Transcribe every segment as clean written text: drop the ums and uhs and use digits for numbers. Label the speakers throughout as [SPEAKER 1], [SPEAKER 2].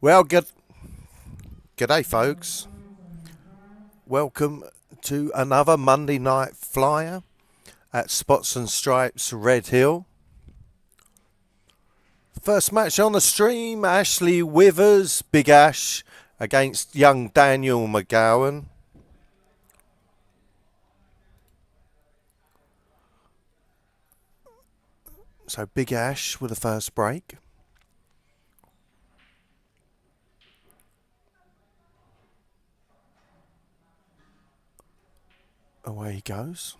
[SPEAKER 1] Well, g'day, folks. Welcome to another Monday night flyer at Spots and Stripes Redhill. First match on the stream, Ashley Withers, Big Ash, against young Daniel McGowan. So Big Ash with the first break. Away he goes.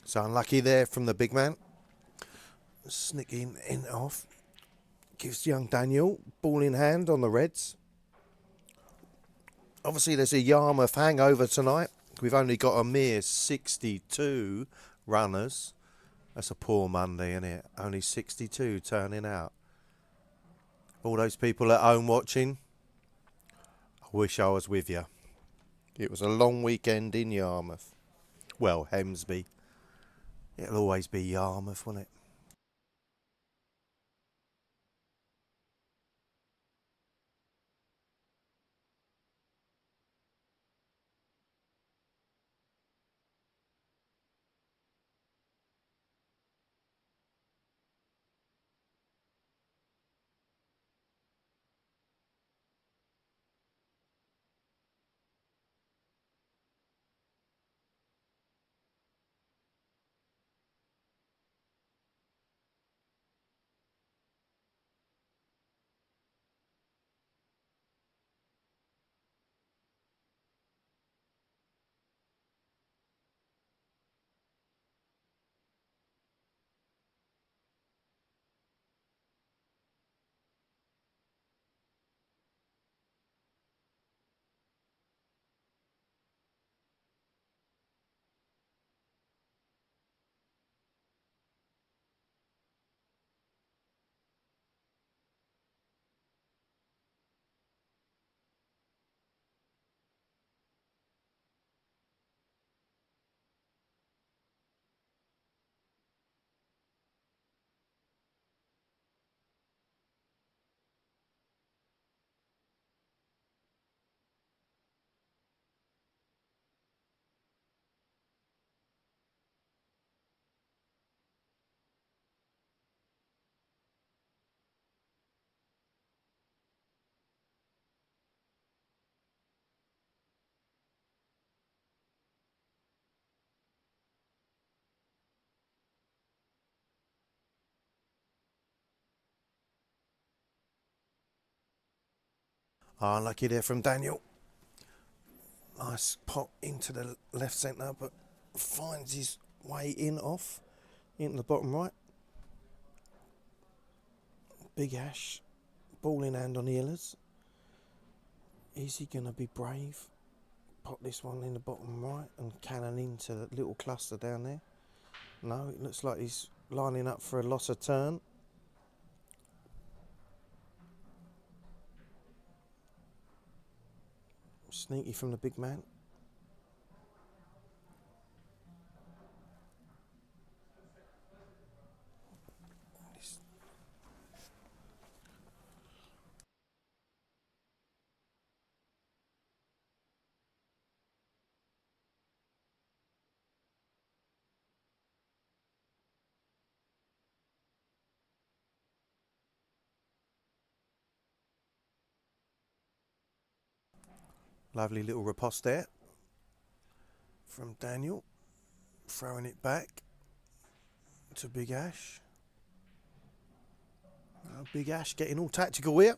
[SPEAKER 1] So unlucky there from the big man. Snicking in off. Gives young Daniel ball in hand on the Reds. Obviously, there's a Yarmouth hangover tonight. We've only got a mere 62 runners. That's a poor Monday, isn't it? Only 62 turning out. All those people at home watching, I wish I was with you. It was a long weekend in Yarmouth. Well, Hemsby. It'll always be Yarmouth, won't it? Lucky there from Daniel. Nice pop into the left centre, but finds his way in off into the bottom right. Big Ash, ball in hand on the Hillers. Is he going to be brave? Pop this one in the bottom right and cannon into the little cluster down there. No, it looks like he's lining up for a loss of turn. Sneaky from the big man. Lovely little riposte there from Daniel. Throwing it back to Big Ash. Big Ash getting all tactical here.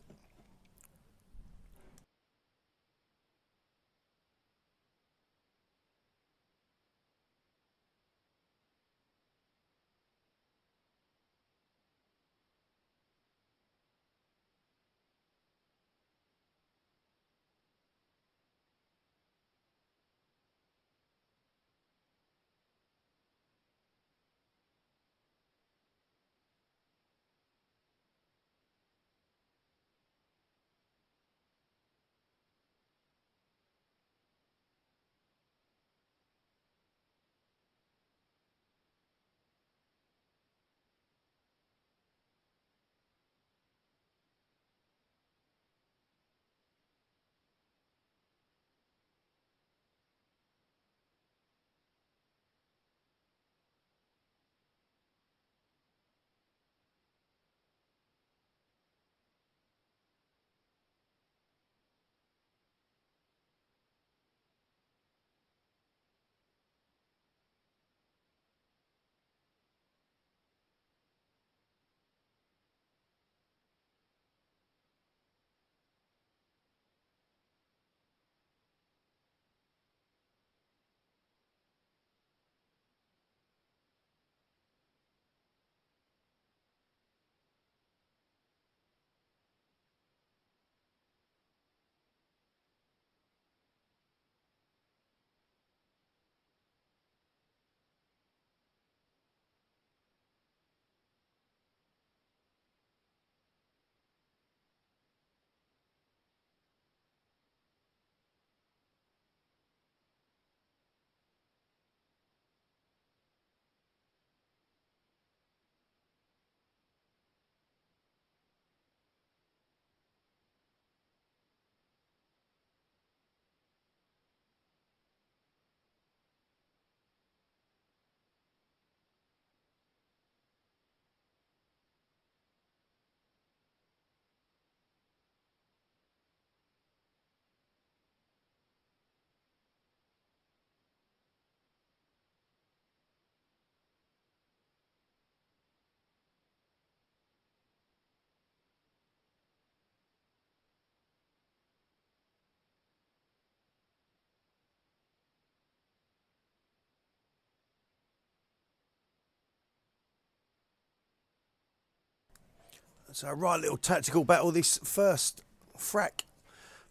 [SPEAKER 1] So a right little tactical battle this first frack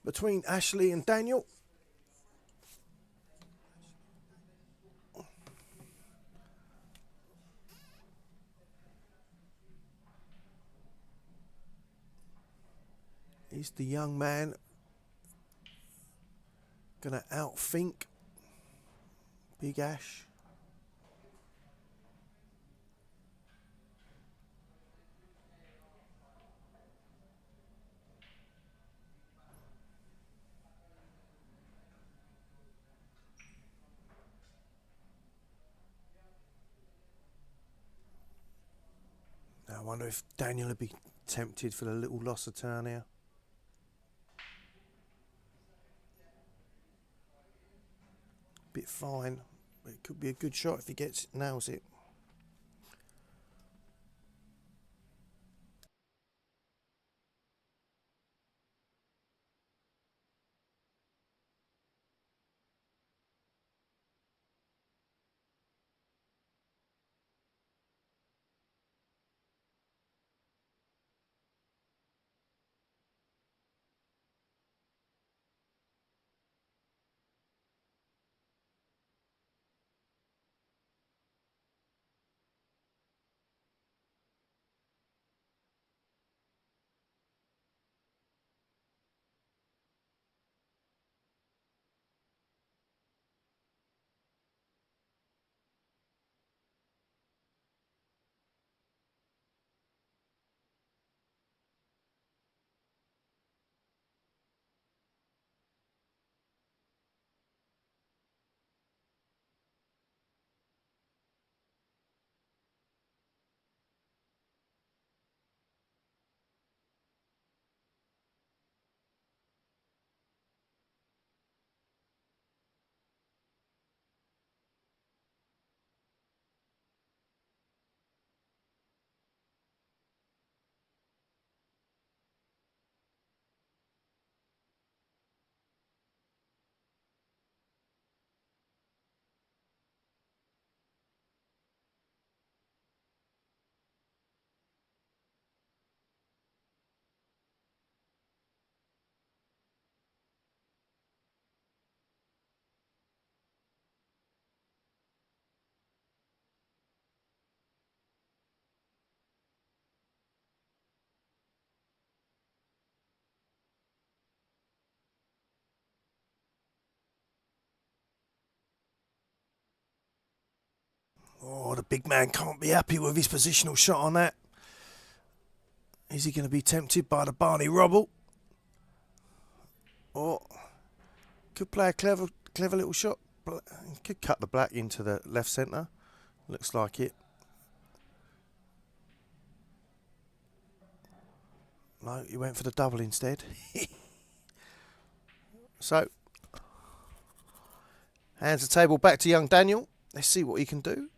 [SPEAKER 1] between Ashley and Daniel. Is the young man gonna outthink Big Ash? I wonder if Daniel would be tempted for the little loss of turn here. Bit fine, but it could be a good shot if he nails it. the big man can't be happy with his positional shot on that. Is he going to be tempted by the Barney Robble? Or could play a clever little shot. Could cut the black into the left centre. Looks like it. No, he went for the double instead. So, hands the table back to young Daniel. Let's see what he can do.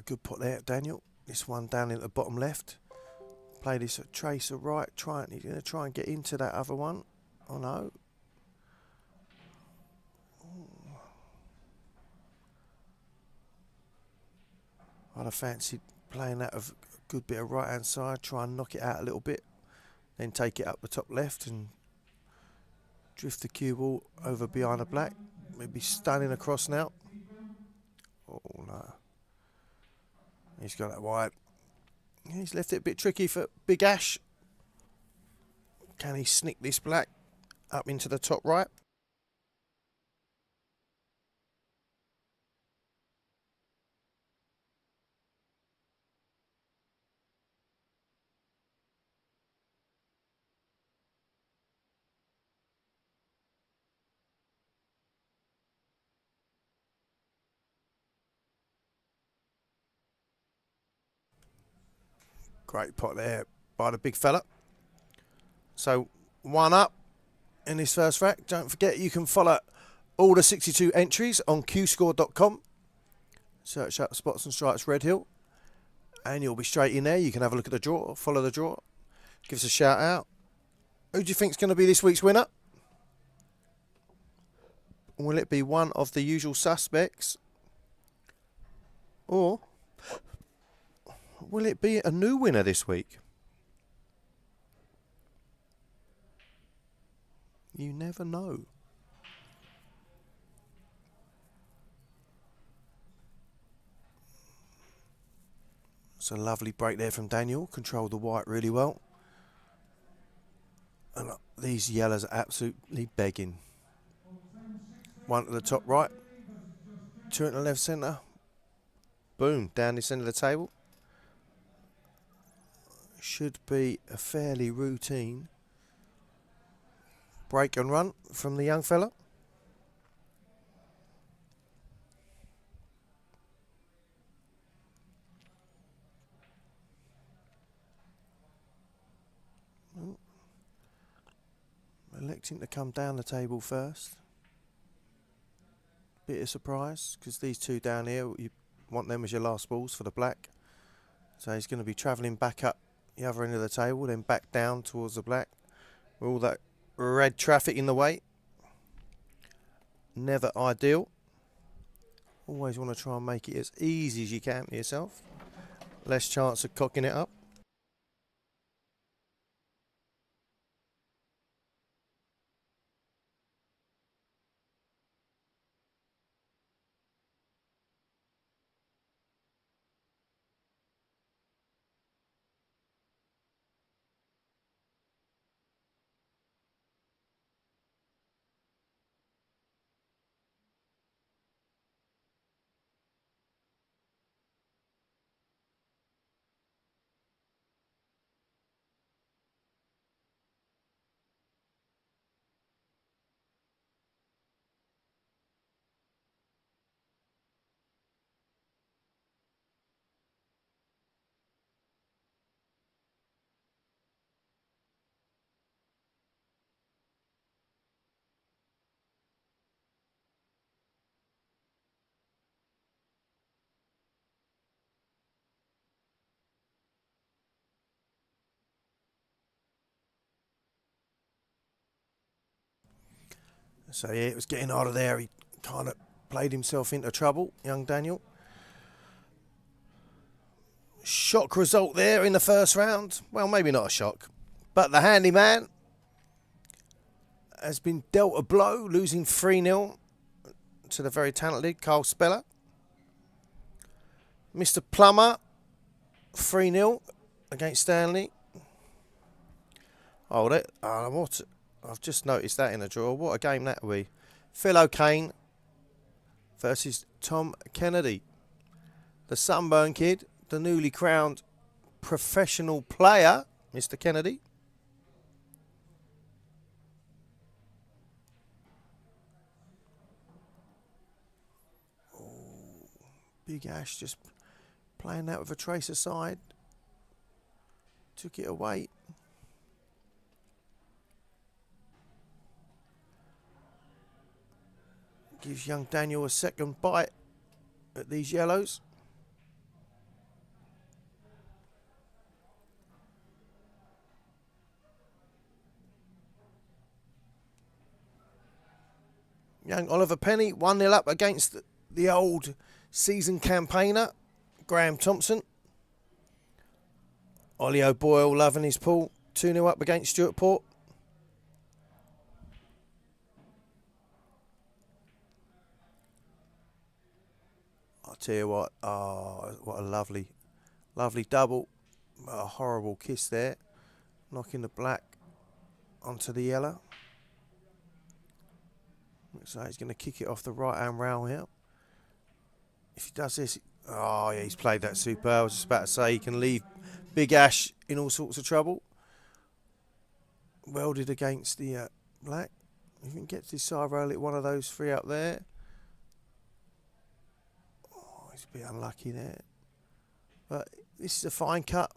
[SPEAKER 1] Good pot there, Daniel. This one down in the bottom left. Play this at tracer right. He's going to try and get into that other one. Oh no. I'd have fancied playing that of a good bit of right hand side. Try and knock it out a little bit. Then take it up the top left and drift the cue ball over behind the black. Maybe stunning across now. Oh no. He's got that wide. He's left it a bit tricky for Big Ash. Can he snick this black up into the top right? Great pot there by the big fella. So 1 up in this first rack. Don't forget you can follow all the 62 entries on qscore.com. Search up Spots and Strikes Redhill and you'll be straight in there. You can have a look at the draw, follow the draw, give us a shout out. Who do you think is going to be this week's winner? Will it be one of the usual suspects? Or will it be a new winner this week? You never know. It's a lovely break there from Daniel. Controlled the white really well. And these yellows are absolutely begging. One to the top right. Two in the left centre. Boom, down this end of the table. Should be a fairly routine break and run from the young fella. Electing to come down the table first. Bit of surprise because these two down here, you want them as your last balls for the black. So he's going to be travelling back up the other end of the table, then back down towards the black with all that red traffic in the way. Never ideal. Always want to try and make it as easy as you can for yourself. Less chance of cocking it up. So yeah, it was getting harder there. He kind of played himself into trouble, young Daniel. Shock result there in the first round. Well, maybe not a shock. But the handyman has been dealt a blow, losing 3-0 to the very talented Costello. Mr. Plummer, 3-0 against Stanley. Hold it. I've just noticed that in the draw. What a game that will be. Philo Kane versus Tom Kennedy. The Sunburn Kid, the newly crowned professional player, Mr. Kennedy. Oh, Big Ash just playing that with a trace aside. Took it away. Gives young Daniel a second bite at these yellows. Young Oliver Penny, 1-0 up against the old season campaigner, Graham Thompson. Ollie O'Boyle loving his pool, 2-0 up against Stuart Port. I'll tell you what, what a lovely double. A horrible kiss there, knocking the black onto the yellow. Looks like he's going to kick it off the right-hand rail here. If he does this, oh yeah, he's played that super. I was just about to say he can leave Big Ash in all sorts of trouble. Welded against the black. If he can get to his side rail, hit one of those three up there. Oh, he's a bit unlucky there. But this is a fine cut,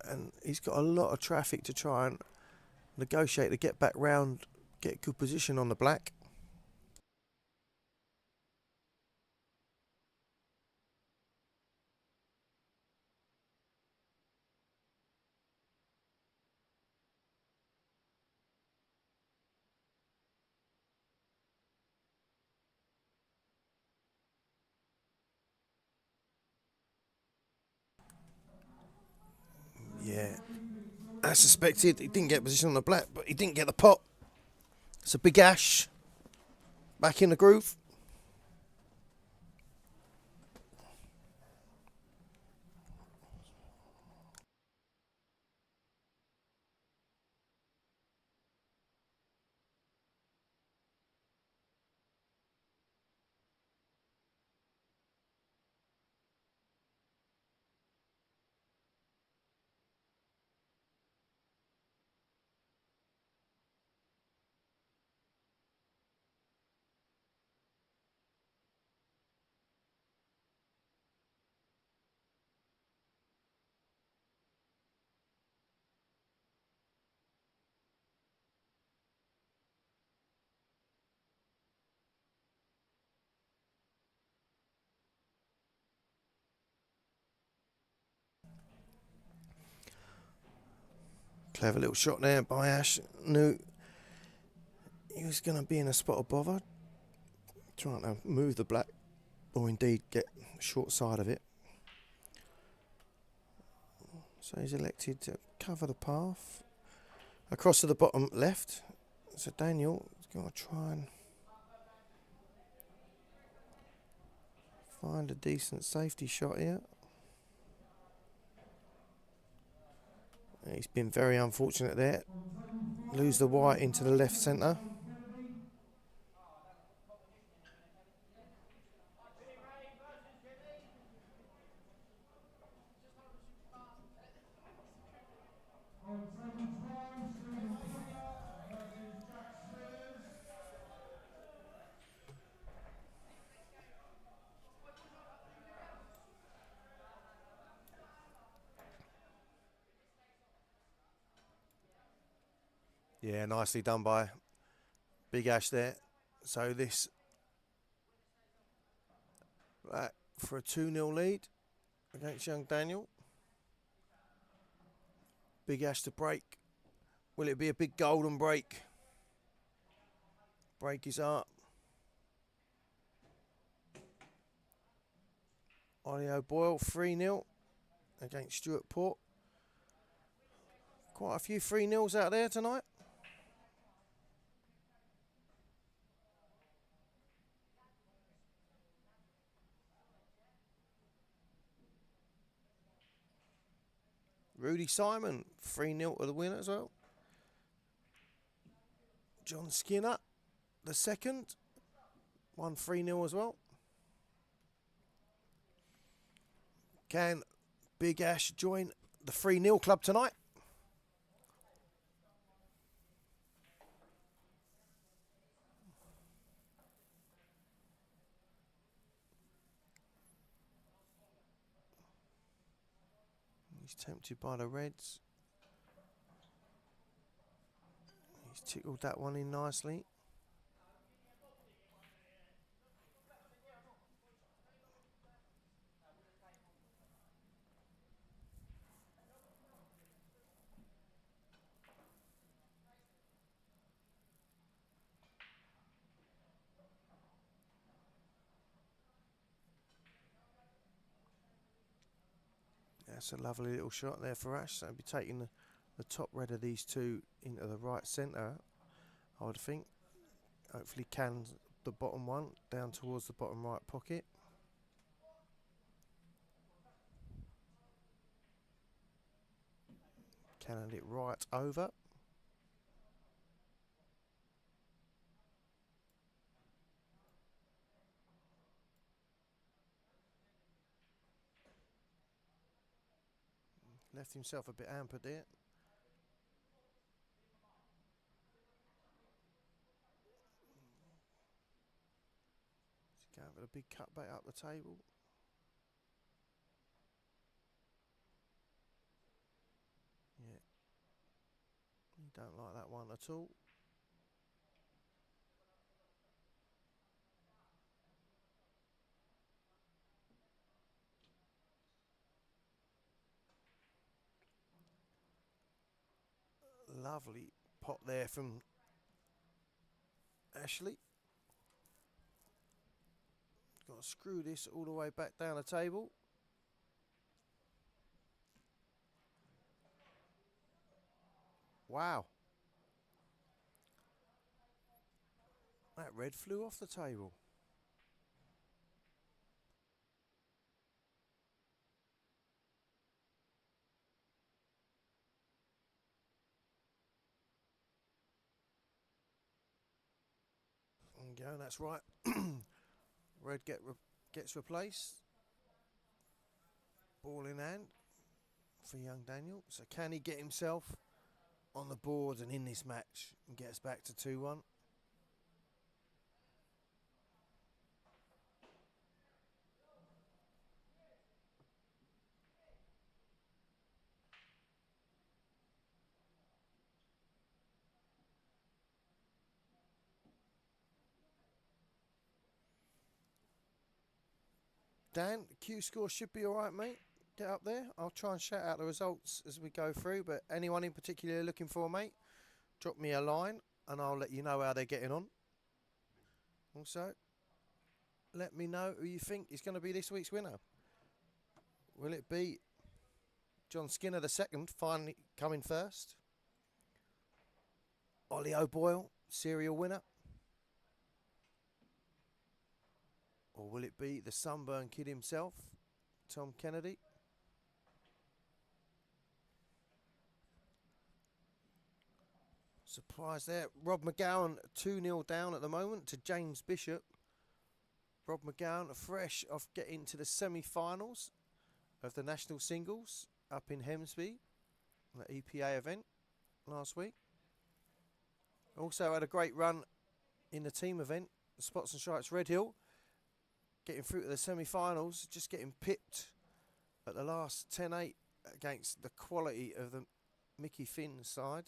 [SPEAKER 1] and he's got a lot of traffic to try and negotiate to get back round, get good position on the black. Yeah, as suspected, he didn't get position on the black, but he didn't get the pot. It's a Big Ash back in the groove. Clever little shot there by Ash. Knew he was going to be in a spot of bother, trying to move the black, or indeed get short side of it. So he's elected to cover the path across to the bottom left. So Daniel is going to try and find a decent safety shot here. He's been very unfortunate there. Lose the white into the left centre. Yeah, nicely done by Big Ash there. So this black for a 2-0 lead against young Daniel. Big Ash to break. Will it be a big golden break? break his heart. Ollie O'Boyle 3-0 against Stuart Port. Quite a few 3-0s out there tonight. Rudy Simon 3-0 to the winner as well. John Skinner the second, won 3-0 as well. Can Big Ash join the 3-0 club tonight? He's tempted by the Reds. He's tickled that one in nicely. That's a lovely little shot there for Ash. So he'll be taking the top red of these two into the right centre, I would think. Hopefully can the bottom one down towards the bottom right pocket. Cannon it right over. Left himself a bit hampered there. He's going for a big cutback up the table. Yeah. You don't like that one at all. Lovely pot there from Ashley. Got to screw this all the way back down the table. Wow. That red flew off the table. There you go, that's right. Red gets replaced. Ball in hand for young Daniel. So can he get himself on the board and in this match and get us back to 2-1? Dan, the Q score should be all right, mate. Get up there. I'll try and shout out the results as we go through, but anyone in particular you're looking for, mate, drop me a line and I'll let you know how they're getting on. Also, let me know who you think is going to be this week's winner. Will it be John Skinner the second, finally coming first? Ollie O'Boyle, serial winner? Or will it be the Sunburn Kid himself, Tom Kennedy? Surprise there. Rob McGowan 2-0 down at the moment to James Bishop. Rob McGowan fresh off getting to the semi-finals of the national singles up in Hemsby, the EPA event last week. Also had a great run in the team event, the Spots and Stripes Redhill, getting through to the semi-finals, just getting pipped at the last 10-8 against the quality of the Mickey Finn side.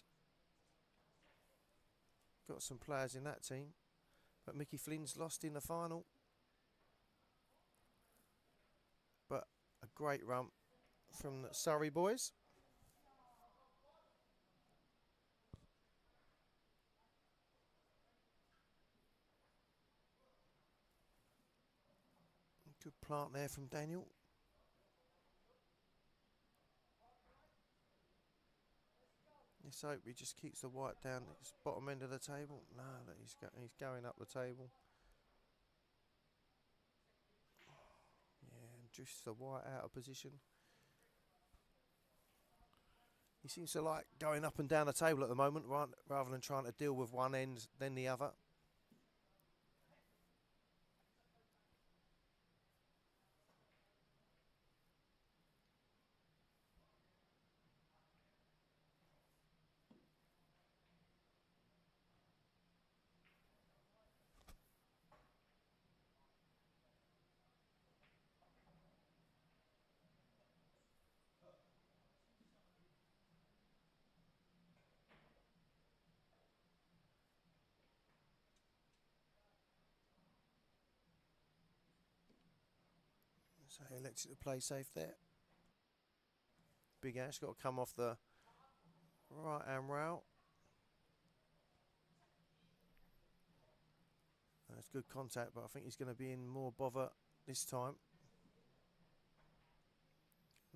[SPEAKER 1] Got some players in that team, but Mickey Flynn's lost in the final. But a great run from the Surrey boys. Good plant there from Daniel. Let's hope he just keeps the white down at his bottom end of the table. No, that he's going up the table. Yeah, and drifts the white out of position. He seems to like going up and down the table at the moment, rather than trying to deal with one end then the other. So he elected to play safe there. Big Ash got to come off the right hand rail. That's good contact, but I think he's going to be in more bother this time.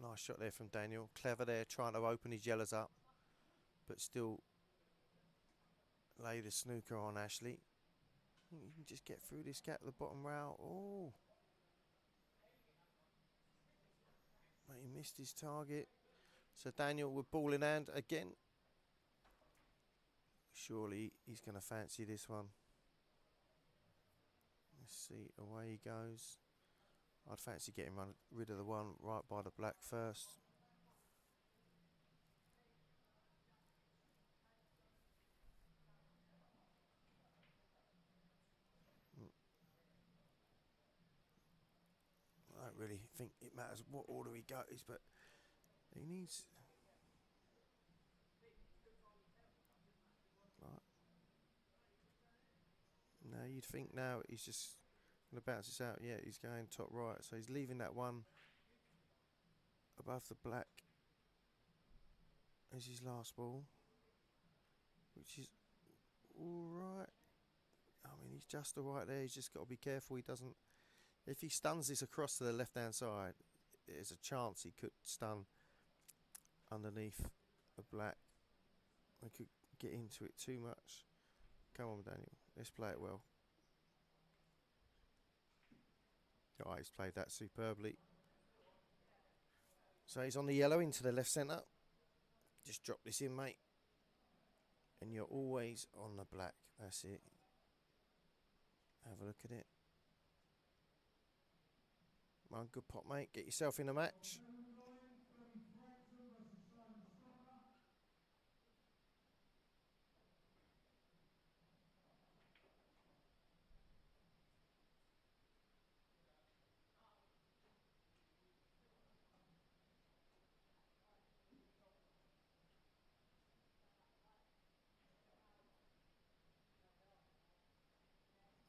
[SPEAKER 1] Nice shot there from Daniel. Clever there, trying to open his yellows up, but still lay the snooker on Ashley. You can just get through this gap at the bottom rail. Oh, but he missed his target. So Daniel with ball in hand again. Surely he's going to fancy this one. Let's see, away he goes. I'd fancy getting rid of the one right by the black first. I don't really think it matters what order he goes, but he needs... Right. No, you'd think now he's just going to bounce this out. Yeah, he's going top right, so he's leaving that one above the black as his last ball, which is alright. I mean, he's just alright there. He's just got to be careful he doesn't... If he stuns this across to the left-hand side, there's a chance he could stun underneath the black. I could get into it too much. Come on, Daniel. Let's play it well. Alright, he's played that superbly. So he's on the yellow into the left centre. Just drop this in, mate. And you're always on the black. That's it. Have a look at it. One good pot, mate. Get yourself in a match.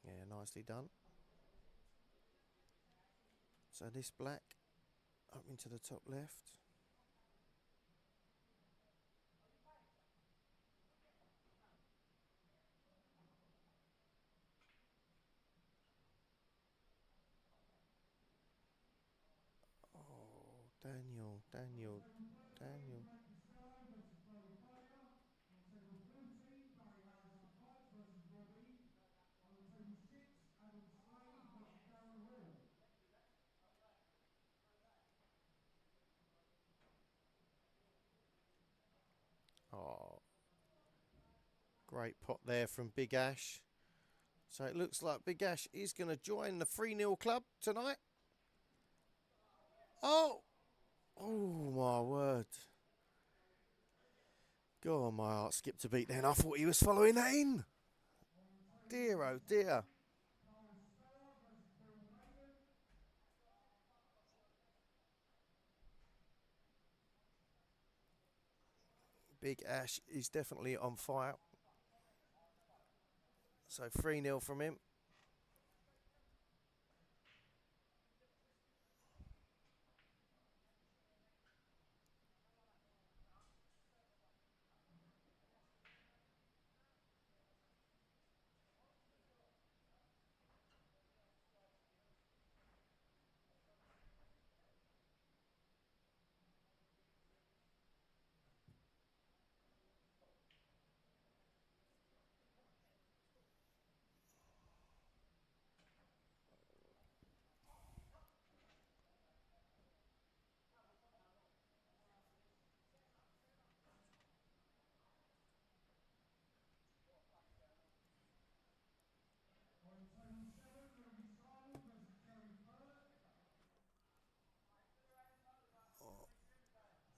[SPEAKER 1] Yeah, nicely done. So this black up into the top left. Oh, Daniel.
[SPEAKER 2] Black Costello versus on table 14, Barry Harris on white versus Robbie. On table 6, Adam Slade versus Darren Hall.
[SPEAKER 1] Oh, great pot there from Big Ash. So it looks like Big Ash is going to join the 3-0 club tonight. Oh! Oh, my word. God, my heart skipped a beat then. I thought he was following that in. Dear, oh dear. Big Ash is definitely on fire. So 3-0 from him.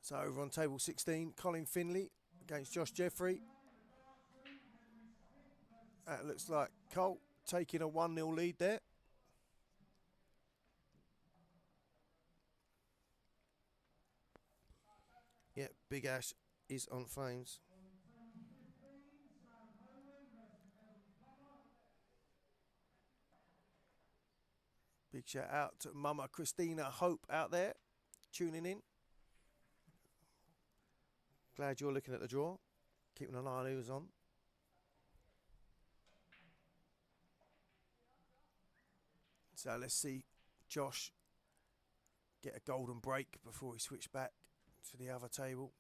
[SPEAKER 1] So over on table 16, Colin Finley against Josh Jeffrey. That looks like Colt taking a 1-0 lead there. Yeah, Big Ash is on flames. Big shout out to Mama Christina Hope out there, tuning in. Glad you're looking at the draw, keeping an eye on who's on. So let's see Josh get a golden break before we switch back to the other table.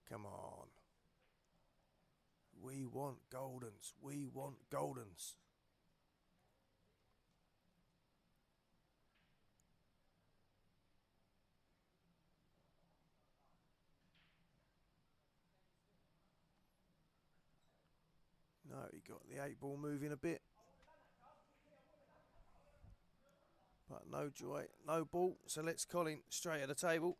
[SPEAKER 1] Come on. We want goldens. We want goldens. No, he got the 8 ball moving a bit. But no joy, no ball. So let's Colin straight at the table.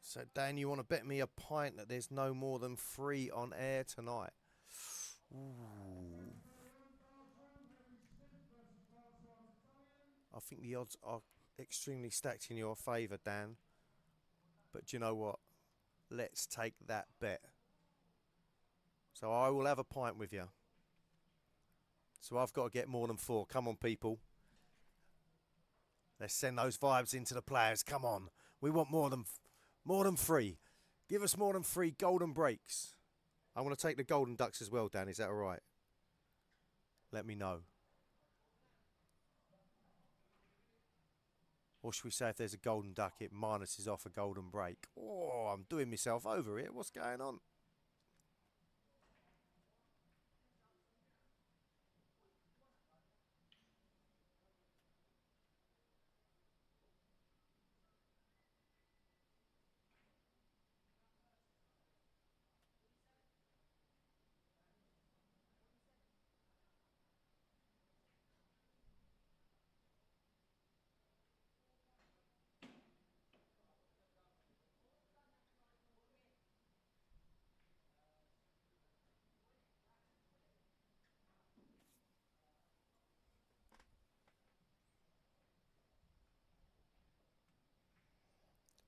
[SPEAKER 1] So Dan, you want to bet me a pint that there's no more than 3 on air tonight? Ooh. I think the odds are extremely stacked in your favour, Dan. But do you know what? Let's take that bet. So I will have a pint with you. So I've got to get more than 4. Come on, people. Let's send those vibes into the players. Come on. We want more than 3. Give us more than 3 golden breaks. I want to take the golden ducks as well, Dan. Is that all right? Let me know. Or should we say if there's a golden duck, it minuses off a golden break? Oh, I'm doing myself over here. What's going on?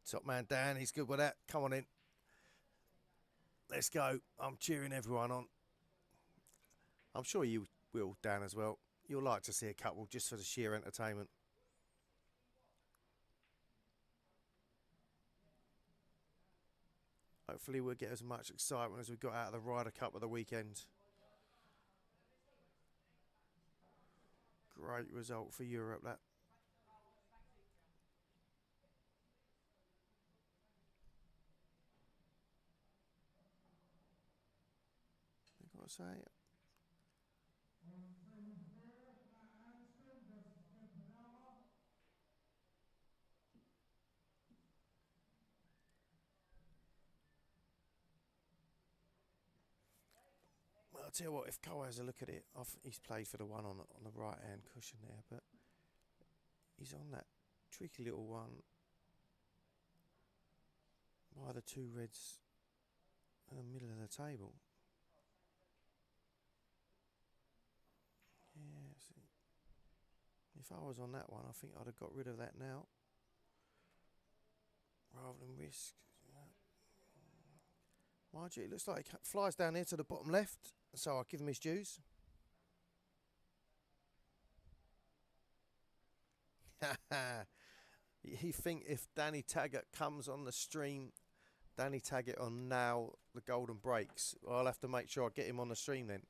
[SPEAKER 1] Top man Dan, he's good with that. Come on in. Let's go. I'm cheering everyone on. I'm sure you will, Dan, as well. You'll like to see a couple just for the sheer entertainment. Hopefully we'll get as much excitement as we got out of the Ryder Cup of the weekend. Great result for Europe, that. I've got to say. Well, I'll tell you what, if Cole has a look at it, he's played for the one on the right-hand cushion there, but he's on that tricky little one by the 2 reds in the middle of the table. Yeah, see. If I was on that one, I think I'd have got rid of that now, rather than risk. Mind you, it looks like it flies down here to the bottom left, so I'll give him his dues. You think if Danny Taggart comes on the stream, Danny Taggart on now the golden breaks, I'll have to make sure I get him on the stream then.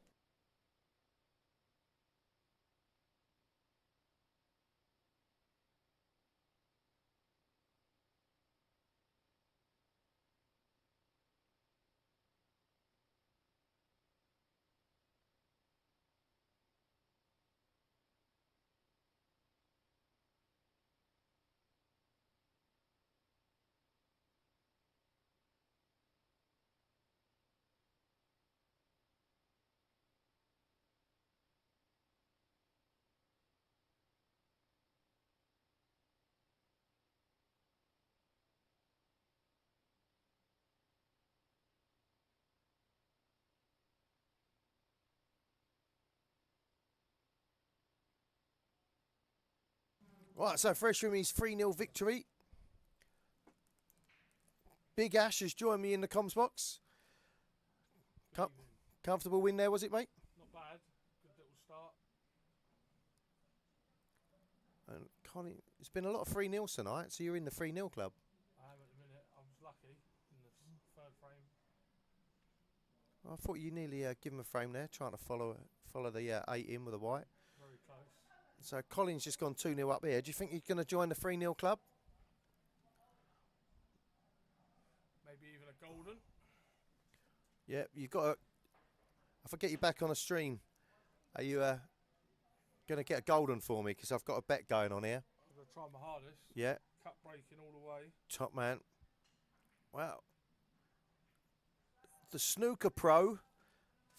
[SPEAKER 1] Right, so fresh from his 3-0 victory, Big Ash has joined me in the comms box. Comfortable win there, was it, mate?
[SPEAKER 3] Not bad. Good little start.
[SPEAKER 1] And Colin, it's been a lot of 3-0 tonight, so you're in the 3-0 club.
[SPEAKER 3] I am at the minute. I was lucky in the third frame.
[SPEAKER 1] I thought you nearly give him a frame there, trying to follow the 8 in with a white.
[SPEAKER 3] Very close.
[SPEAKER 1] So Colin's just gone 2-0 up here. Do you think you're going to join the 3-0 club?
[SPEAKER 3] Maybe even a golden.
[SPEAKER 1] Yeah, you've got to... If I get you back on a stream, are you going to get a golden for me? Because I've got a bet going on here.
[SPEAKER 3] I'm going to try my hardest.
[SPEAKER 1] Yeah.
[SPEAKER 3] Cut breaking all the way.
[SPEAKER 1] Top man. Wow. The snooker pro,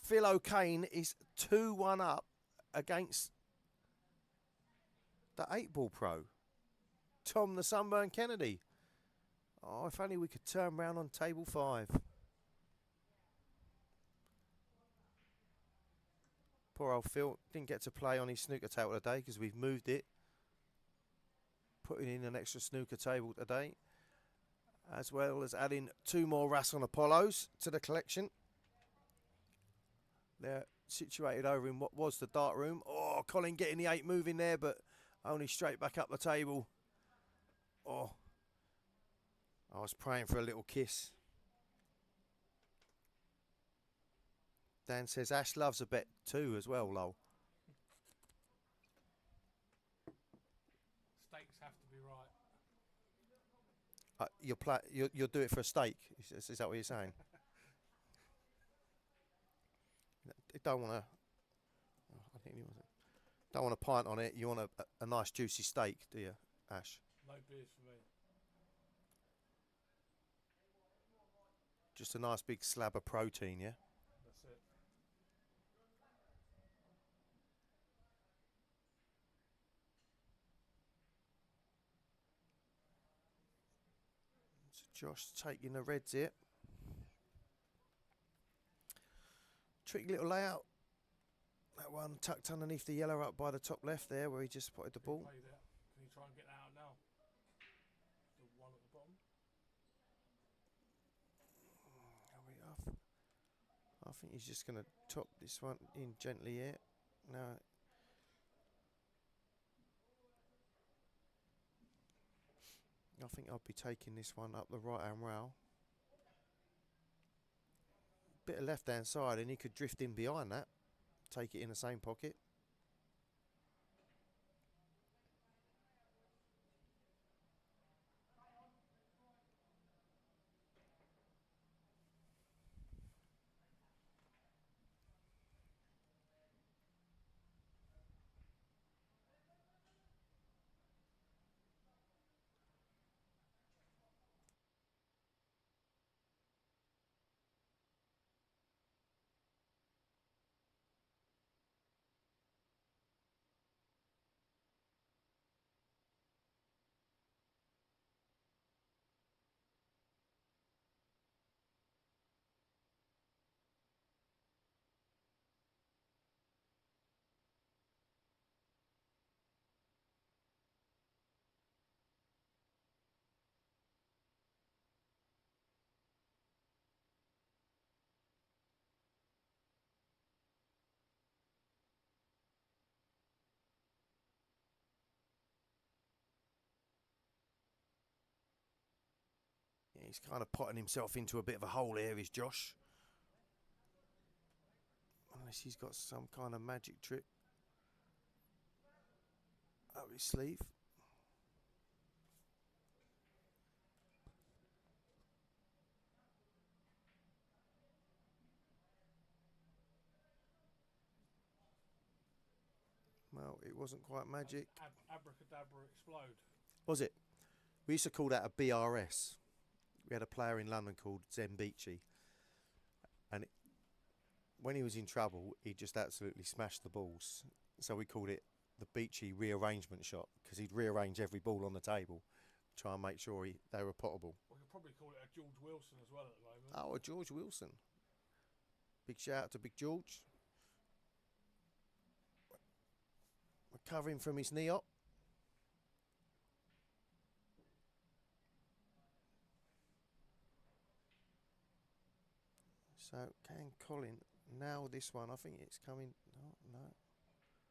[SPEAKER 1] Phil O'Kane, is 2-1 up against the 8-ball pro, Tom the Sunburn Kennedy. Oh, if only we could turn round on table 5. Poor old Phil didn't get to play on his snooker table today because we've moved it. Putting in an extra snooker table today, as well as adding 2 more Rasson Apollos to the collection. They're situated over in what was the dart room. Oh, Colin getting the 8 moving there, but only straight back up the table. Oh, I was praying for a little kiss. Dan says Ash loves a bet too as well, lol.
[SPEAKER 3] Stakes have to be right.
[SPEAKER 1] You'll do it for a steak. Is that what you're saying? You don't want to. I think you don't want a pint on it. You want a nice juicy steak, do you, Ash?
[SPEAKER 3] No beers for me.
[SPEAKER 1] Just a nice big slab of protein, yeah.
[SPEAKER 3] That's it.
[SPEAKER 1] So Josh taking the reds here. Tricky little layout. That one tucked underneath the yellow up by the top left there where he just spotted the ball.
[SPEAKER 3] Can you try and get that out now? The one at the bottom.
[SPEAKER 1] I think he's just going to top this one in gently here. No. I think I'll be taking this one up the right hand rail. Bit of left hand side and he could drift in behind that. Take it in the same pocket. Yeah, he's kind of potting himself into a bit of a hole here, is Josh. Unless he's got some kind of magic trick up his sleeve. Well, it wasn't quite magic.
[SPEAKER 3] Abracadabra explode.
[SPEAKER 1] Was it? We used to call that a BRS. We had a player in London called Zembici. And when he was in trouble, he just absolutely smashed the balls. So we called it the Beachy rearrangement shot because he'd rearrange every ball on the table, try and make sure they were potable.
[SPEAKER 3] We could probably call it a George Wilson as well at the moment.
[SPEAKER 1] Oh, a George Wilson. Big shout out to Big George. Recovering from his knee op. So can Colin nail this one? I think it's coming. No, no.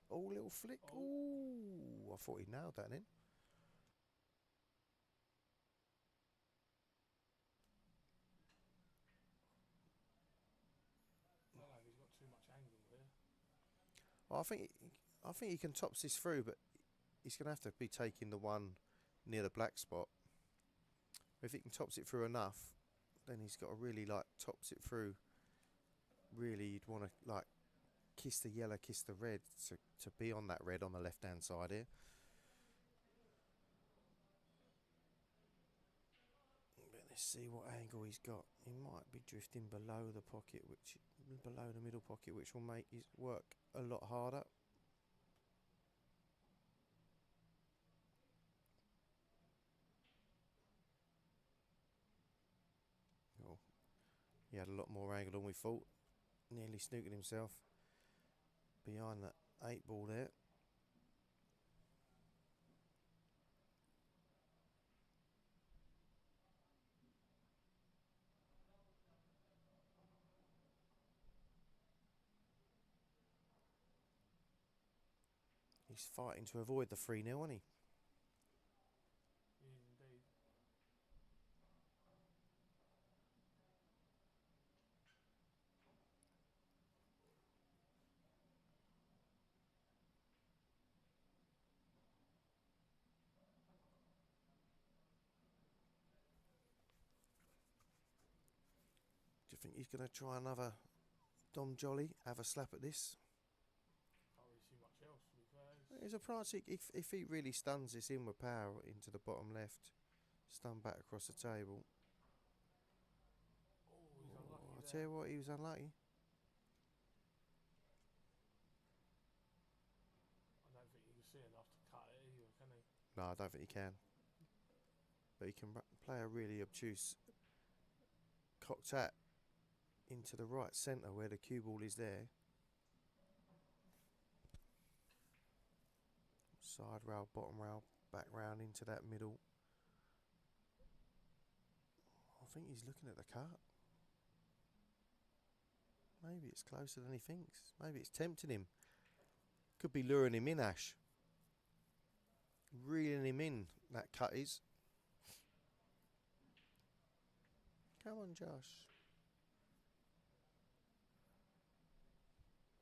[SPEAKER 1] Oh, little flick.
[SPEAKER 3] Oh.
[SPEAKER 1] Ooh, I thought he nailed that then.
[SPEAKER 3] I don't know if he's got too much angle here.
[SPEAKER 1] Well, I think he can tops this through, but he's going to have to be taking the one near the black spot. If he can tops it through enough, then he's got to really like tops it through. Really, you'd want to like kiss the yellow, kiss the red to be on that red on the left hand side here. But let's see what angle he's got. He might be drifting below the pocket, below the middle pocket, which will make his work a lot harder. Oh, he had a lot more angle than we thought. Nearly snookered himself behind that 8 ball there. He's fighting to avoid the 3-0, isn't he?
[SPEAKER 3] He is indeed.
[SPEAKER 1] Do you think he's going to try another Dom Jolly, have a slap at this?
[SPEAKER 3] Can't really see much else, to be fair.
[SPEAKER 1] There's a chance if he really stuns this in with power into the bottom left, stun back across the table.
[SPEAKER 3] Oh, he's unlucky
[SPEAKER 1] Oh, I
[SPEAKER 3] there.
[SPEAKER 1] tell you what, he was unlucky.
[SPEAKER 3] I don't think he can see enough to cut it either, can he?
[SPEAKER 1] No, I don't think he can. But he can play a really obtuse cocked hat into the right centre where the cue ball is there. Side rail, bottom rail, back round into that middle. I think he's looking at the cut. Maybe it's closer than he thinks. Maybe it's tempting him. Could be luring him in, Ash. Reeling him in, that cut is. Come on, Josh.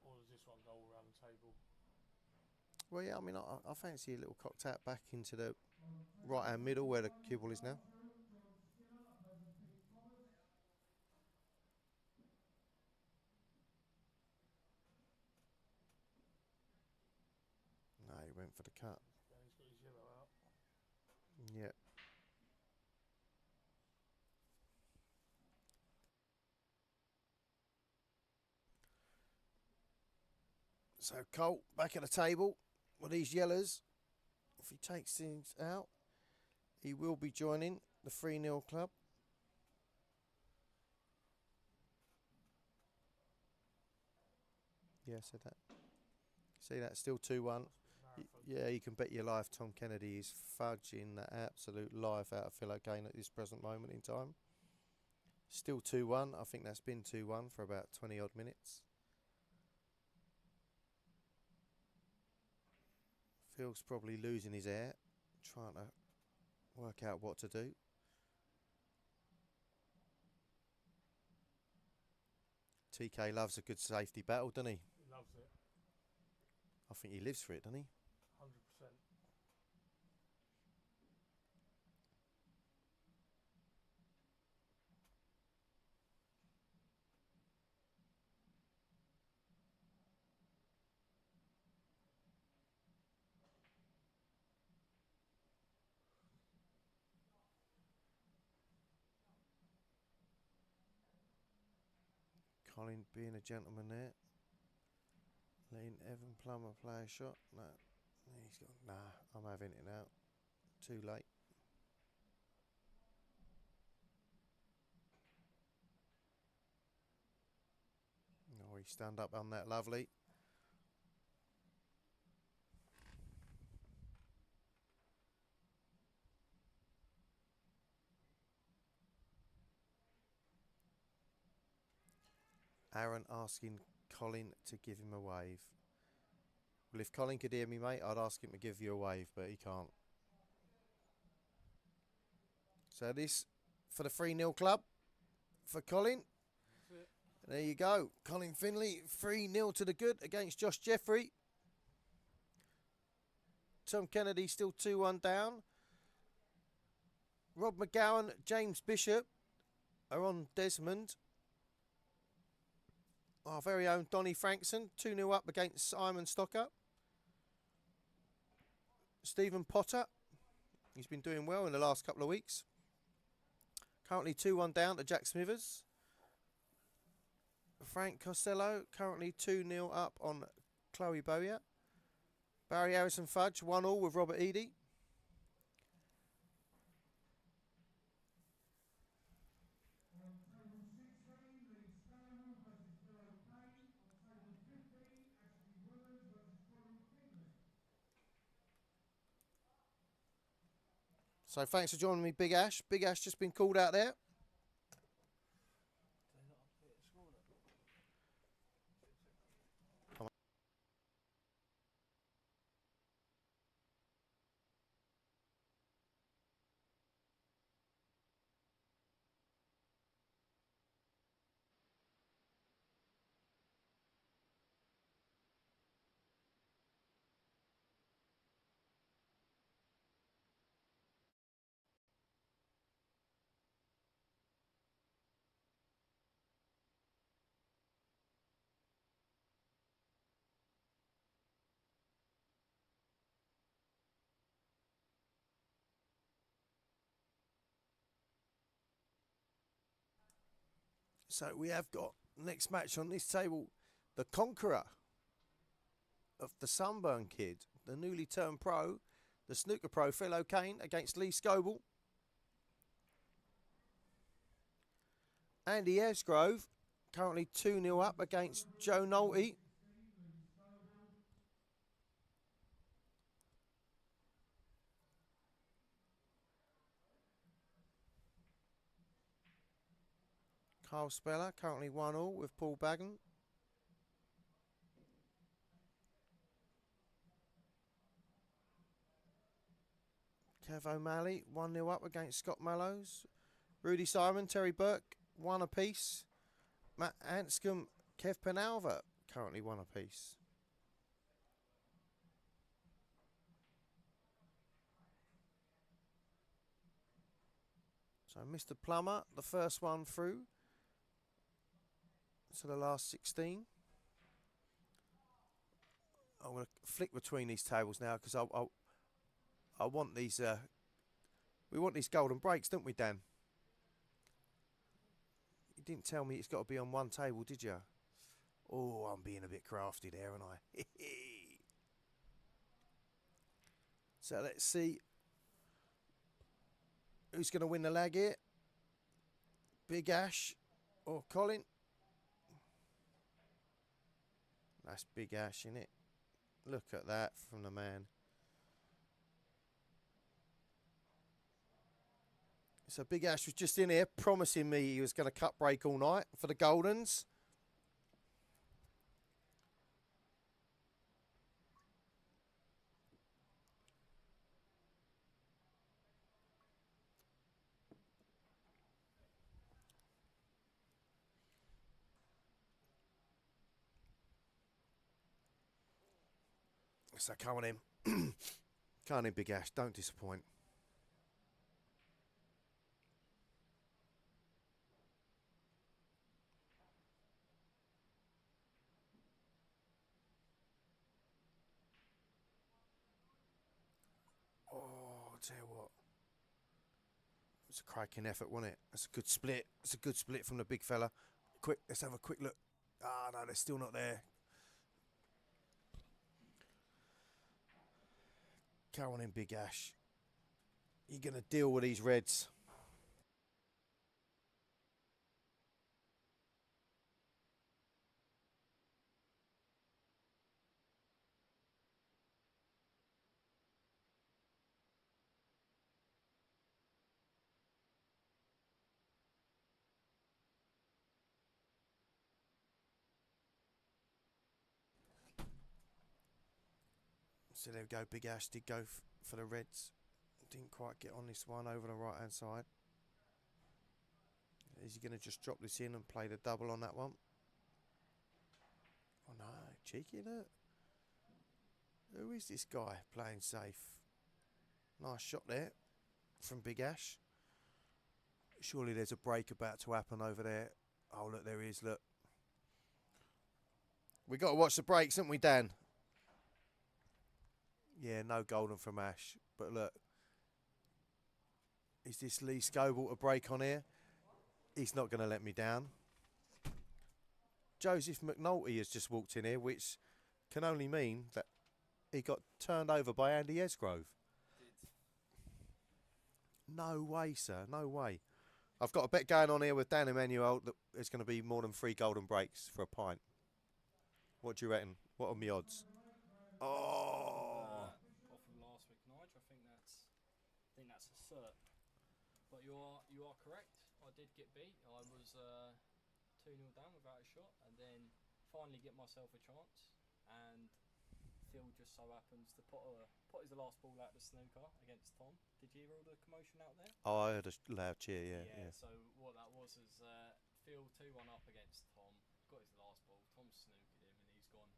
[SPEAKER 3] Or does this one go all around the table?
[SPEAKER 1] Well, yeah, I mean, I fancy a little cocked hat back into the right-hand middle where the cue ball is now. No, he went for the cut.
[SPEAKER 3] Yeah, he's got his yellow out.
[SPEAKER 1] Yeah. So Colt back at the table with these yellows. If he takes things out, he will be joining the 3-0 club. Yeah, I said that. See that, still 2-1. Yeah, you can bet your life Tom Kennedy is fudging the absolute life out of Philo Kane at this present moment in time. Still 2-1. I think that's been 2-1 for about 20 odd minutes. Phil's probably losing his air, trying to work out what to do. TK loves a good safety battle, doesn't he?
[SPEAKER 3] He loves it.
[SPEAKER 1] I think he lives for it, doesn't he?
[SPEAKER 3] 100%.
[SPEAKER 1] Colin being a gentleman there. Letting Evan Plummer play a shot. No. He's gone, nah, I'm having it now. Too late. Oh, he stand up on that lovely. Aaron asking Colin to give him a wave. Well, if Colin could hear me, mate, I'd ask him to give you a wave, but he can't. So this for the 3-0 club for Colin.
[SPEAKER 3] That's it.
[SPEAKER 1] There you go. Colin Finley, 3-0 to the good against Josh Jeffrey. Tom Kennedy still 2-1 down. Rob McGowan, James Bishop are on Desmond. Our very own Donny Frankson, 2-0 up against Simon Stocker. Stephen Potter, he's been doing well in the last couple of weeks. Currently 2-1 down to Jack Smithers. Frank Costello, currently 2-0 up on Chloe Bowyer. Barry Harrison Fudge, 1-1 with Robert Eady.
[SPEAKER 2] On table 16, the Sparrow versus Bill Kane. On table 15, Ashley Williams versus Colin Finley.
[SPEAKER 1] So thanks for joining me, Big Ash. Big Ash just been called out there. So we have got next match on this table, the conqueror of the Sunburn Kid, the newly turned pro, the snooker pro Philo Kane against Lee Scoble. Andy Esgrove, currently 2-0 up against Joe Nolte. Carl Speller, currently 1-1 with Paul Baggan. Kev O'Malley, 1-0 up against Scott Mallows. Rudy Simon, Terry Burke, 1 apiece. Matt Anscombe, Kev Penalva, currently 1 apiece. So Mr. Plummer, the first one through to the last 16. I'm going to flick between these tables now because I want these. We want these golden breaks, don't we, Dan? You didn't tell me it's got to be on one table, did you? Oh, I'm being a bit crafty there, aren't I? So let's see who's going to win the lag here. Big Ash or Colin? That's Big Ash, innit? Look at that from the man. So Big Ash was just in here promising me he was going to cut break all night for the Goldens. So come on in. Come on in, Big Ash. Don't disappoint. Oh, I'll tell you what. It was a cracking effort, wasn't it? That's a good split. It's a good split from the big fella. Quick, let's have a quick look. Ah, no, they're still not there. Come on in, Big Ash. You're going to deal with these reds. So there we go. Big Ash did go for the reds. Didn't quite get on this one over the right hand side. Is he going to just drop this in and play the double on that one? Oh no, cheeky look. Who is this guy playing safe? Nice shot there from Big Ash. Surely there's a break about to happen over there. Oh look, there is, look. We got to watch the breaks, haven't we, Dan? Yeah, no golden from Ash. But look, is this Lee Scoble to break on here? He's not going to let me down. Joseph McNulty has just walked in here, which can only mean that he got turned over by Andy Esgrove. No way, sir. No way. I've got a bet going on here with Dan Emanuel that it's going to be more than 3 golden breaks for a pint. What do you reckon? What are my odds? Oh!
[SPEAKER 4] Off of last week, Nige. I think that's a cert. But you are correct. I did get beat. I was 2-0 down without a shot, and then finally get myself a chance. And Phil just so happens to pot his last ball out the snooker against Tom. Did you hear all the commotion out there?
[SPEAKER 1] Oh, I heard a loud cheer, yeah.
[SPEAKER 4] So what that was is Phil 2-1 up against Tom. Got his last ball. Tom snookered him, and he's gone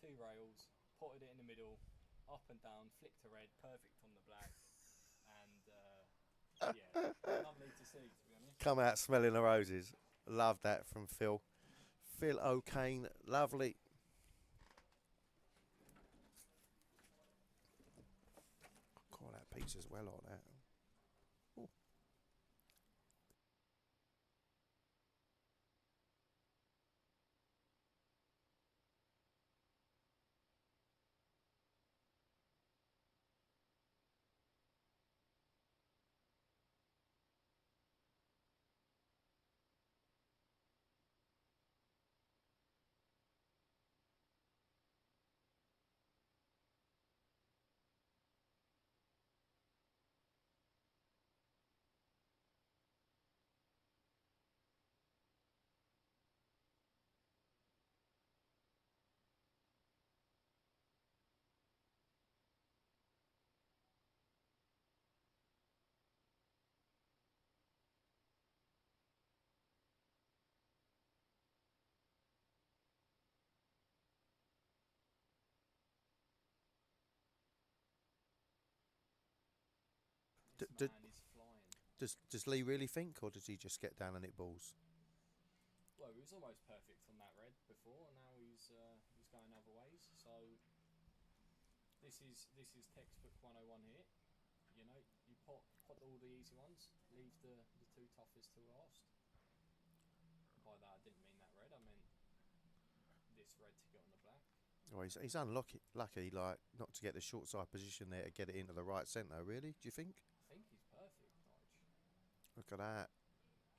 [SPEAKER 4] 2 rails, potted it in the middle, up and down, flicked to red, perfect on the black, and yeah, lovely to see, to be honest.
[SPEAKER 1] Come out smelling the roses. Love that from Phil. Phil O'Kane, lovely. Call that pizza's well on that. Ooh.
[SPEAKER 4] This man is flying.
[SPEAKER 1] Does Lee really think, or does he just get down and hit balls?
[SPEAKER 4] Well, he was almost perfect on that red before, and now he's going other ways. So this is textbook 101 here. You know, you pot all the easy ones, leave the 2 toughest till last. By that, I didn't mean that red. I meant this red to get on the black.
[SPEAKER 1] Well, he's unlucky, like not to get the short side position there to get it into the right centre. Really, do you think?
[SPEAKER 4] I think he's perfect, Nige.
[SPEAKER 1] Look at that.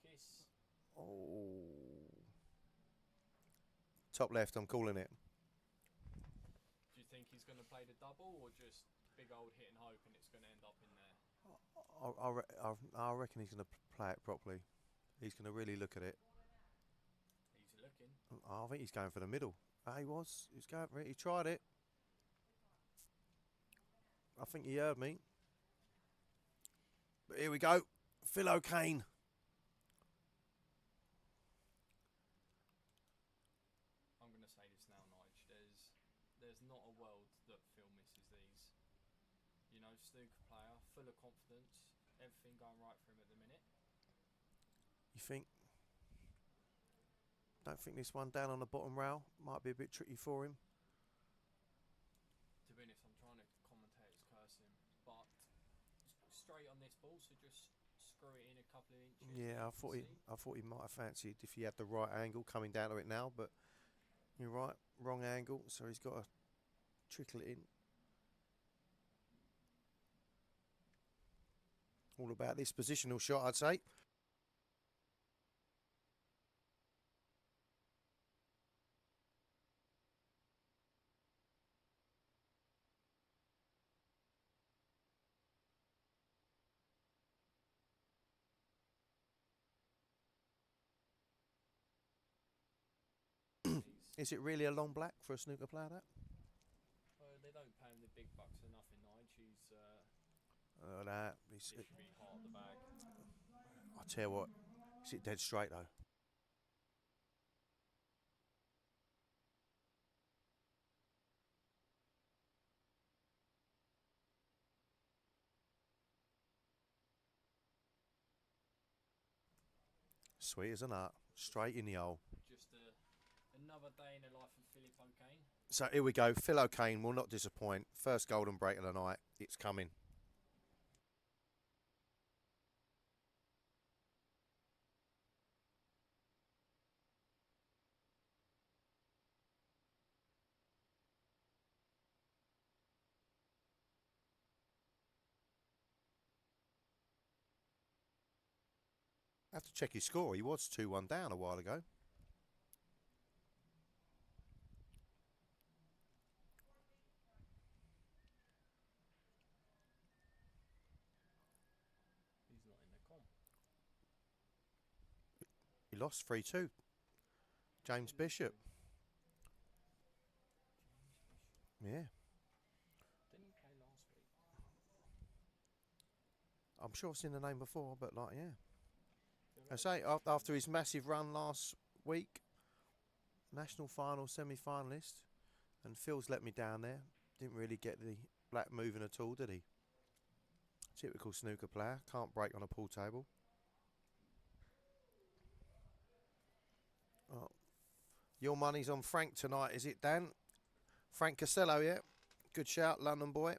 [SPEAKER 4] Kiss.
[SPEAKER 1] Oh, top left. I'm calling it.
[SPEAKER 4] Do you think he's going to play the double, or just big old hit and hope, and it's going to end up in there?
[SPEAKER 1] I reckon he's going to play it properly. He's going to really look at it.
[SPEAKER 4] He's looking.
[SPEAKER 1] I think he's going for the middle. He was. He was going for it. He tried it. I think he heard me. But here we go. Phil O'Kane.
[SPEAKER 4] I'm going to say this now, Nige. There's not a world that Phil misses these. You know, snooker player, full of confidence, everything going right for him at the minute.
[SPEAKER 1] You think? Don't think this one down on the bottom rail might be a bit tricky for him.
[SPEAKER 4] To be honest, I'm trying to commentate as cursing, but straight on this ball, so just screw it in a couple of inches.
[SPEAKER 1] Yeah, I thought he might have fancied if he had the right angle coming down to it now, but you're right, wrong angle, so he's got to trickle it in. All about this positional shot, I'd say. Is it really a long black for a snooker player, that?
[SPEAKER 4] Well, they don't pay him the big bucks
[SPEAKER 1] That.
[SPEAKER 4] This should be hot at the back.
[SPEAKER 1] I tell you what, is it dead straight though? Sweet as a nut. Straight in the hole.
[SPEAKER 4] Just another day in the life of Philip O'Kane.
[SPEAKER 1] So here we go. Phil O'Kane will not disappoint. First golden break of the night. It's coming. I have to check his score. He was 2-1 down a while ago.
[SPEAKER 4] He's not in the comp.
[SPEAKER 1] He lost 3-2. James Bishop.
[SPEAKER 4] James Bishop.
[SPEAKER 1] Yeah.
[SPEAKER 4] Didn't he play last week?
[SPEAKER 1] I'm sure I've seen the name before, but like, yeah.
[SPEAKER 4] Feel
[SPEAKER 1] I
[SPEAKER 4] like
[SPEAKER 1] say,
[SPEAKER 4] he's
[SPEAKER 1] after his massive run last week, national final semi-finalist, and Phil's let me down there. Didn't really get the black moving at all, did he? Typical snooker player. Can't break on a pool table. Oh. Your money's on Frank tonight, is it, Dan? Frank Costello, yeah? Good shout, London boy.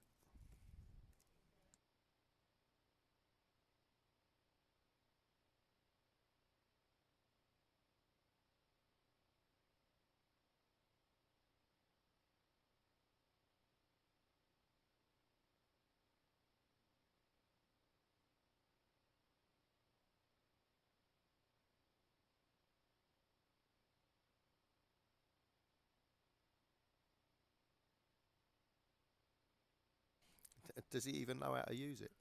[SPEAKER 1] Does he even know how to use it?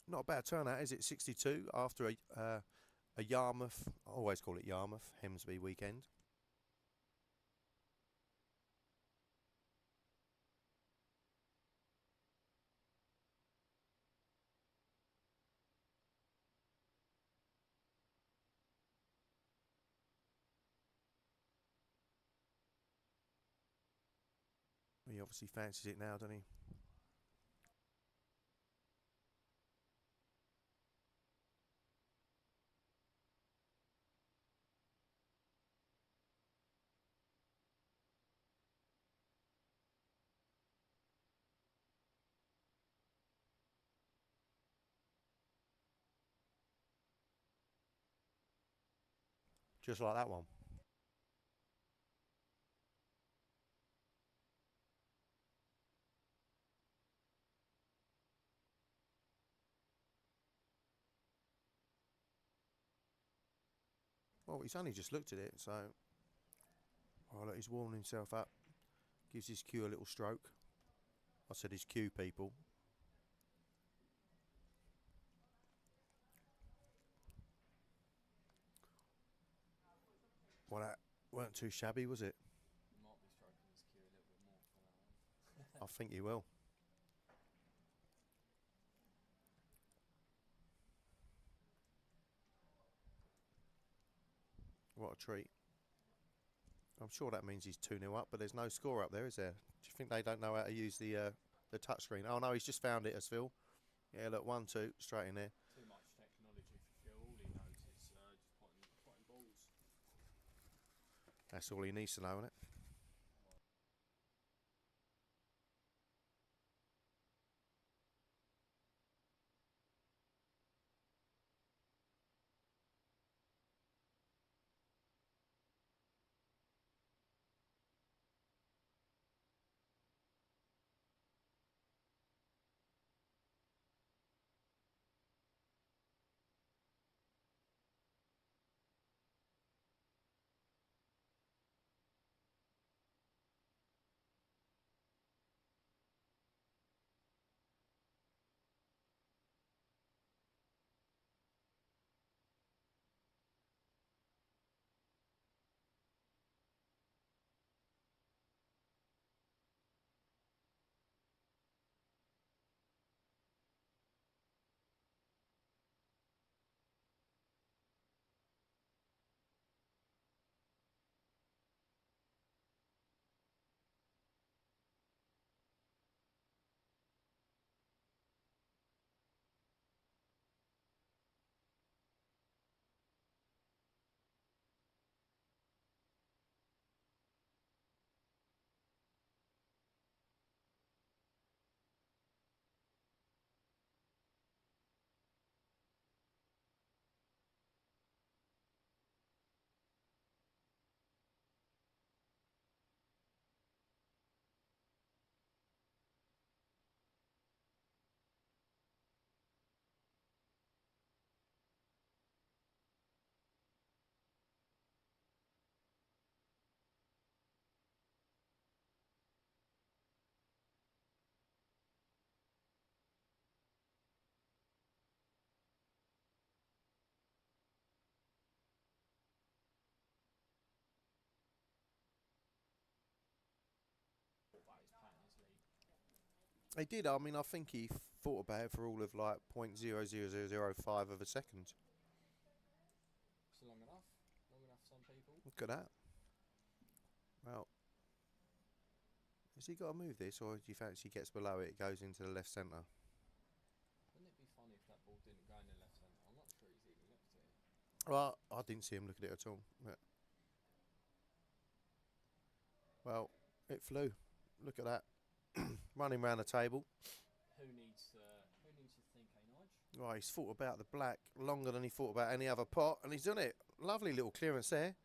[SPEAKER 1] Not a bad turnout, is it? 62 after a Yarmouth, I always call it Yarmouth, Hemsby weekend. He obviously fancies it now, doesn't he? Just like that one. Well, he's only just looked at it, so... Oh, look, he's warming himself up. Gives his cue a little stroke. I said his cue, people. Well, that weren't too shabby, was it?
[SPEAKER 4] He might be stroking his cue a little bit more from now on.
[SPEAKER 1] I think he will. What a treat. I'm sure that means he's 2-0 up, but there's no score up there, is there? Do you think they don't know how to use the touchscreen? Oh, no, he's just found it as Phil. Yeah, look, 1-2, straight in there.
[SPEAKER 4] Too much technology for Phil. All he knows is just potting balls.
[SPEAKER 1] That's all he needs to know, isn't it? He did. I mean, I think he thought about it for all of like 0.00005 of a second.
[SPEAKER 4] It's long enough. Long enough for some people.
[SPEAKER 1] Look at that. Well, has he got to move this, or do you fancy he gets below it, it goes into the left centre?
[SPEAKER 4] Wouldn't it be funny if that ball didn't go in the left centre? I'm not sure he's even looked at it.
[SPEAKER 1] Well, I didn't see him look at it at all. But well, it flew. Look at that. Running round the table.
[SPEAKER 4] Who needs to think, eh, Nige?
[SPEAKER 1] Right, he's thought about the black longer than he thought about any other pot, and he's done it. Lovely little clearance there.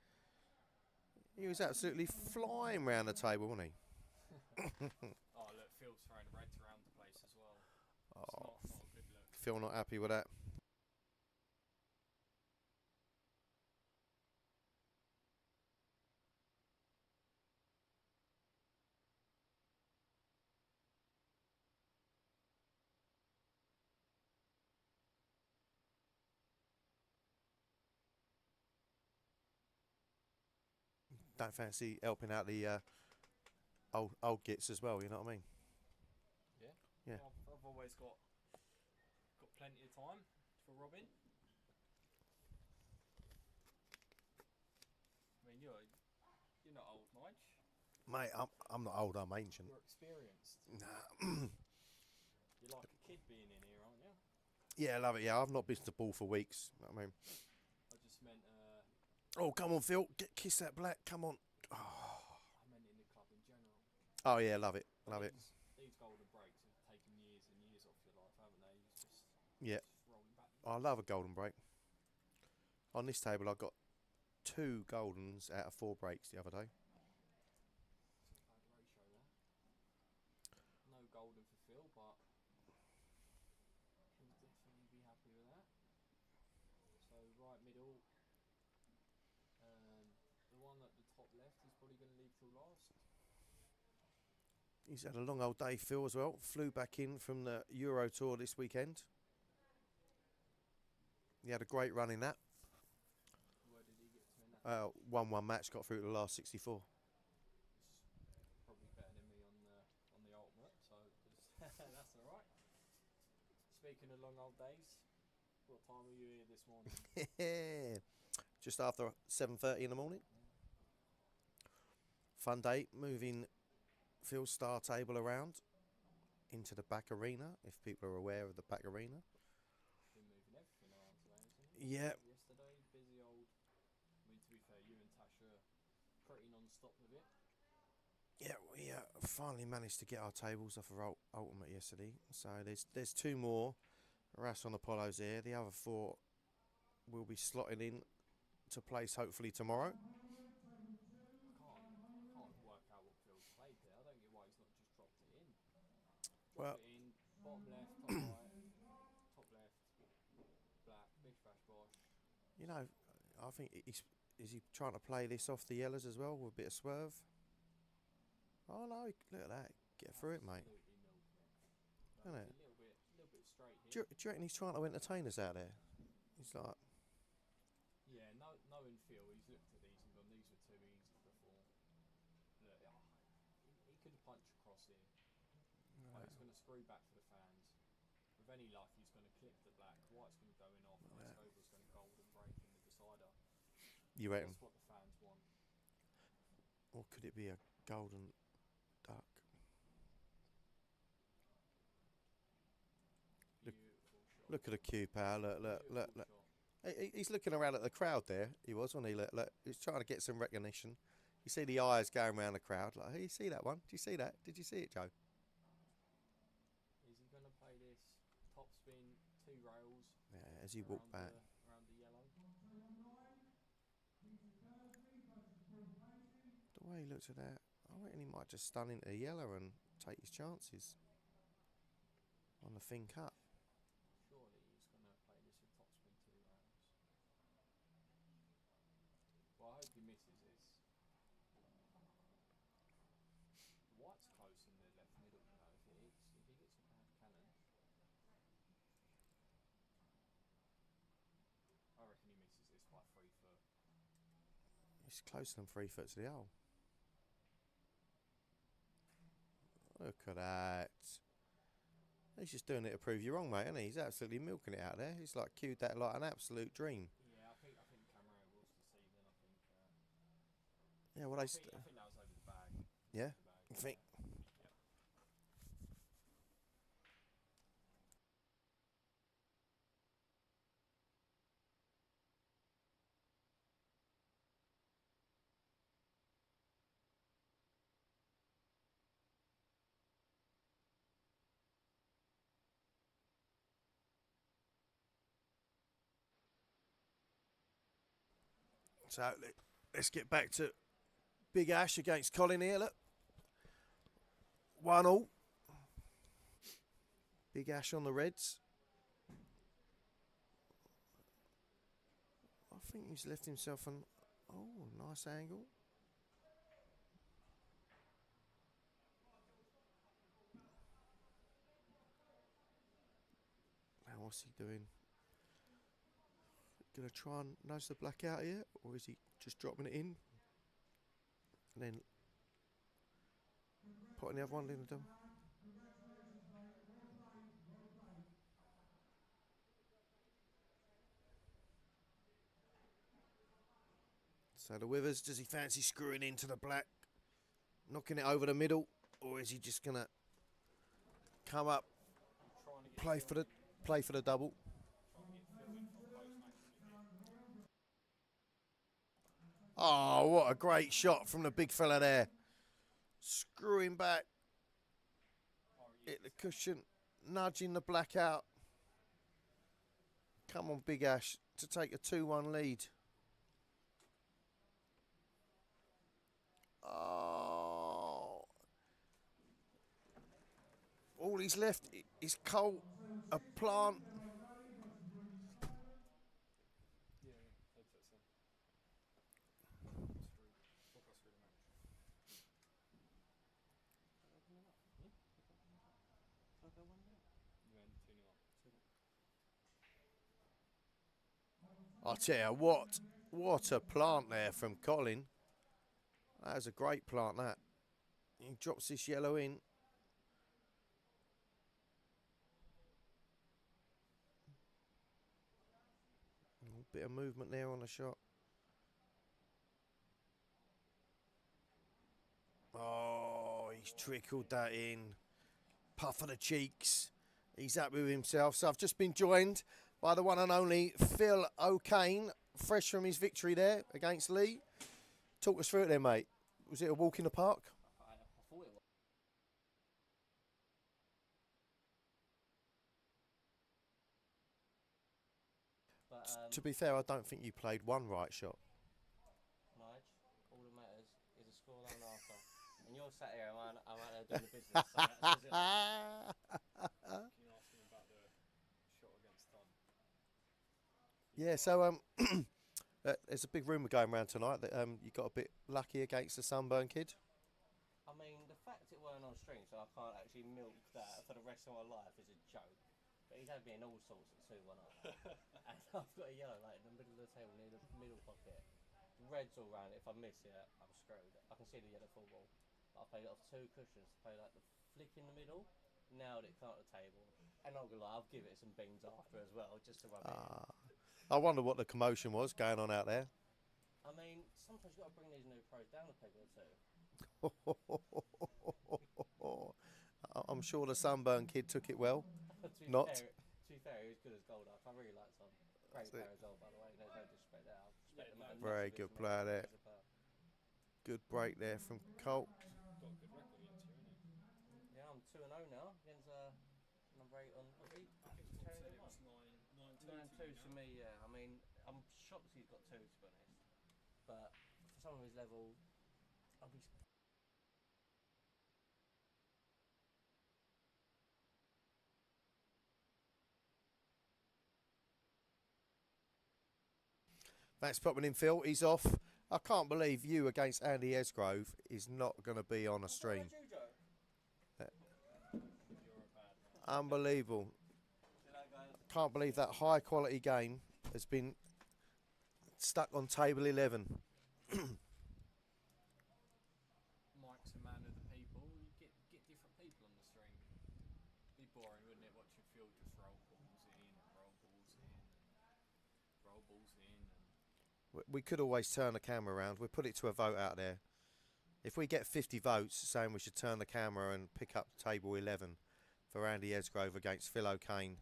[SPEAKER 1] He was absolutely flying round the table, wasn't he?
[SPEAKER 4] Oh, look, Phil's throwing reds around the place as well.
[SPEAKER 1] Oh,
[SPEAKER 4] It's not a good look.
[SPEAKER 1] Phil not happy with that. Don't fancy helping out the old gits as well, you know what I mean?
[SPEAKER 4] Yeah?
[SPEAKER 1] Yeah.
[SPEAKER 4] Well, I've always got plenty of time for Robin. I mean, you're not old, Nige.
[SPEAKER 1] Mate, I'm not old, I'm ancient.
[SPEAKER 4] You're experienced.
[SPEAKER 1] Nah.
[SPEAKER 4] You're like a kid being in here, aren't you?
[SPEAKER 1] Yeah, I love it, yeah. I've not been to the ball for weeks. You know what I mean?
[SPEAKER 4] I just meant,
[SPEAKER 1] Oh, come on, Phil. Kiss that black. Come on.
[SPEAKER 4] I meant in the club in general.
[SPEAKER 1] Oh, yeah, love it. Love it.
[SPEAKER 4] These golden breaks have taken years and years off your life, haven't they? It's just,
[SPEAKER 1] Yeah.
[SPEAKER 4] just rolling back.
[SPEAKER 1] I love a golden break. On this table, I got 2 goldens out of 4 breaks the other day.
[SPEAKER 4] It's not a bad ratio, that. No golden for Phil, but he'll definitely be happy with that. So right middle, the one at the top left, he's probably going to leave till last.
[SPEAKER 1] He's had a long old day, Phil, as well. Flew back in from the Euro Tour this weekend. He had a great run in that.
[SPEAKER 4] Where did he get to in that?
[SPEAKER 1] 1-1 match, got through to the last 64.
[SPEAKER 4] It's probably better than me on the ultimate, so that's all right. Speaking of long old days, what time were you here this morning?
[SPEAKER 1] Just after 7:30 in the morning. Fun day, moving Phil's star table around into the back arena, if people are aware of the back arena.
[SPEAKER 4] Been moving everything around today, isn't he?
[SPEAKER 1] Yeah.
[SPEAKER 4] Yesterday, busy old. I mean, to be fair, you and Tash are pretty non-stop with it.
[SPEAKER 1] Yeah, we finally managed to get our tables off of Ultimate yesterday. So there's 2 more. Ras on Apollo's here. The other 4 will be slotting in to place hopefully tomorrow.
[SPEAKER 4] I can't work out what Phil's played there. I don't get why he's not just dropped it in.
[SPEAKER 1] Well,
[SPEAKER 4] Drop it in, bottom left, top right, top left, black, bish bash bosh.
[SPEAKER 1] you know, I think is he trying to play this off the yellows as well with a bit of swerve? Oh no, look at that. Get through it, mate.
[SPEAKER 4] Absolutely milking it.
[SPEAKER 1] Isn't it?
[SPEAKER 4] A little bit straight
[SPEAKER 1] Do
[SPEAKER 4] here.
[SPEAKER 1] you reckon he's trying to entertain us out there? He's like,
[SPEAKER 4] Yeah, knowing Phil, he's looked at these and gone, these were too easy before. Look, he could have punched across here. But he's going to screw back for the fans. With any luck, he's going to clip the black. White's going to go in off, and Escobar's going to golden break in the decider.
[SPEAKER 1] you reckon?
[SPEAKER 4] That's what the fans want.
[SPEAKER 1] Or could it be a golden duck?
[SPEAKER 4] Beautiful shot.
[SPEAKER 1] Look at the cue power. Look.
[SPEAKER 4] Beautiful shot.
[SPEAKER 1] He's looking around at the crowd there. He was, wasn't he? Look. He's trying to get some recognition. You see the eyes going around the crowd. Like, hey, you see that one? Did you see that? Did you see it, Joe?
[SPEAKER 4] Is he going to play this top spin, 2 rails?
[SPEAKER 1] Yeah, as he walked back.
[SPEAKER 4] Around the yellow.
[SPEAKER 1] The way he looks at that, I reckon he might just stun into the yellow and take his chances on the thin cut.
[SPEAKER 4] Surely he's going to play this with top spin 2 rails. Well, I hope he misses this. White's close in the left middle, you know, if he gets a bad cannon. I reckon he misses this by 3 foot.
[SPEAKER 1] He's closer than 3 foot to the hole. Look at that. He's just doing it to prove you wrong, mate, isn't he? He's absolutely milking it out there. He's like queued that like an absolute dream.
[SPEAKER 4] Yeah, I think Camaro was deceiving. I think.
[SPEAKER 1] Yeah, well,
[SPEAKER 4] I think that was over the bag.
[SPEAKER 1] yeah,
[SPEAKER 4] The bag.
[SPEAKER 1] I think.
[SPEAKER 4] Yep.
[SPEAKER 1] So let's get back to Big Ash against Colin here. Look, 1-1. Big Ash on the Reds. I think he's left himself an nice angle. Now what's he doing? Gonna try and nudge the black out here, or is he just dropping it in and then putting the other one in the dome?
[SPEAKER 2] Congratulations, mate. Well played, well played.
[SPEAKER 1] So the Withers, does he fancy screwing into the black, knocking it over the middle, or is he just gonna come up,
[SPEAKER 4] Trying to get
[SPEAKER 1] play for the double?
[SPEAKER 4] Trying to get Phil in from post match, isn't it?
[SPEAKER 1] Oh, what a great shot from the big fella there. Screwing back, hit the cushion, nudging the black out. Come on, Big Ash, to take a 2-1 lead. Oh. All he's left is coal, a plant.
[SPEAKER 4] Yeah, headsets in. Talk us through the match. You went 2-0 up.
[SPEAKER 1] I tell you what a plant there from Colin. That was a great plant, that. He drops this yellow in. A bit of movement there on the shot. Oh, he's trickled that in. Puff of the cheeks. He's happy with himself. So I've just been joined by the one and only Phil O'Kane, fresh from his victory there against Lee. Talk us through it then, mate. Was it a walk in the park?
[SPEAKER 4] I thought it was. But
[SPEAKER 1] To be fair, I don't think you played one right shot.
[SPEAKER 5] Nige, all that matters is a scoreline after. And you're sat here, I'm out there doing the business. So that says it all.
[SPEAKER 4] Can you ask him about the shot against Tom?
[SPEAKER 1] Yeah, so there's a big rumour going around tonight that you got a bit lucky against the Sunburn kid.
[SPEAKER 5] I mean, the fact it weren't on stream, so I can't actually milk that for the rest of my life is a joke. But he's had me in all sorts at 2-1 up. And I've got a yellow like in the middle of the table near the middle pocket. Red's all round it. If I miss it, I'm screwed. I can see the yellow full ball. But I played it off 2 cushions to play like the flick in the middle. Nailed it, caught the table. And not gonna lie, I'll give it some beans after as well, just to rub it in.
[SPEAKER 1] I wonder what the commotion was going on out there.
[SPEAKER 5] I mean, sometimes you've got to bring these new pros down a peg or two.
[SPEAKER 1] I'm sure the Sunburn kid took it well.
[SPEAKER 5] to
[SPEAKER 1] Not.
[SPEAKER 5] be fair, he was good as gold. I really liked him. Great player as well, by the way. There's no disrespect there. I respect him.
[SPEAKER 1] Very good player there. Good break there from Colt.
[SPEAKER 4] Got a good record against you, innit?
[SPEAKER 5] Yeah, I'm 2-0 now against number 8 on. What's he?
[SPEAKER 4] I think Tom said it was 9-2
[SPEAKER 5] 9-2 to me, yeah. I mean, I'm shocked he's got 2 to be honest. But for someone of his level, I'll be.
[SPEAKER 1] Thanks for popping in, Phil. He's off. I can't believe you against Andy Esgrove is not going to be on a stream.
[SPEAKER 4] You're a bad man.
[SPEAKER 1] Unbelievable. Can't believe that high quality game has been stuck on table 11.
[SPEAKER 4] Mike's a man of the people. You get different people on the stream. Be boring, wouldn't it?
[SPEAKER 1] we could always turn the camera around. We'll put it to a vote out there. If we get 50 votes saying we should turn the camera and pick up table 11 for Andy Esgrove against Phil Kane.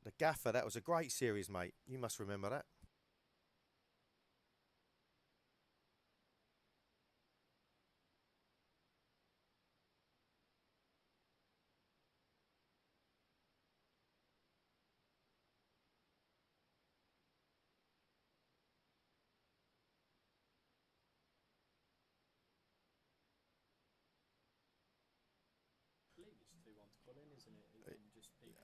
[SPEAKER 1] The Gaffer, that was a great series, mate. You must remember that.
[SPEAKER 4] I believe it's 2-1 to Colin, isn't it? Again, just people.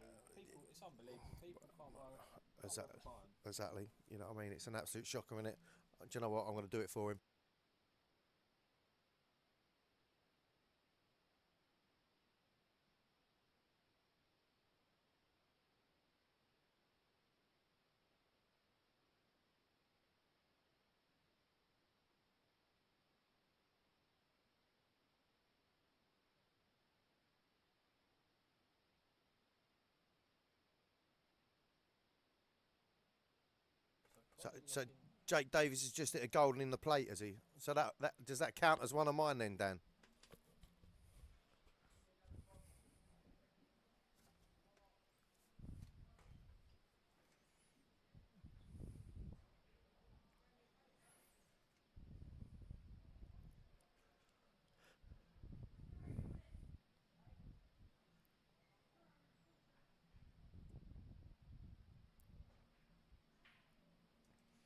[SPEAKER 4] It's unbelievable. People can't work the time.
[SPEAKER 1] Exactly. You know what I mean? It's an absolute shocker, isn't it? Do you know what? I'm going to do it for him. So Jake Davis has just hit a golden in the plate, has he? So that does that count as one of mine then, Dan?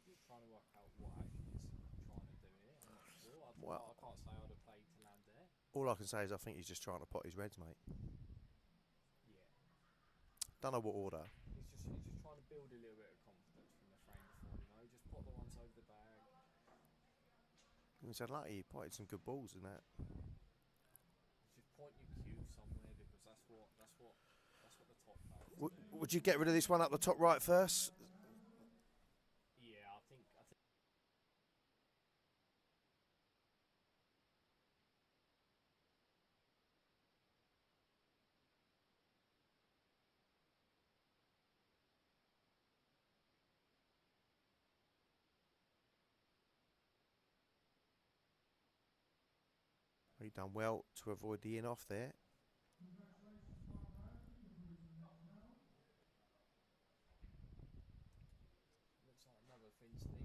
[SPEAKER 4] Just trying to work out what actually is trying to do here. I'm not sure. I can't say I'd have played to land there.
[SPEAKER 1] All I can say is I think he's just trying to pot his reds, mate.
[SPEAKER 4] Yeah.
[SPEAKER 1] Don't know what order.
[SPEAKER 4] He's just trying to build a little bit of confidence from the frame before, you know. Just pot the ones over the bag.
[SPEAKER 1] He said lucky he potted some good balls in that.
[SPEAKER 4] Just point your cue somewhere because that's what the top players do.
[SPEAKER 1] Would you get rid of this one up the top right first?
[SPEAKER 4] Yeah, I think.
[SPEAKER 1] He done well to avoid the in off there.
[SPEAKER 2] Congratulations, partner. You're through to the next round.
[SPEAKER 4] Looks like another thin stick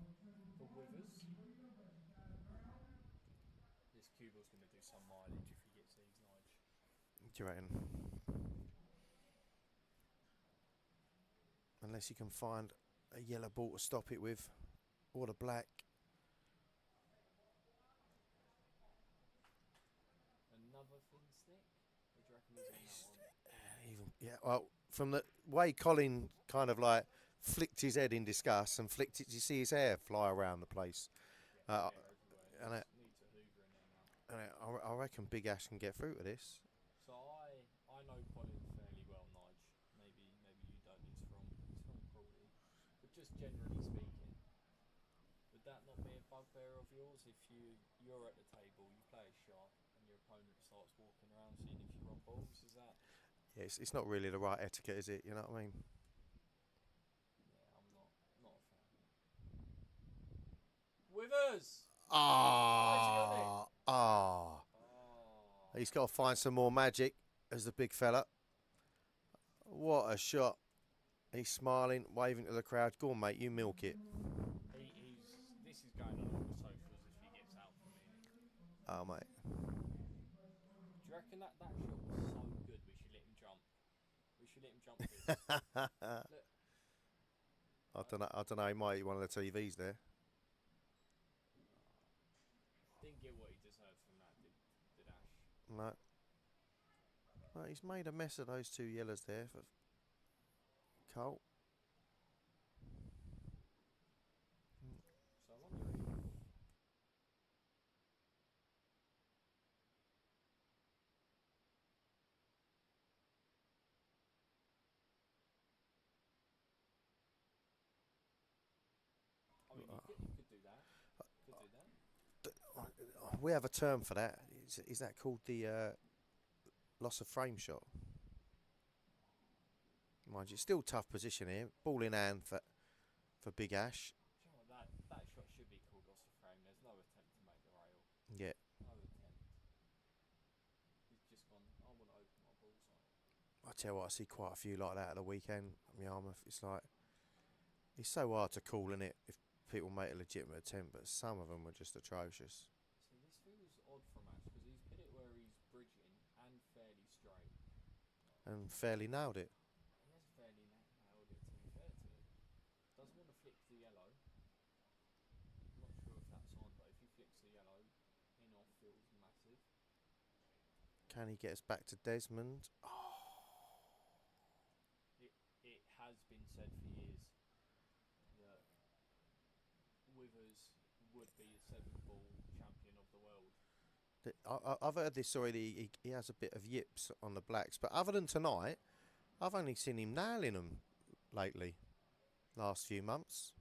[SPEAKER 2] On table
[SPEAKER 4] for
[SPEAKER 2] 5
[SPEAKER 4] Withers.
[SPEAKER 2] versus Leader versus Dan Brown.
[SPEAKER 4] This Cubal's going to do some mileage if he gets these, Nige.
[SPEAKER 1] Do you reckon? Unless you can find a yellow ball to stop it with, or the black.
[SPEAKER 4] Another thin stick? Or do you reckon he's on that one?
[SPEAKER 1] Even yeah, well, from the way Colin kind of like flicked his head in disgust and flicked it, you see his hair fly around the place.
[SPEAKER 4] Yeah,
[SPEAKER 1] and
[SPEAKER 4] everywhere. Needs a Hoover in there now.
[SPEAKER 1] I reckon Big Ash can get through to this.
[SPEAKER 4] So I know Colin fairly well, Nige. Maybe you don't. He's from Crawley, but just generally speaking, would that not be a bugbear of yours if you're at the table, you play a shot, and your opponent starts walking around seeing if you're on balls? Is that?
[SPEAKER 1] Yeah, it's not really the right etiquette, is it? You know what I mean?
[SPEAKER 4] Yeah, I'm not a fan. Withers.
[SPEAKER 1] Ah,
[SPEAKER 4] Oh.
[SPEAKER 1] He's got to find some more magic as the big fella. What a shot. He's smiling, waving to the crowd. Go on, mate, you milk it.
[SPEAKER 4] This is going on all the socials if he gets out for me.
[SPEAKER 1] Oh, mate.
[SPEAKER 4] Do you reckon that shot was so good we should let him jump? We should let him jump this. Look.
[SPEAKER 1] I don't know. He might eat one of the TVs there.
[SPEAKER 4] Didn't get what he deserved from that, did Ash?
[SPEAKER 1] No. Well, he's made a mess of those two yellows there for Colt.
[SPEAKER 4] So I wonder if... I mean, you could do that.
[SPEAKER 1] We have a term for that. Is that called the loss of frame shot? Mind you, still tough position here. Ball in hand for Big Ash.
[SPEAKER 4] Do you know what, that shot should be called off the frame. There's no attempt to make the rail.
[SPEAKER 1] Yeah.
[SPEAKER 4] No attempt. He's just gone, I want to open my bullseye.
[SPEAKER 1] I tell you what, I see quite a few like that at the weekend. Yarmouth, it's like, it's so hard to call, innit, if people make a legitimate attempt, but some of them were just atrocious.
[SPEAKER 4] See, this feels odd from Ash because he's put it where he's bridging and fairly straight.
[SPEAKER 1] And fairly nailed it.
[SPEAKER 4] He has fairly nailed it, to be fair to him. Doesn't want to flick the yellow. I'm not sure if that's on, but if he flicks the yellow, in off feels massive.
[SPEAKER 1] Can he get us back to Desmond?
[SPEAKER 4] It has been said for years that Withers would be the 7th ball champion of the world.
[SPEAKER 1] I've heard this already. He has a bit of yips on the blacks, but other than tonight, I've only seen him nailing them lately. Last few months.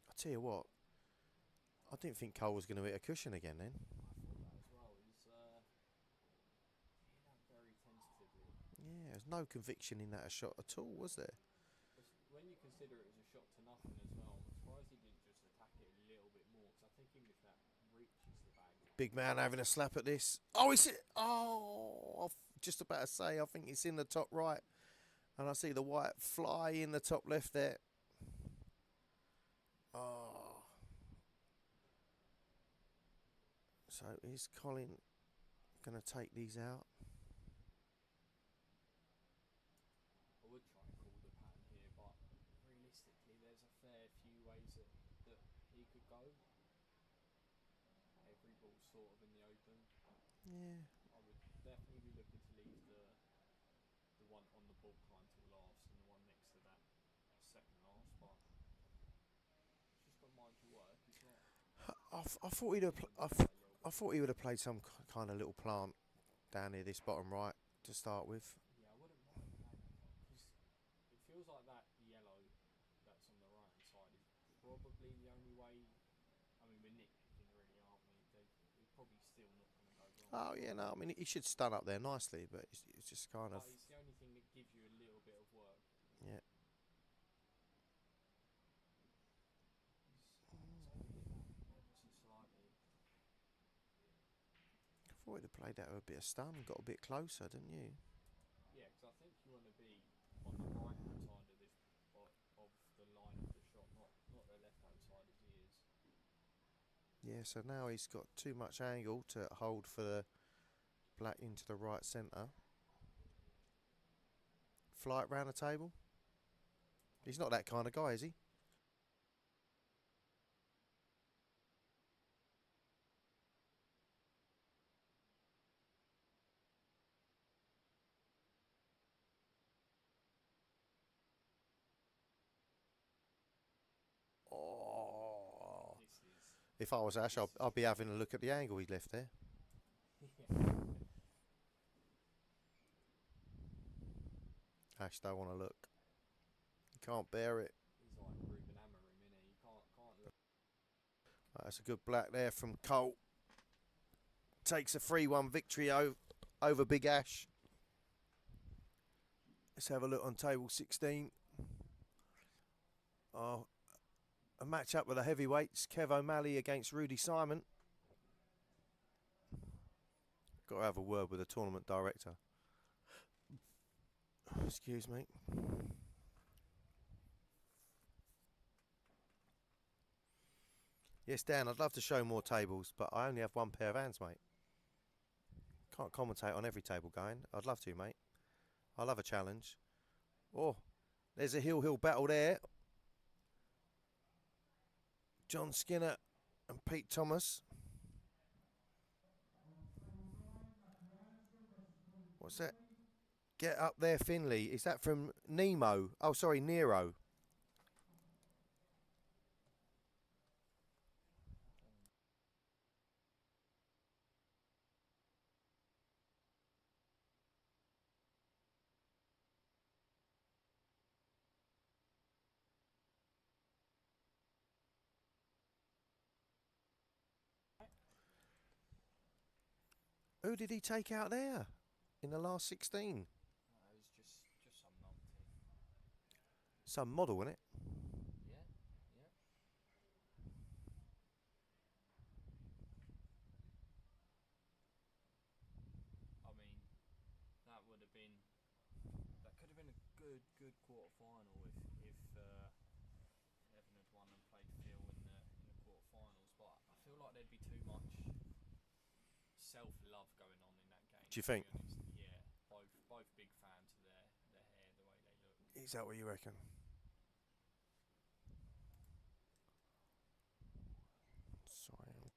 [SPEAKER 1] I tell you what, I didn't think Cole was going to hit a cushion again then.
[SPEAKER 4] I thought that as well. He's hit that very tentatively.
[SPEAKER 1] Yeah, there's no conviction in that shot at all, was there?
[SPEAKER 4] When you consider it was a shot to nothing as well, I'm surprised he didn't just attack it a little bit more. Because I think even if that reaches the bag,
[SPEAKER 1] Big man having a slap at this. Oh, it's it. Oh, I was just about to say, I think it's in the top right. And I see the white fly in the top left there. Oh. So is Colin going to take these out?
[SPEAKER 4] I would try and call the pattern here, but realistically, there's a fair few ways that he could go. Every ball's sort of in the open.
[SPEAKER 1] Yeah.
[SPEAKER 4] I would definitely be looking to leave the one on the ball line till last and the one next to that second last, but he's just got mind to work. He's not.
[SPEAKER 1] I thought he'd have. I thought he would have played some kind of little plant down here, this bottom right, to start with.
[SPEAKER 4] Yeah, I wouldn't mind playing that because it feels like that yellow that's on the right hand side is probably the only way. I mean, we're nitpicking really, aren't we? It's probably still not going to go wrong.
[SPEAKER 1] Oh yeah, no, I mean he should stun up there nicely, but it's just kind of.
[SPEAKER 4] But it's the only thing that gives you a little bit of work.
[SPEAKER 1] Yeah.
[SPEAKER 4] He's overhit that ever so slightly.
[SPEAKER 1] I thought he'd have played that with a bit of stun and got a bit closer, didn't you?
[SPEAKER 4] Yeah, because I think you want to be on the right hand side of this of the line of the shot, not the left hand side as he is.
[SPEAKER 1] Yeah, so now he's got too much angle to hold for the black into the right centre. Flight round the table? He's not that kind of guy, is he? Oh.
[SPEAKER 4] This is
[SPEAKER 1] If I was Ash, I'd be having a look at the angle he left there. Ash don't want to look. He can't bear it.
[SPEAKER 4] He's like Ruben Amorim, innit? You can't look.
[SPEAKER 1] That's a good black there from Cole. Takes a 3-1 victory over Big Ash. Let's have a look on table 16. Oh, a match up with the heavyweights. Kev Ali against Rudy Simon. Got to have a word with the tournament director. Excuse me. Yes, Dan, I'd love to show more tables, but I only have one pair of hands, mate. Can't commentate on every table going. I'd love to, mate. I love a challenge. Oh, there's a hill battle there. John Skinner and Pete Thomas. What's that? Get up there, Finley. Is that from Nemo? Oh, sorry, Nero. Who did he take out there in the last 16?
[SPEAKER 4] It was just some
[SPEAKER 1] Some model, isn't it?
[SPEAKER 4] Yeah, yeah. I mean, that would have been. That could have been a good quarter final if Evan had won and played Phil in the quarterfinals. But I feel like there'd be too much self love going on in that game.
[SPEAKER 1] Do you think?
[SPEAKER 4] To be honest. Yeah, both big fans of their hair, the way they look.
[SPEAKER 1] Is that what you reckon? Sorry.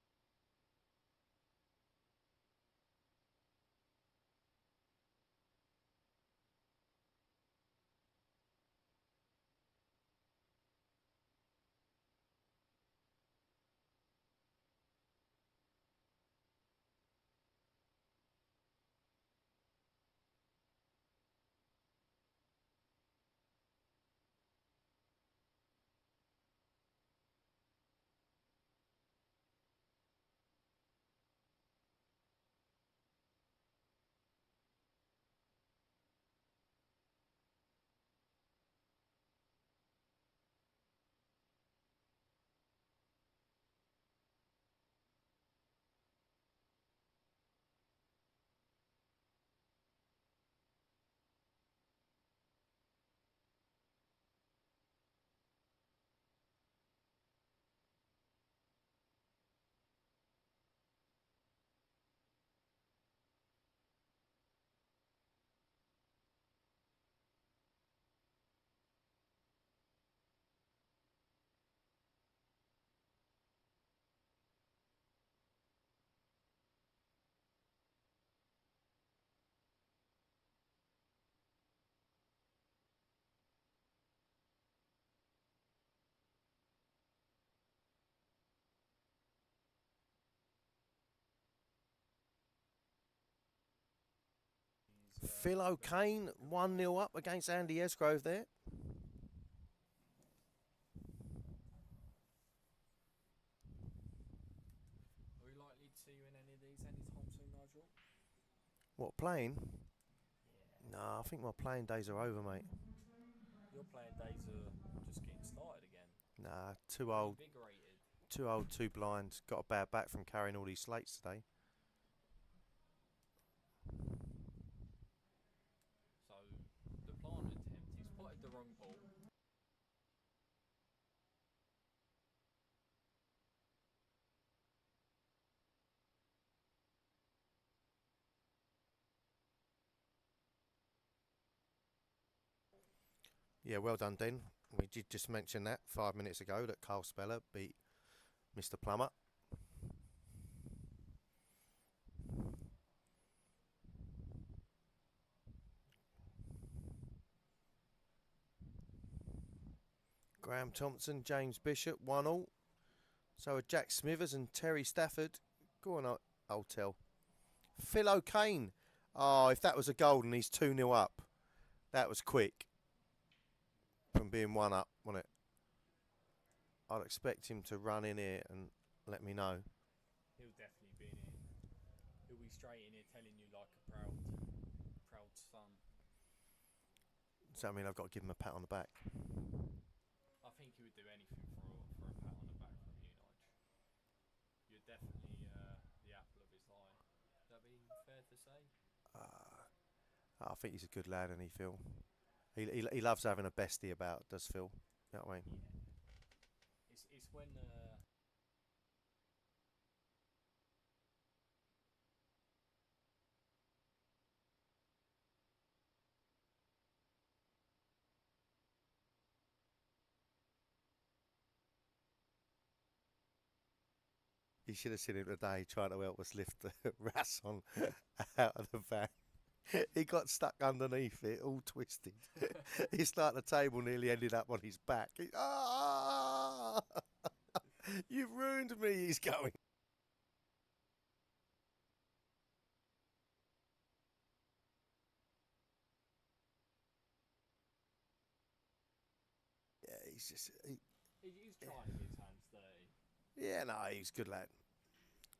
[SPEAKER 1] Phil O'Kane 1-0 up against Andy Esgrove there.
[SPEAKER 4] Are we likely to see you in any of these anytime soon, Nigel?
[SPEAKER 1] What, playing?
[SPEAKER 4] Yeah.
[SPEAKER 1] Nah, I think my playing days are over, mate.
[SPEAKER 4] Your playing days are just getting started again.
[SPEAKER 1] Nah, too old.
[SPEAKER 4] Invigorated.
[SPEAKER 1] Too old, too blind. Got a bad back from carrying all these slates today.
[SPEAKER 4] So the plant attempt, he spotted the wrong ball.
[SPEAKER 1] Yeah, well done, Den. We did just mention that 5 minutes ago that Carl Speller beat Mr. Plummer. Graham Thompson, James Bishop, 1-1. So are Jack Smithers and Terry Stafford. Go on, I'll tell. Phil O'Kane. Oh, if that was a goal and he's 2-0 up. That was quick. From being 1 up, wasn't it? I'd expect him to run in here and let me know.
[SPEAKER 4] He'll definitely be in here. He'll be straight in here telling you like a proud son.
[SPEAKER 1] Does that mean I've got to give him a pat on the back?
[SPEAKER 4] I think he would do anything for a pat on the back from you, Nige. You're definitely the apple of his eye. Would that be fair to say?
[SPEAKER 1] I think he's a good lad, and he Phil. He loves having a bestie about, does Phil? You know what I mean?
[SPEAKER 4] Yeah. It's when
[SPEAKER 1] You should have seen him today trying to help us lift the Rasson out of the van. He got stuck underneath it, all twisted. It's like the table nearly ended up on his back. You've ruined me, he's going. Yeah, he's just...
[SPEAKER 4] he's trying to get his hands dirty.
[SPEAKER 1] Yeah, no, he's a good lad.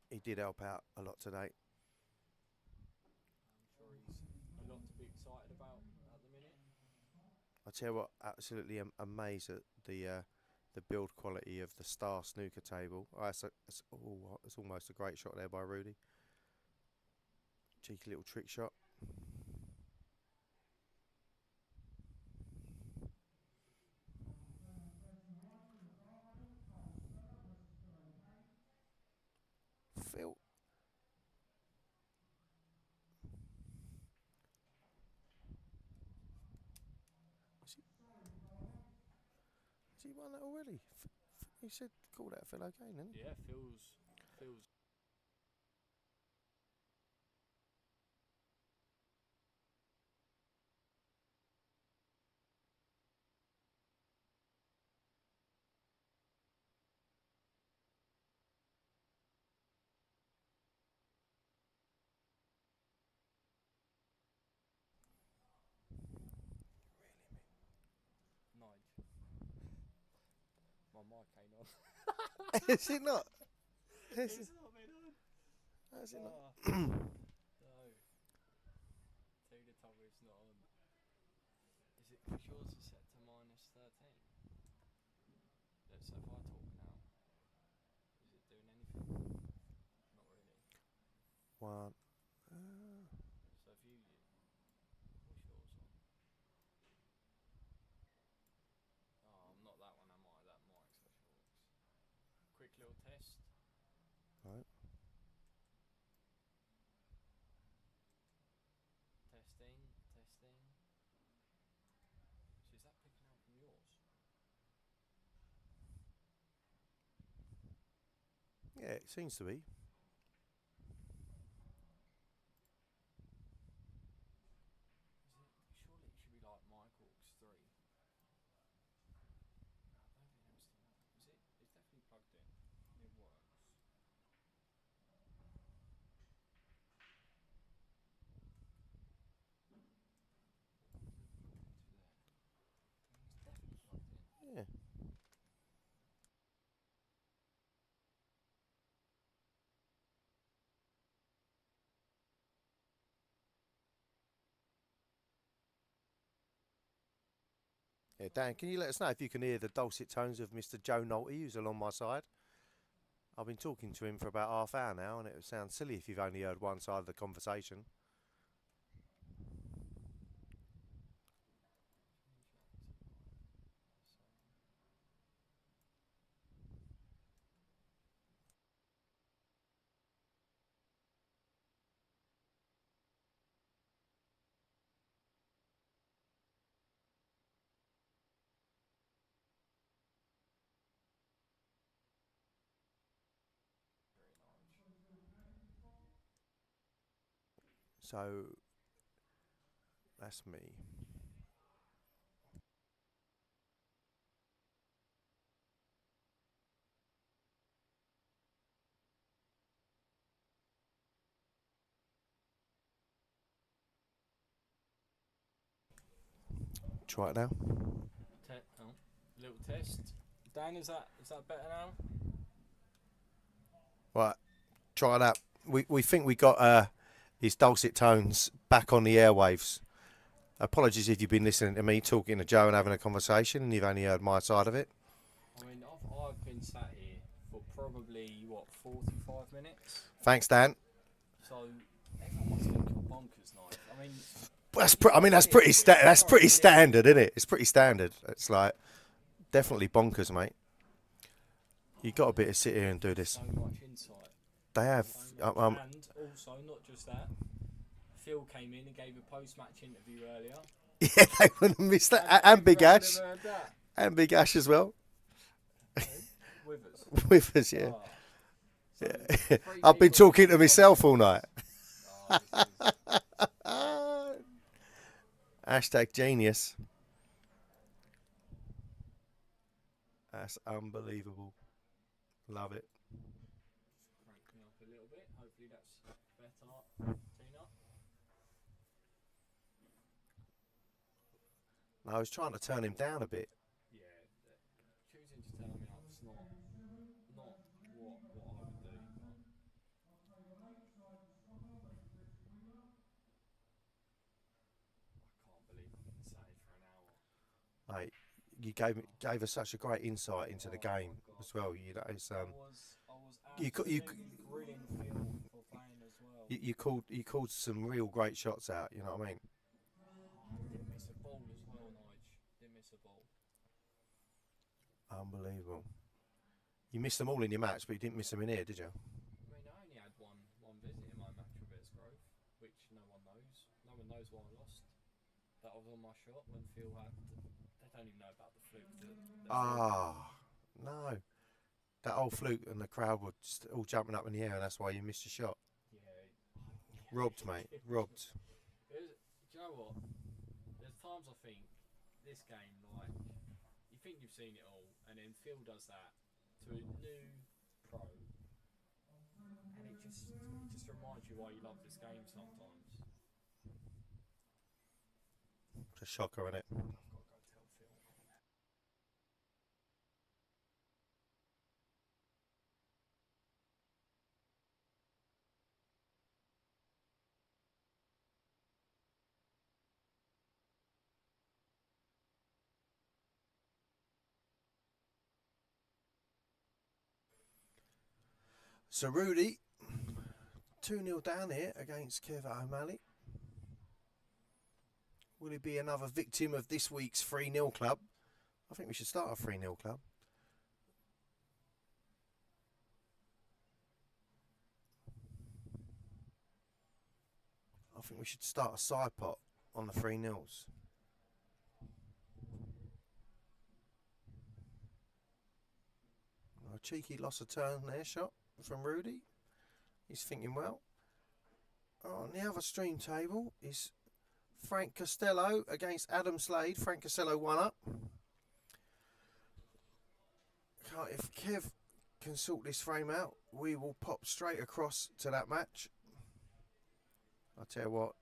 [SPEAKER 1] He did help out a lot today.
[SPEAKER 4] I'm sure he's a lot to be excited about at the minute.
[SPEAKER 1] I tell you what, absolutely amazed at the build quality of the Star snooker table. Oh, it's almost a great shot there by Rudy. Cheeky little trick shot. Phil. Has he won that already? He said call that fellow Kane, didn't he?
[SPEAKER 4] Yeah, feels Nige. My mic ain't on.
[SPEAKER 1] Is it not? Is
[SPEAKER 4] It's
[SPEAKER 1] it,
[SPEAKER 4] not been on.
[SPEAKER 1] has it not?
[SPEAKER 4] No. Tina told me it's not on. Is it because yours is set to -13? So if I talk now, is it doing anything? Not really.
[SPEAKER 1] One.
[SPEAKER 4] So if you, what's yours on? Oh, I'm not that one, am I? That mic special works. Quick little test.
[SPEAKER 1] Right.
[SPEAKER 4] Testing. So is that picking out from yours?
[SPEAKER 1] Yeah, it seems to be.
[SPEAKER 4] Surely it should be like Michael's 3. No, I don't think that's the one. Is it? It's definitely plugged in. It works. It's definitely plugged in.
[SPEAKER 1] Yeah. Yeah, Dan, can you let us know if you can hear the dulcet tones of Mr. Joe Nolte, who's along my side? I've been talking to him for about half hour now, and it would sound silly if you've only heard one side of the conversation. So that's me. Try it now.
[SPEAKER 4] Little test. Dan, is that better now?
[SPEAKER 1] Right, try that. We think we got his dulcet tones back on the airwaves. Apologies if you've been listening to me talking to Joe and having a conversation and you've only heard my side of it.
[SPEAKER 4] I mean, I've been sat here for probably 45 minutes.
[SPEAKER 1] Thanks, Dan.
[SPEAKER 4] So everyone must think you're bonkers, Nite. I mean,
[SPEAKER 1] That's pretty standard, isn't it? It's pretty standard. It's like definitely bonkers, mate. You got a bit to sit here and do this.
[SPEAKER 4] so much insight.
[SPEAKER 1] They have.
[SPEAKER 4] And also, not just that, Phil came in and gave a post-match interview earlier.
[SPEAKER 1] Yeah, they wouldn't have missed that. And Big Ash. And Big Ash as well.
[SPEAKER 4] With us.
[SPEAKER 1] With us, yeah.
[SPEAKER 4] Oh. So
[SPEAKER 1] Yeah. I've been talking to myself all night.
[SPEAKER 4] Oh,
[SPEAKER 1] Hashtag genius. That's unbelievable. Love it.
[SPEAKER 4] crank me up a little bit. Hopefully that's better. Tina?
[SPEAKER 1] I was trying to turn him down a bit.
[SPEAKER 4] Yeah, choosing to turn me up is not what I would do. But I can't believe I've been sat here for an hour.
[SPEAKER 1] Mate, you gave us such a great insight into the game as well. You know, it's
[SPEAKER 4] I was
[SPEAKER 1] you
[SPEAKER 4] absolutely grilling Phil for playing as well.
[SPEAKER 1] you called some real great shots out. You know what I mean?
[SPEAKER 4] Didn't miss a ball as well, Nige. Didn't miss a ball.
[SPEAKER 1] Unbelievable. You missed them all in your match, but you didn't miss them in here, did you?
[SPEAKER 4] I mean, I only had one visit in my match with Grove, which no one knows. No one knows why I lost. That was on my shot when Phil had. They don't even know about the fluke.
[SPEAKER 1] No. That old fluke and the crowd were just all jumping up in the air, and that's why you missed your shot.
[SPEAKER 4] Yeah.
[SPEAKER 1] Robbed, mate. Robbed.
[SPEAKER 4] Do you know what? There's times I think this game, like, you think you've seen it all, and then Phil does that to a new pro, and it just reminds you why you love this game sometimes.
[SPEAKER 1] It's a shocker, isn't it?
[SPEAKER 4] I've got to go tell Phil.
[SPEAKER 1] So Rudy, 2-0 down here against Kev Ali. Will he be another victim of this week's 3-0 club? I think we should start a 3-0 club. I think we should start a side pot on the 3-0s. A cheeky loss of turn there shot from Rudy. He's thinking well. On the other stream table is Frank Costello against Adam Slade. Frank Costello 1 up. If Kev can sort this frame out, we will pop straight across to that match. I'll tell you what.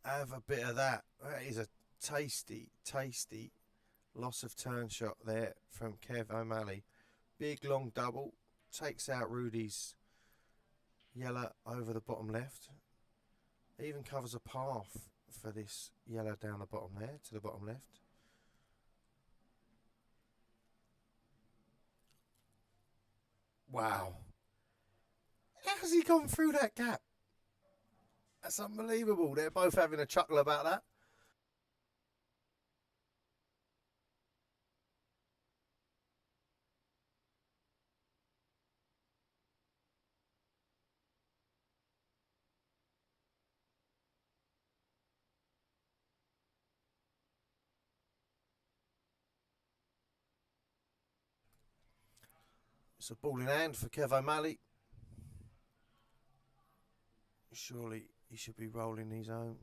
[SPEAKER 1] Have a bit of that. That is a tasty, tasty loss of turn shot there from Kev Ali. Big long double. Takes out Rudy's yellow over the bottom left. Even covers a path for this yellow down the bottom there to the bottom left. Wow. How's he gone through that gap? That's unbelievable. They're both having a chuckle about that. It's a ball in hand for Kev Ali. Surely he should be rolling his own.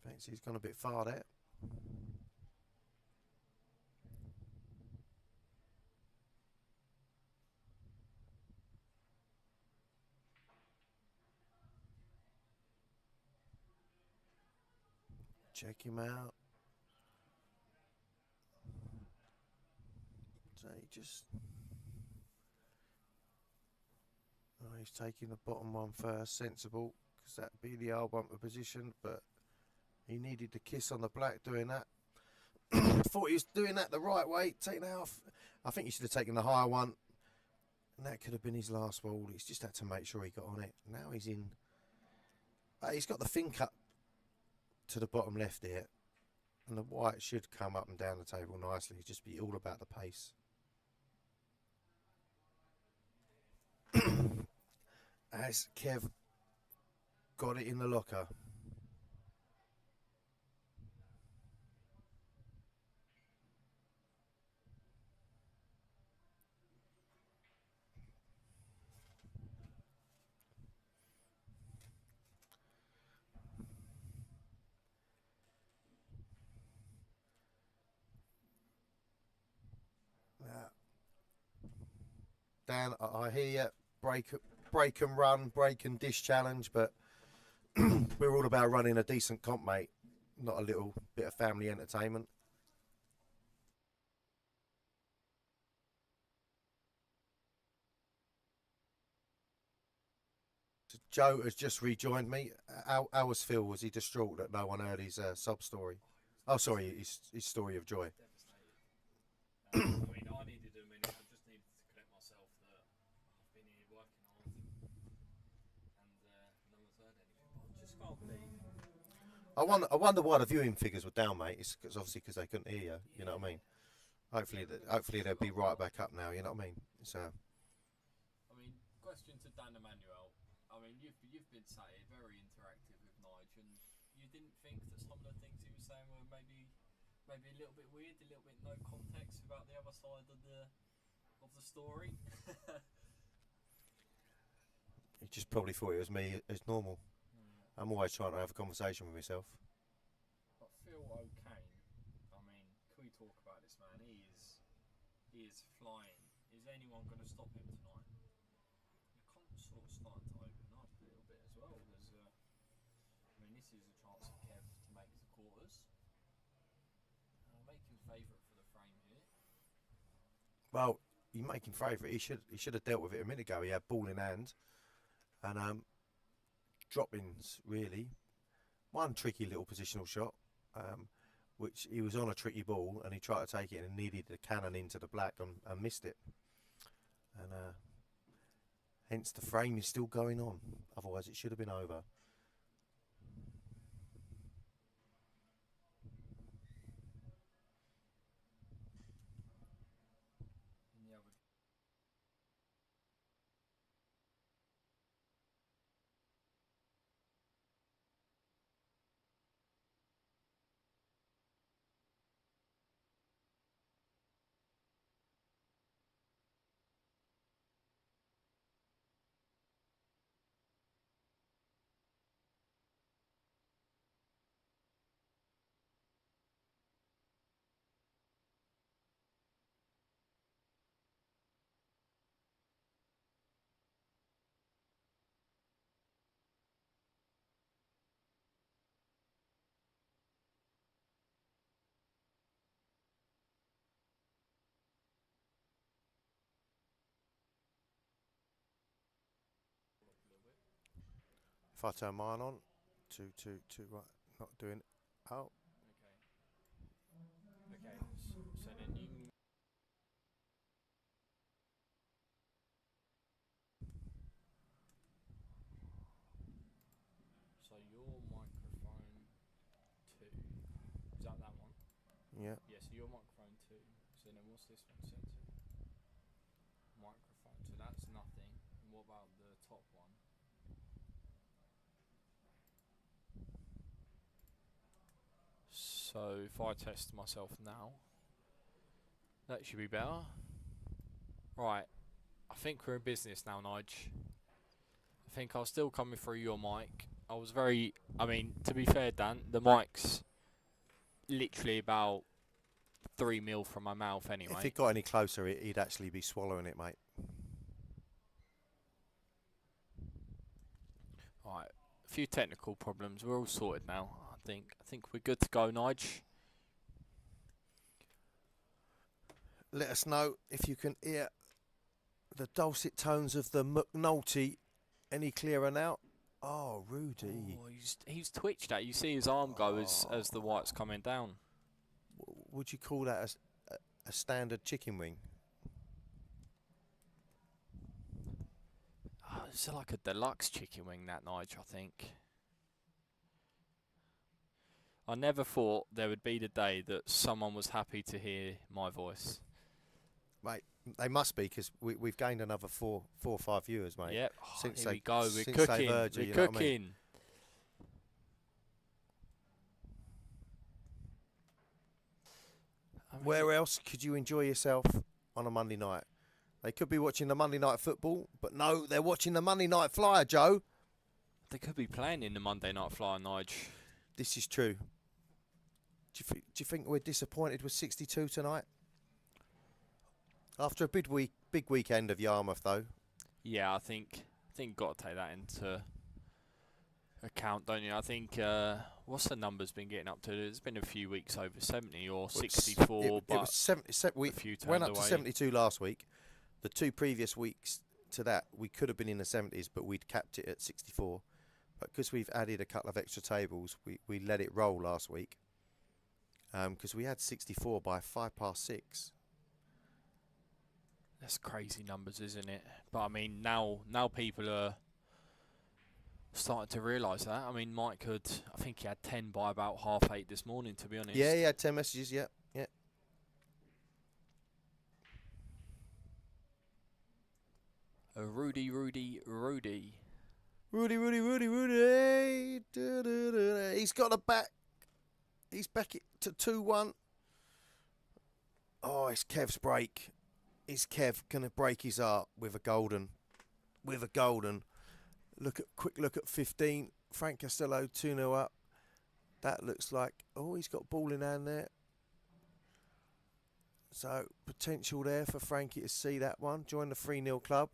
[SPEAKER 1] Thanks, he's gone a bit far there. Check him out. So he just... Oh, he's taking the bottom one first, sensible, because that'd be the hard one to position, but he needed the kiss on the black doing that. Thought he was doing that the right way, taking that off. I think he should have taken the higher one, and that could have been his last ball. He's just had to make sure he got on it. Now he's in. He's got the fin cut to the bottom left here, and the white should come up and down the table nicely. It's just be all about the pace. As Kev got it in the locker. Dan, I hear you. Break and run, break and dish challenge, but we're all about running a decent comp, mate. Not a little bit of family entertainment. Joe has just rejoined me. How was Phil? Was he distraught that no one heard his sob story? Oh, sorry, his story of joy.
[SPEAKER 4] Devastated. I mean, I needed a minute. I just needed to collect myself that I've been here working hard and no one's heard anything. But I just can't believe.
[SPEAKER 1] I wonder why the viewing figures were down, mate. It's obviously because they couldn't hear you. You know what I mean? Hopefully they'll be right back up now. You know what I mean? So.
[SPEAKER 4] I mean, question to Dan Emmanuel. I mean, you've been sat here very interactive with Nige, and you didn't think that some of the things he was saying were maybe a little bit weird, a little bit no context about the other side of the story.
[SPEAKER 1] He just probably thought it was me as normal. I'm always trying to have a conversation with myself.
[SPEAKER 4] But Phil O'Kane, I mean, can we talk about this man? He is flying. Is anyone going to stop him tonight? The comps sort of starting to open up a little bit as well. There's, I mean, this is a chance for Kev to make the quarters. Making favourite for the frame here.
[SPEAKER 1] Well, you make him favourite. He should have dealt with it a minute ago. He had ball in hand, and drop-ins really. One tricky little positional shot, which he was on a tricky ball and he tried to take it and needed the cannon into the black and missed it. And hence the frame is still going on. Otherwise, it should have been over. If I turn mine on, two, right, not doing it. Oh.
[SPEAKER 4] Okay. So then you. So your microphone 2. Is that one?
[SPEAKER 1] Yeah.
[SPEAKER 4] Yeah. So your microphone 2. So then what's this one set to? Microphone. So that's nothing. And what about the top one? So if I test myself now, that should be better. Right, I think we're in business now, Nige. I think I was still coming through your mic. I mean, to be fair, Dan, the mic's literally about 3 mil from my mouth anyway.
[SPEAKER 1] If it got any closer, he'd actually be swallowing it, mate.
[SPEAKER 4] Right, a few technical problems. We're all sorted now. I think we're good to go, Nige.
[SPEAKER 1] Let us know if you can hear the dulcet tones of the McNulty any clearer now. Oh, Rudy.
[SPEAKER 4] Oh, he's twitched that. You see his arm go as the white's coming down.
[SPEAKER 1] Would you call that a standard chicken wing?
[SPEAKER 4] Oh, it's like a deluxe chicken wing, that, Nige, I think. I never thought there would be the day that someone was happy to hear my voice.
[SPEAKER 1] Mate, they must be, because we've gained another four or five viewers, mate.
[SPEAKER 4] Yep.
[SPEAKER 1] Since
[SPEAKER 4] Here we go. We're
[SPEAKER 1] since
[SPEAKER 4] cooking.
[SPEAKER 1] Urged,
[SPEAKER 4] We're
[SPEAKER 1] you know what I
[SPEAKER 4] cooking.
[SPEAKER 1] mean? Where else could you enjoy yourself on a Monday night? They could be watching the Monday Night Football, but no, they're watching the Monday Night Flyer, Joe.
[SPEAKER 4] They could be playing in the Monday Night Flyer, Nige.
[SPEAKER 1] This is true. Do you think we're disappointed with 62 tonight? After a big weekend of Yarmouth, though.
[SPEAKER 4] Yeah, I think got to take that into account, don't you? I think what's the numbers been getting up to? It's been a few weeks over 70 or 64,
[SPEAKER 1] it
[SPEAKER 4] but
[SPEAKER 1] was 70. We
[SPEAKER 4] a few
[SPEAKER 1] went up
[SPEAKER 4] turned
[SPEAKER 1] to
[SPEAKER 4] away.
[SPEAKER 1] 72 last week. The two previous weeks to that, we could have been in the 70s, but we'd capped it at 64. But because we've added a couple of extra tables, we let it roll last week. Because we had 64 by 6:05.
[SPEAKER 6] That's crazy numbers, isn't it? But I mean, now people are starting to realise that. I mean, Mike I think he had 10 by about 8:30 this morning, to be honest.
[SPEAKER 1] Yeah, he had 10 messages, yeah.
[SPEAKER 6] Rudy.
[SPEAKER 1] Rudy. He's got a back. He's back it to 2-1. Oh, it's Kev's break. Is Kev going to break his heart with a golden? Quick look at 15. Frank Costello 2-0 up. That looks like, he's got ball in hand there. So potential there for Frankie to see that one. Join the 3-0 club.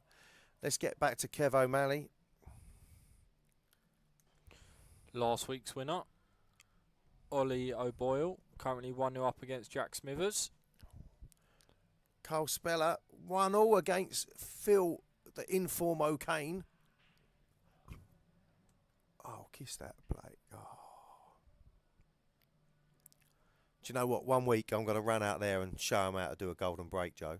[SPEAKER 1] Let's get back to Kev O'Malley.
[SPEAKER 6] Last week's winner, Ollie O'Boyle, currently 1-0 up against Jack Smithers.
[SPEAKER 1] Carl Speller 1-0 against Phil, the informo Kane. Oh, kiss that plate. Oh. Do you know what? One week I'm going to run out there and show him how to do a golden break, Joe.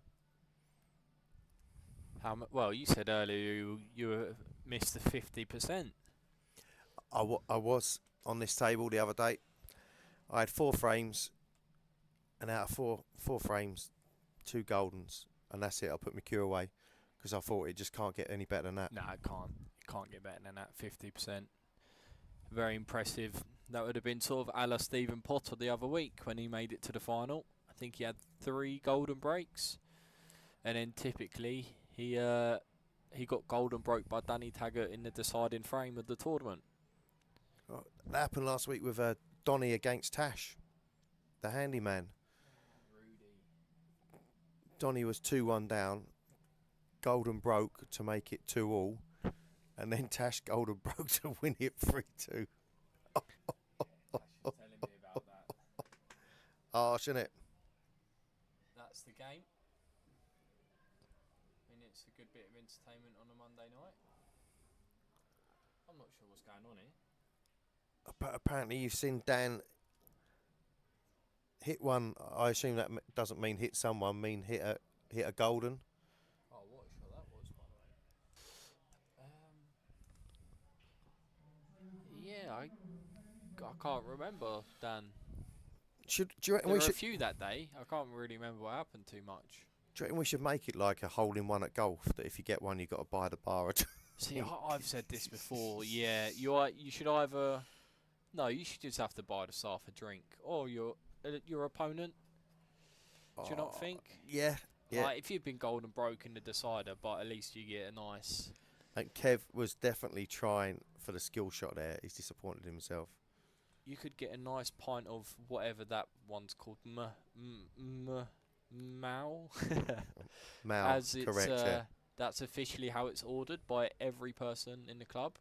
[SPEAKER 6] Well, you said earlier you missed the 50%.
[SPEAKER 1] I was on this table the other day. I had 4 frames, and out of four frames, 2 goldens, and that's it. I put my cue away because I thought it just can't get any better than that.
[SPEAKER 6] No, it can't. It can't get better than that. 50%. Very impressive. That would have been sort of a la Stephen Potter the other week when he made it to the final. I think he had 3 golden breaks, and then typically he got golden broke by Danny Taggart in the deciding frame of the tournament.
[SPEAKER 1] Oh, that happened last week with Donny against Tash, the handyman.
[SPEAKER 6] Rudy.
[SPEAKER 1] Donny was 2-1 down, golden broke to make it 2-all, and then Tash golden broke to win it 3-2.
[SPEAKER 6] Telling me about that.
[SPEAKER 1] Oh, shouldn't it?
[SPEAKER 6] That's the game. I mean, it's a good bit of entertainment on a Monday night. I'm not sure what's going on here.
[SPEAKER 1] But apparently you've seen Dan hit one. I assume that doesn't mean hit someone, mean hit a golden.
[SPEAKER 6] Oh, what a shot that was, by the way. Yeah, I can't remember, Dan.
[SPEAKER 1] Do you reckon
[SPEAKER 6] There
[SPEAKER 1] we
[SPEAKER 6] were
[SPEAKER 1] should?
[SPEAKER 6] a few that day. I can't really remember what happened too much.
[SPEAKER 1] Do you reckon we should make it like a hole in one at golf? That if you get one, you've got to buy the bar.
[SPEAKER 6] See, I've said this before. Yeah, you should either. No, you should just have to buy the staff a drink or your opponent. Do you not think?
[SPEAKER 1] Yeah.
[SPEAKER 6] Like, if you've been golden broke in the decider, but at least you get a nice.
[SPEAKER 1] And Kev was definitely trying for the skill shot there. He's disappointed in himself.
[SPEAKER 6] You could get a nice pint of whatever that one's called, Mao.
[SPEAKER 1] Mal,
[SPEAKER 6] As it's,
[SPEAKER 1] correct. Yeah.
[SPEAKER 6] That's officially how it's ordered by every person in the club.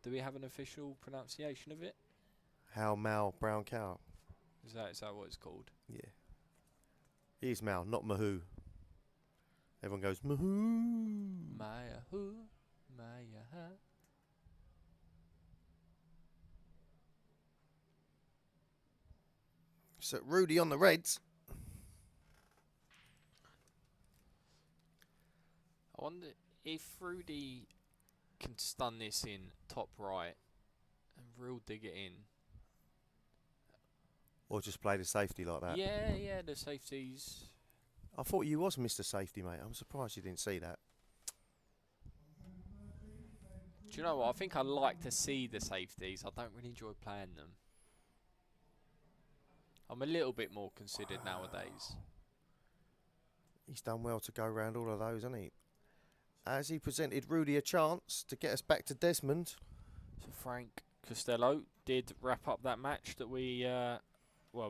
[SPEAKER 6] Do we have an official pronunciation of it?
[SPEAKER 1] How Mal brown cow.
[SPEAKER 6] Is that what it's called?
[SPEAKER 1] Yeah. He's Mal, not Mahoo. Everyone goes Mahoo.
[SPEAKER 6] Maya who? Maya ha.
[SPEAKER 1] So Rudy on the Reds.
[SPEAKER 6] I wonder if Rudy can stun this in top right and real dig it in.
[SPEAKER 1] Or just play the safety like that.
[SPEAKER 6] Yeah, the safeties.
[SPEAKER 1] I thought you was Mr. Safety, mate. I'm surprised you didn't see that.
[SPEAKER 6] Do you know what? I think I like to see the safeties. I don't really enjoy playing them. I'm a little bit more considered nowadays.
[SPEAKER 1] He's done well to go around all of those, hasn't he? As he presented Rudy a chance to get us back to Desmond.
[SPEAKER 6] So Frank Costello did wrap up that match that we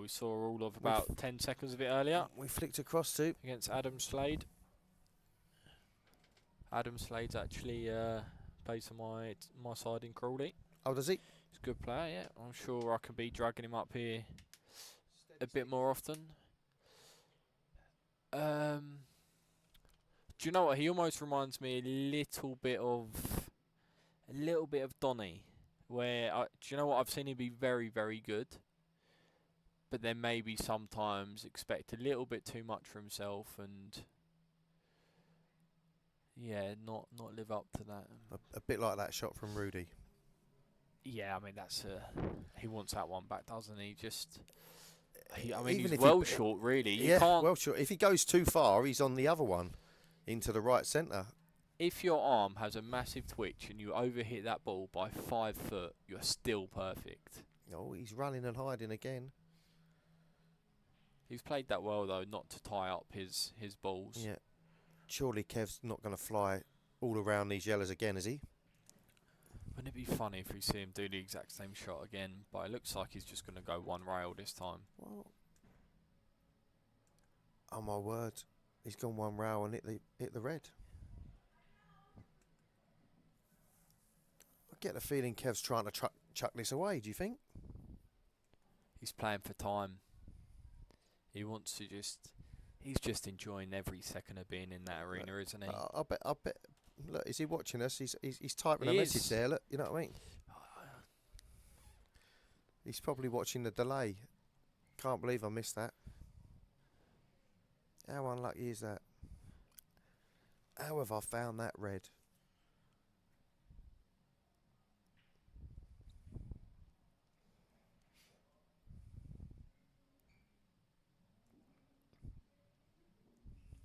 [SPEAKER 6] saw all of about 10 seconds of it earlier
[SPEAKER 1] We flicked across to.
[SPEAKER 6] against Adam Slade. Adam Slade's actually plays on my side in Crawley.
[SPEAKER 1] Oh, does he?
[SPEAKER 6] He's a good player, yeah. I'm sure I can be dragging him up here a bit more often. Do you know what? He almost reminds me a little bit of Donny, where do you know what? I've seen him be very, very good, but then maybe sometimes expect a little bit too much for himself and yeah, not live up to that.
[SPEAKER 1] A bit like that shot from Rudy.
[SPEAKER 6] Yeah, I mean that's he wants that one back, doesn't he? I mean
[SPEAKER 1] Even
[SPEAKER 6] he's
[SPEAKER 1] if
[SPEAKER 6] well short, really. You
[SPEAKER 1] Yeah,
[SPEAKER 6] can't.
[SPEAKER 1] well short. If he goes too far, he's on the other one, into the right centre.
[SPEAKER 6] If your arm has a massive twitch and you overhit that ball by 5 foot, you're still perfect.
[SPEAKER 1] Oh, he's running and hiding again.
[SPEAKER 6] He's played that well though, not to tie up his balls.
[SPEAKER 1] Yeah. Surely Kev's not going to fly all around these yellows again, is he?
[SPEAKER 6] Wouldn't it be funny if we see him do the exact same shot again? But it looks like he's just going to go one rail this time.
[SPEAKER 1] Well, oh my word, he's gone one rail and hit the red. I get the feeling Kev's trying to chuck this away. Do you think?
[SPEAKER 6] He's playing for time. He wants to he's just enjoying every second of being in that arena, isn't he?
[SPEAKER 1] I bet. Look, is he watching us? He's typing a
[SPEAKER 6] He
[SPEAKER 1] message
[SPEAKER 6] is.
[SPEAKER 1] there. Look, you know what I mean? He's probably watching the delay. Can't believe I missed that. How unlucky is that? How have I found that red?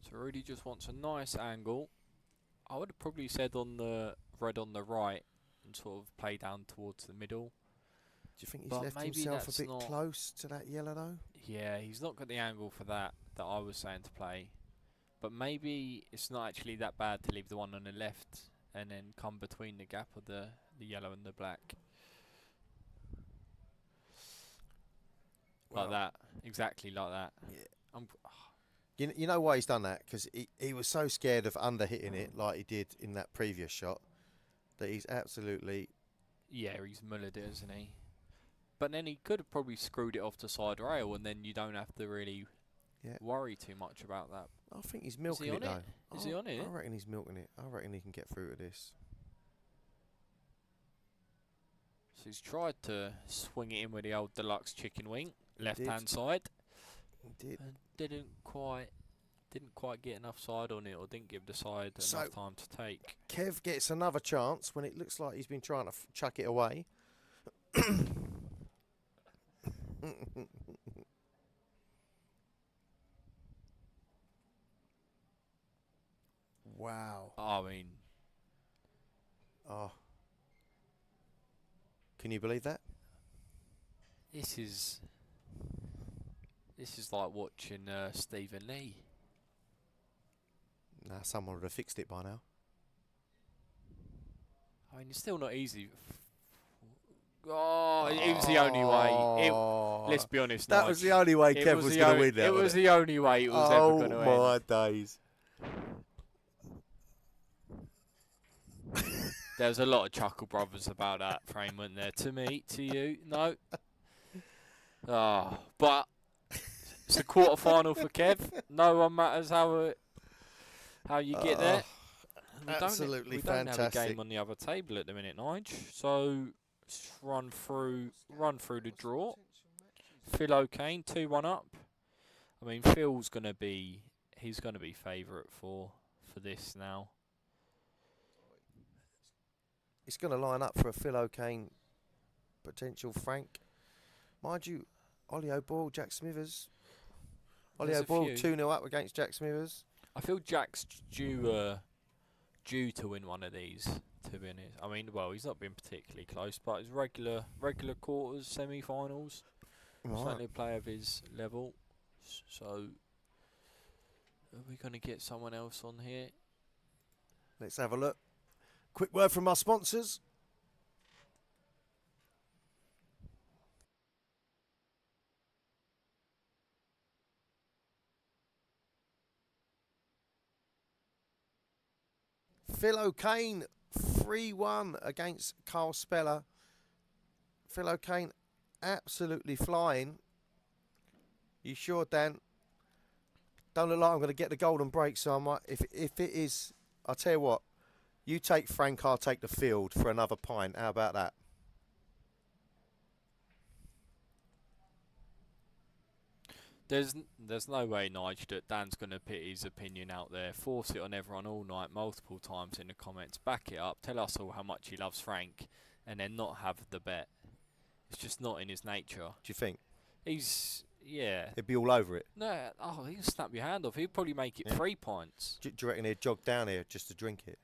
[SPEAKER 6] So Rudy just wants a nice angle. I would have probably said on the red on the right and sort of play down towards the middle.
[SPEAKER 1] Do you think he's
[SPEAKER 6] But
[SPEAKER 1] left
[SPEAKER 6] maybe
[SPEAKER 1] himself a
[SPEAKER 6] that's
[SPEAKER 1] bit
[SPEAKER 6] not-
[SPEAKER 1] close to that yellow though?
[SPEAKER 6] Yeah, he's not got the angle for that I was saying to play. But maybe it's not actually that bad to leave the one on the left and then come between the gap of the yellow and the black. Like
[SPEAKER 1] Well,
[SPEAKER 6] that. Exactly like that.
[SPEAKER 1] Yeah. You know why he's done that? Because he was so scared of under hitting it like he did in that previous shot that he's absolutely...
[SPEAKER 6] Yeah, he's mullered it, isn't he? But then he could have probably screwed it off to side rail and then you don't have to really worry too much about that.
[SPEAKER 1] I think he's milking
[SPEAKER 6] on
[SPEAKER 1] it though.
[SPEAKER 6] it? Is he on it?
[SPEAKER 1] I reckon he's milking it. I reckon he can get through to this.
[SPEAKER 6] So he's tried to swing it in with the old deluxe chicken wing, left
[SPEAKER 1] did.
[SPEAKER 6] hand side.
[SPEAKER 1] He did.
[SPEAKER 6] And didn't quite get enough side on it, or didn't give the side
[SPEAKER 1] So-
[SPEAKER 6] enough time to take.
[SPEAKER 1] Kev gets another chance when it looks like he's been trying to chuck it away. Wow.
[SPEAKER 6] I mean,
[SPEAKER 1] Oh. Can you believe that?
[SPEAKER 6] this is like watching Stephen Lee.
[SPEAKER 1] Nah, someone would have fixed it by now.
[SPEAKER 6] I mean, it's still not easy. Oh, it was the only way. Let's be honest.
[SPEAKER 1] That was the only way Kev was going to win that.
[SPEAKER 6] It was the only way it was ever going to end.
[SPEAKER 1] Oh my days.
[SPEAKER 6] There was a lot of chuckle brothers about that frame, wasn't there? To me, to you, no. But it's a quarterfinal for Kev. No one matters how you get there. We
[SPEAKER 1] absolutely
[SPEAKER 6] don't have a
[SPEAKER 1] fantastic.
[SPEAKER 6] game on the other table at the minute, Nige. So let's run through the draw. Phil Kane 2-1 up. I mean, Phil's gonna be favourite for this now.
[SPEAKER 1] It's going to line up for a Phil O'Kane potential Frank. Mind you, Ollie O'Boyle, Jack Smithers. Ollie
[SPEAKER 6] There's a
[SPEAKER 1] O'Boyle
[SPEAKER 6] few.
[SPEAKER 1] 2-0 up against Jack Smithers.
[SPEAKER 6] I feel Jack's due to win one of these, to be honest. I mean, well, he's not been particularly close, but his regular quarters, semi-finals, certainly a player of his level. So, are we going to get someone else on here?
[SPEAKER 1] Let's have a look. Quick word from our sponsors. Phil O'Kane 3-1 against Carl Speller. Phil O'Kane absolutely flying. You sure, Dan? Don't look like I'm going to get the golden break, so I might. If it is, I'll tell you what. You take Frank, I'll take the field for another pint. How about that?
[SPEAKER 6] There's no way, Nige, that Dan's going to put his opinion out there, force it on everyone all night, multiple times in the comments, back it up, tell us all how much he loves Frank, and then not have the bet. It's just not in his nature.
[SPEAKER 1] Do you think?
[SPEAKER 6] Yeah.
[SPEAKER 1] He'd be all over it.
[SPEAKER 6] No, he'll snap your hand off. He'd probably make it 3 pints.
[SPEAKER 1] Do you reckon he'd jog down here just to drink it?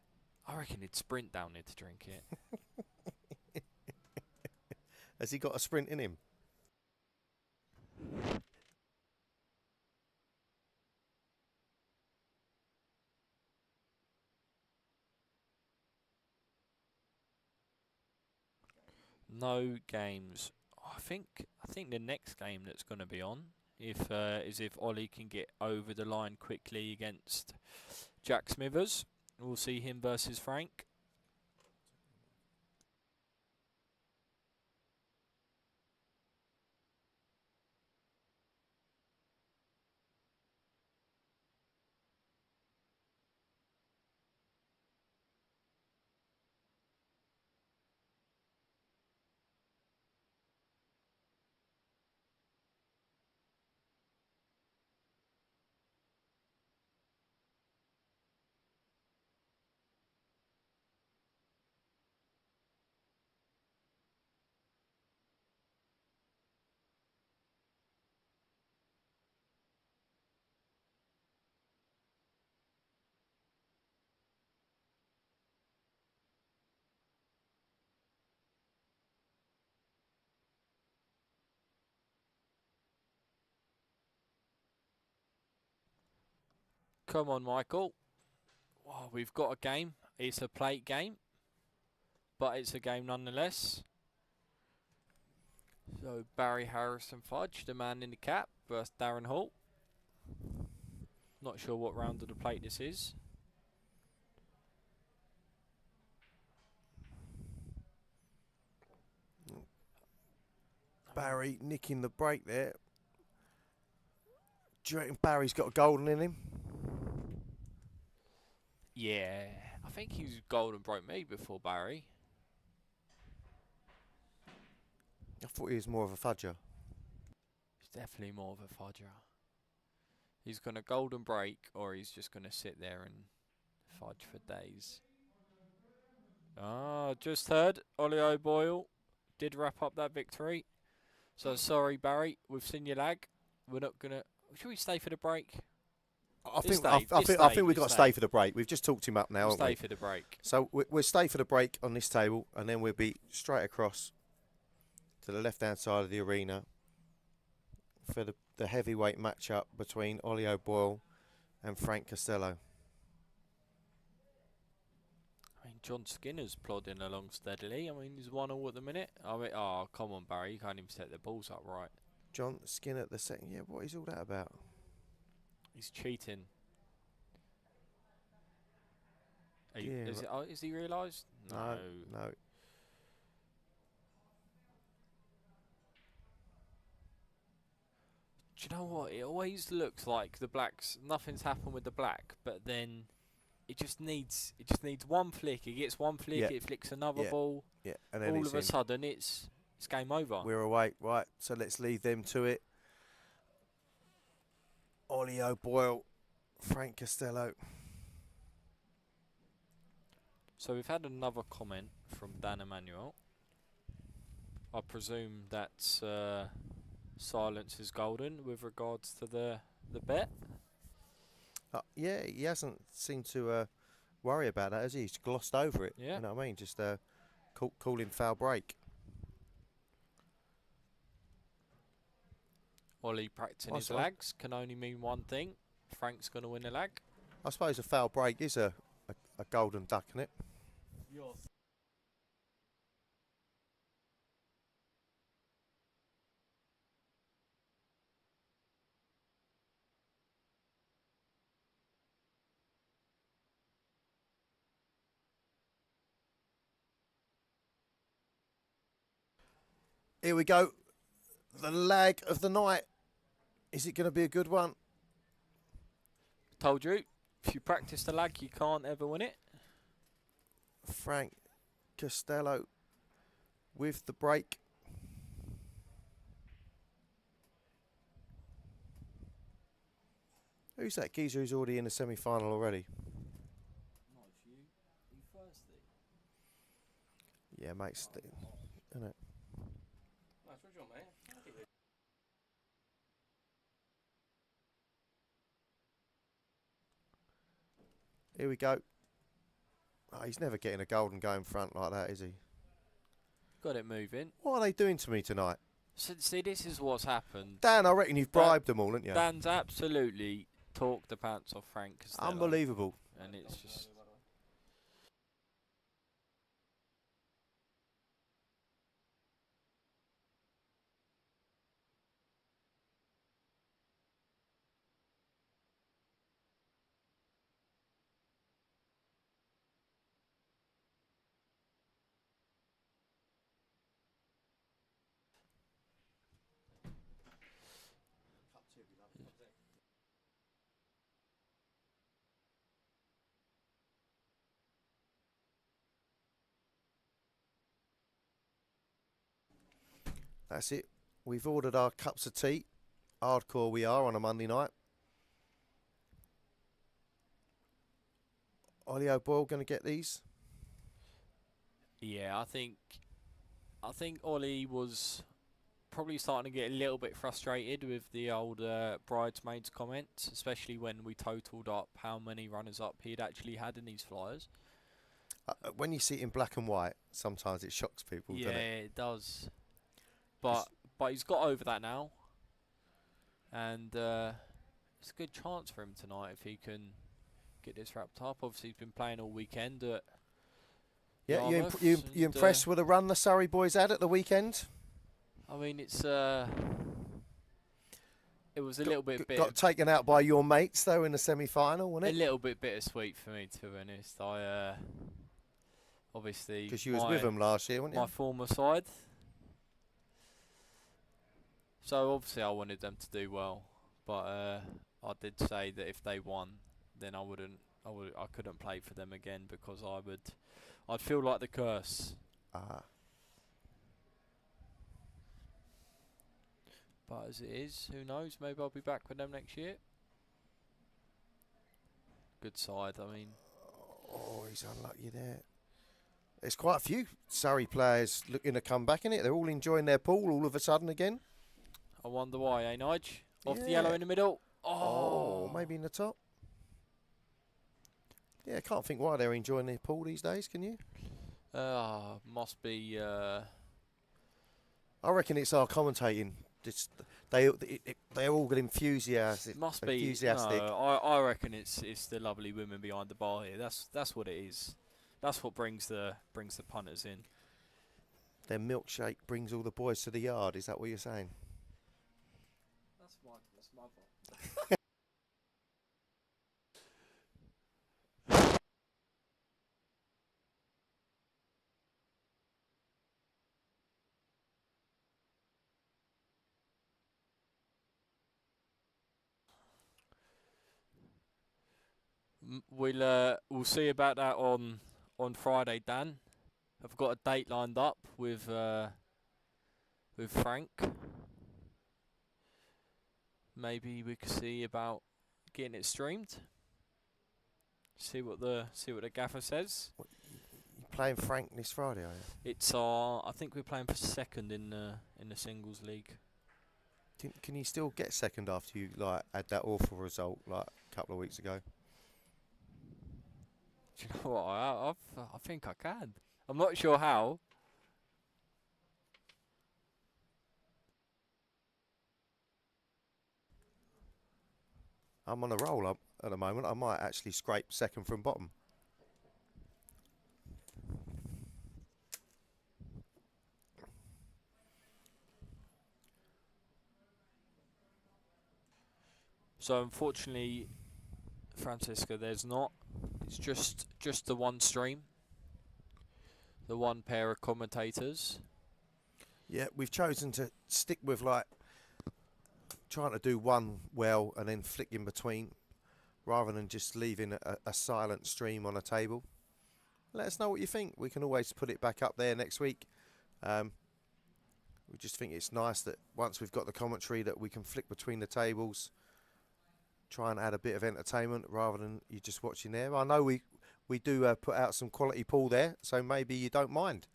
[SPEAKER 6] I reckon he'd sprint down there to drink it.
[SPEAKER 1] Has he got a sprint in him?
[SPEAKER 6] No games. I think the next game that's going to be on is if Ollie can get over the line quickly against Jack Smithers. We'll see him versus Frank. Come on, Michael. Oh, we've got a game. It's a plate game, but it's a game nonetheless. So Barry Harrison Fudge, the man in the cap, versus Darren Hall. Not sure what round of the plate this is.
[SPEAKER 1] Barry nicking the break there. Do you reckon Barry's got a golden in him?
[SPEAKER 6] Yeah, I think he's golden broke me before Barry.
[SPEAKER 1] I thought he was more of a fudger.
[SPEAKER 6] He's definitely more of a fudger. He's going to golden break, or he's just going to sit there and fudge for days. Ah, just heard Ollie O'Boyle did wrap up that victory. So sorry, Barry, we've seen your lag. We're not going to... Should we stay for the break?
[SPEAKER 1] I think we've got to stay for the break. We've just talked him up now,
[SPEAKER 6] We'll
[SPEAKER 1] haven't we?
[SPEAKER 6] stay for the break.
[SPEAKER 1] So we'll stay for the break on this table, and then we'll be straight across to the left-hand side of the arena for the heavyweight matchup between Ollie O'Boyle and Frank Costello.
[SPEAKER 6] I mean, John Skinner's plodding along steadily. I mean, he's 1-1 at the minute. I mean, oh, come on, Barry. You can't even set the balls up right.
[SPEAKER 1] John Skinner the second. Yeah, what is all that about?
[SPEAKER 6] He's cheating.
[SPEAKER 1] Yeah,
[SPEAKER 6] Is he realised?
[SPEAKER 1] No.
[SPEAKER 6] Do you know what? It always looks like the blacks. Nothing's happened with the black, but then it just needs one flick. He gets one flick.
[SPEAKER 1] Yeah.
[SPEAKER 6] It flicks another
[SPEAKER 1] Yeah.
[SPEAKER 6] ball.
[SPEAKER 1] Yeah, and then
[SPEAKER 6] All
[SPEAKER 1] it's
[SPEAKER 6] of a
[SPEAKER 1] in.
[SPEAKER 6] sudden, it's game over.
[SPEAKER 1] We're away, right? So let's leave them to it. Ollie O'Boyle, Frank Costello.
[SPEAKER 6] So we've had another comment from Dan Emanuel. I presume that's silence is golden with regards to the bet.
[SPEAKER 1] Yeah, he hasn't seemed to worry about that, has he? He's glossed over it.
[SPEAKER 6] Yeah.
[SPEAKER 1] You know what I mean? Just calling foul break.
[SPEAKER 6] Ollie practicing his
[SPEAKER 1] Nice one.
[SPEAKER 6] lags can only mean one thing. Frank's going to win the lag.
[SPEAKER 1] I suppose a foul break is a golden duck, isn't it? Here we go. The lag of the night. Is it going to be a good one?
[SPEAKER 6] Told you, if you practice the lag, you can't ever win it.
[SPEAKER 1] Frank Costello with the break. Who's that geezer who's already in the semi-final already?
[SPEAKER 4] Nice, you thirsty?
[SPEAKER 1] Yeah, mate, isn't it?
[SPEAKER 5] Nice, what do you want, mate?
[SPEAKER 1] Here we go. Oh, he's never getting a golden go in front like that, is he?
[SPEAKER 6] Got it moving.
[SPEAKER 1] What are they doing to me tonight?
[SPEAKER 6] So, see, this is what's happened.
[SPEAKER 1] Dan, I reckon you've bribed them all, haven't you?
[SPEAKER 6] Dan's absolutely talked the pants off Frank Costello.
[SPEAKER 1] Unbelievable.
[SPEAKER 6] And it's just...
[SPEAKER 1] That's it. We've ordered our cups of tea. Hardcore we are on a Monday night. Ollie O'Boyle going to get these?
[SPEAKER 6] Yeah, I think Ollie was probably starting to get a little bit frustrated with the old bridesmaids comments, especially when we totaled up how many runners-up he'd actually had in these flyers.
[SPEAKER 1] When you see it in black and white, sometimes it shocks people,
[SPEAKER 6] Yeah,
[SPEAKER 1] doesn't it?
[SPEAKER 6] it does. But he's got over that now, and it's a good chance for him tonight if he can get this wrapped up. Obviously, he's been playing all weekend at
[SPEAKER 1] Yeah,
[SPEAKER 6] Yarmouth
[SPEAKER 1] you
[SPEAKER 6] and,
[SPEAKER 1] impressed with the run the Surrey boys had at the weekend?
[SPEAKER 6] I mean, it's it was a little bit
[SPEAKER 1] Got taken out by your mates though in the semi-final, wasn't
[SPEAKER 6] a
[SPEAKER 1] it?
[SPEAKER 6] little bit bittersweet for me, to be honest. I obviously
[SPEAKER 1] Because you was with them last year, weren't you?
[SPEAKER 6] my former side. So obviously I wanted them to do well, but I did say that if they won, then I couldn't play for them again because I'd feel like the curse.
[SPEAKER 1] Ah.
[SPEAKER 6] But as it is, who knows? Maybe I'll be back with them next year. Good side, I mean.
[SPEAKER 1] Oh, he's unlucky there. There's quite a few Surrey players looking to come back in it. They're all enjoying their pool all of a sudden again.
[SPEAKER 6] I wonder why, eh, Nige? Off the
[SPEAKER 1] Yeah.
[SPEAKER 6] yellow in the middle.
[SPEAKER 1] Oh, maybe in the top. Yeah, I can't think why they're enjoying their pool these days, can you?
[SPEAKER 6] Must be.
[SPEAKER 1] I reckon it's our commentating. They're all good enthusiastic.
[SPEAKER 6] Must be.
[SPEAKER 1] Enthusiastic.
[SPEAKER 6] No, I reckon it's the lovely women behind the bar here. That's what it is. That's what brings the punters in.
[SPEAKER 1] Their milkshake brings all the boys to the yard. Is that what you're saying?
[SPEAKER 4] That's Michael's mother.
[SPEAKER 6] We'll see about that on Friday, Dan. I've got a date lined up with Frank. Maybe we could see about getting it streamed. See what the gaffer says.
[SPEAKER 1] You playing Frank this Friday, are you?
[SPEAKER 6] It's I think we're playing for second in the singles league.
[SPEAKER 1] Can you still get second after you had that awful result a couple of weeks ago?
[SPEAKER 6] Do you know what? I think I can. I'm not sure how.
[SPEAKER 1] I'm on a roll at the moment. I might actually scrape second from bottom.
[SPEAKER 6] So unfortunately, Francisco, there's not. It's just the one stream. The one pair of commentators.
[SPEAKER 1] Yeah, we've chosen to stick with trying to do one well and then flick in between. rather than just leaving a silent stream on a table. Let us know what you think. We can always put it back up there next week. We just think it's nice that once we've got the commentary that we can flick between the tables, try and add a bit of entertainment rather than you just watching there. I know we do put out some quality pool there, so maybe you don't mind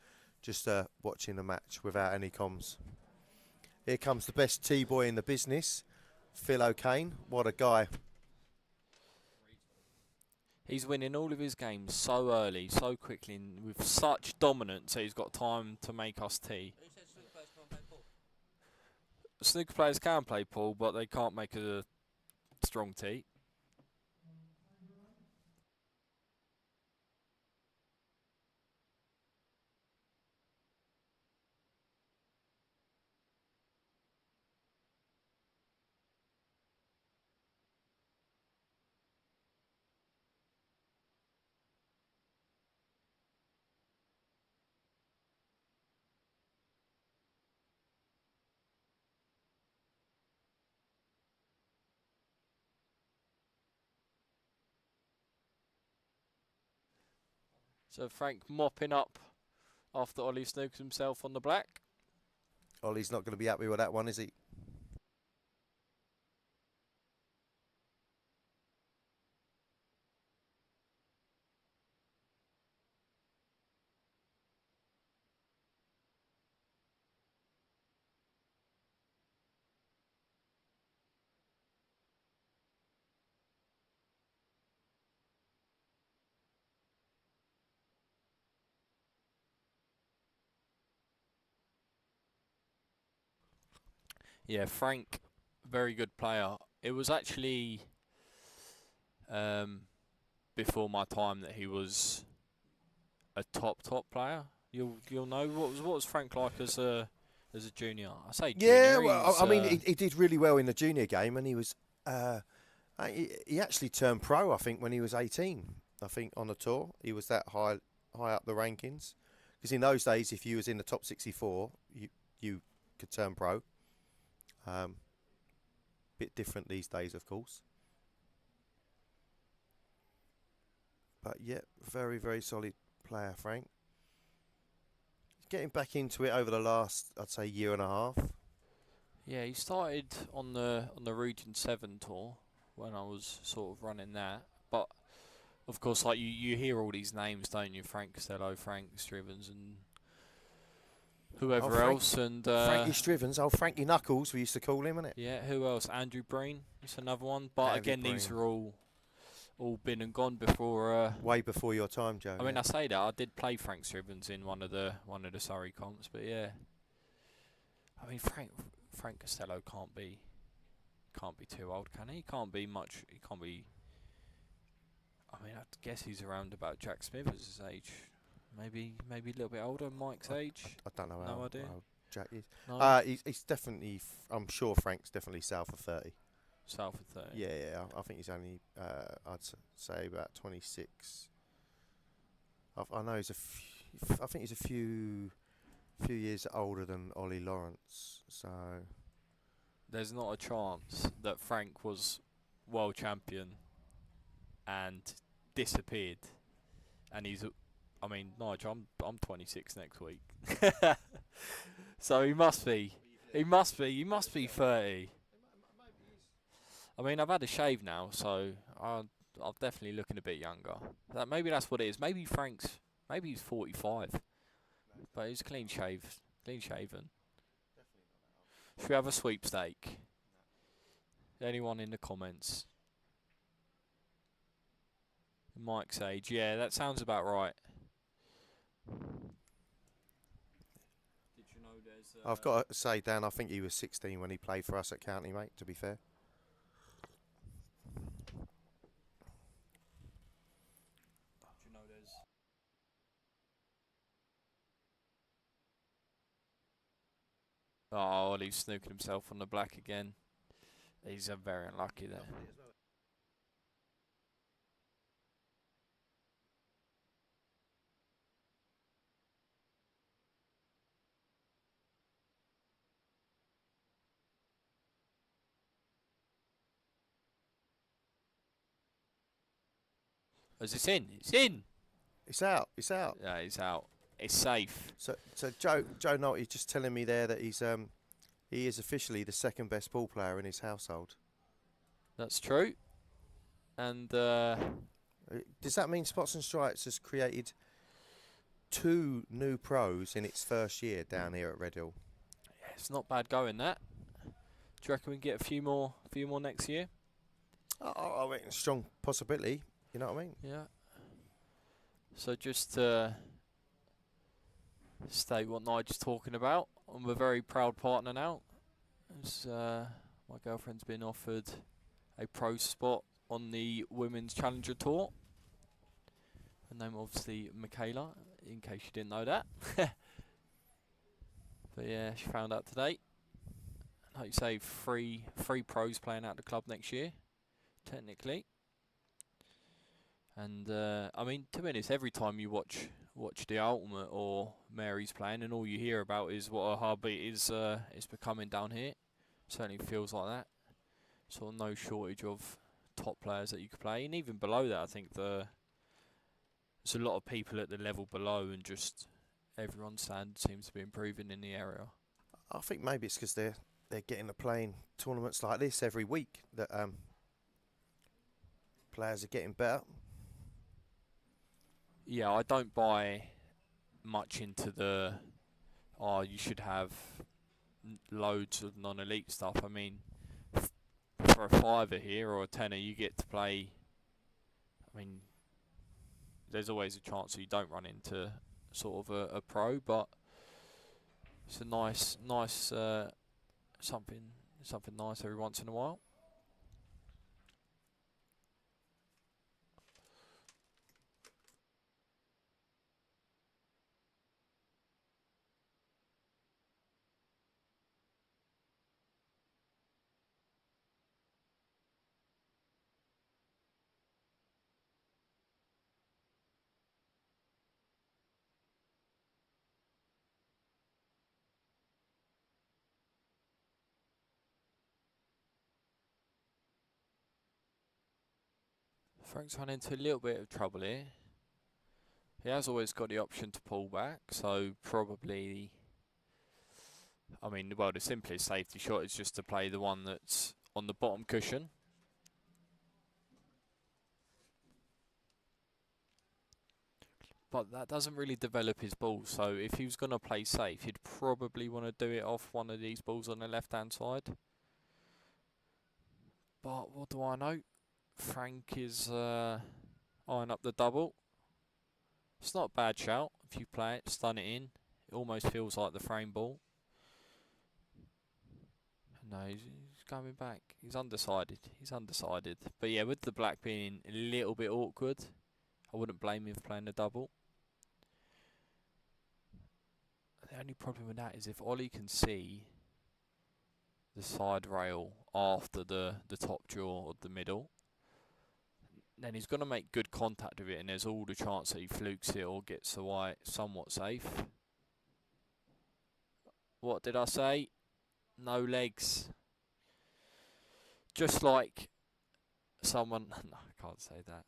[SPEAKER 1] just watching the match without any comms. Here comes the best T-boy in the business, Phil O'Kane. What a guy.
[SPEAKER 6] He's winning all of his games so early, so quickly, and with such dominance that he's got time to make us tea.
[SPEAKER 5] Who said snooker players can't play pool?
[SPEAKER 6] Snooker players can play pool, but they can't make a strong tea. So Frank mopping up after Ollie snookers himself on the black.
[SPEAKER 1] Ollie's not going to be happy with that one, is he?
[SPEAKER 6] Yeah, Frank, very good player. It was actually before my time that he was a top player. You'll know what was Frank like as a junior? I say junior.
[SPEAKER 1] Yeah, well,
[SPEAKER 6] he's,
[SPEAKER 1] I mean, he did really well in the junior game, and he was he actually turned pro, I think, when he was 18. I think on the tour he was that high up the rankings, because in those days, if you was in the top 64, you could turn pro. Bit different these days, of course. But yeah, very, very solid player, Frank. Getting back into it over the last, I'd say, year and a half.
[SPEAKER 6] Yeah, he started on the Region 7 tour when I was sort of running that. But of course, like you hear all these names, don't you? Frank Costello, Frank Strivens, and whoever else. And
[SPEAKER 1] Frankie Strivens, Frankie Knuckles, we used to call him, innit?
[SPEAKER 6] yeah, who else? Andrew Breen, that's another one. But
[SPEAKER 1] Andy
[SPEAKER 6] again, these
[SPEAKER 1] Breen.
[SPEAKER 6] are all been and gone before.
[SPEAKER 1] Way before your time, Joe.
[SPEAKER 6] I mean, I say that I did play Frank Strivens in one of the Surrey comps, but yeah. I mean, Frank Costello can't be too old, can he? He can't be much. He can't be. I mean, I guess he's around about Jack Smithers' age. Maybe a little bit older, Mike's age.
[SPEAKER 1] I don't know
[SPEAKER 6] No
[SPEAKER 1] how
[SPEAKER 6] idea.
[SPEAKER 1] Jack is.
[SPEAKER 6] No?
[SPEAKER 1] He's definitely. I'm sure Frank's definitely south of 30.
[SPEAKER 6] South of 30.
[SPEAKER 1] Yeah. I think he's only. I'd say about 26. I know he's I think he's a few years older than Ollie Lawrence. So
[SPEAKER 6] There's not a chance that Frank was world champion and disappeared, and he's. I mean, Nigel, I'm 26 next week, so he must be. He must be 30. I mean, I've had a shave now, so I'm definitely looking a bit younger. Maybe that's what it is. Maybe he's 45, but he's clean shaven. Should we have a sweepstake? Anyone in the comments? Mike's age, yeah, that sounds about right. Did you know there's?
[SPEAKER 1] I've got to say, Dan, I think he was 16 when he played for us at County, mate. To be fair.
[SPEAKER 6] Do you know there's? Oh, Ollie's snooking himself on the black again. He's very unlucky there. Is this in? It's in.
[SPEAKER 1] It's out. It's out.
[SPEAKER 6] Yeah, it's out. It's safe.
[SPEAKER 1] So Joe Nolte is just telling me there that he is officially the second best ball player in his household.
[SPEAKER 6] That's true. And
[SPEAKER 1] Does that mean Spots and Stripes has created 2 new pros in its first year down here at Redhill?
[SPEAKER 6] yeah, it's not bad going, that. Do you reckon we can get a few more next year?
[SPEAKER 1] I reckon strong possibility. You know what I mean?
[SPEAKER 6] Yeah. So just to state what Nigel's talking about, I'm a very proud partner now. As, my girlfriend's been offered a pro spot on the Women's Challenger Tour. Her name obviously Michaela, in case you didn't know that. But yeah, she found out today. Like you say, three pros playing out the club next year, technically. And I mean, to be honest, every time you watch the Ultimate or Mary's playing, and all you hear about is what a hobby is becoming down here. Certainly feels like that. Sort of no shortage of top players that you could play, and even below that, I think there's a lot of people at the level below, and just everyone's standard seems to be improving in the area.
[SPEAKER 1] I think maybe it's because they're getting to playing tournaments like this every week that players are getting better.
[SPEAKER 6] Yeah, I don't buy much into the you should have loads of non-elite stuff. I mean, for a fiver here or a tenner, you get to play. I mean, there's always a chance that you don't run into sort of a pro, but it's a nice something nice every once in a while. Frank's run into a little bit of trouble here. He has always got the option to pull back, so probably, I mean, well, the simplest safety shot is just to play the one that's on the bottom cushion. But that doesn't really develop his ball, so if he was going to play safe, he'd probably want to do it off one of these balls on the left-hand side. But what do I know? Frank is eyeing up the double. It's not a bad shout if you play it, stun it in. It almost feels like the frame ball. No, he's coming back. He's undecided. But yeah, with the black being a little bit awkward, I wouldn't blame him for playing the double. The only problem with that is if Ollie can see the side rail after the top draw of the middle, then he's going to make good contact with it, and there's all the chance that he flukes it or gets the white somewhat safe. What did I say? No legs. Just like someone... No, I can't say that.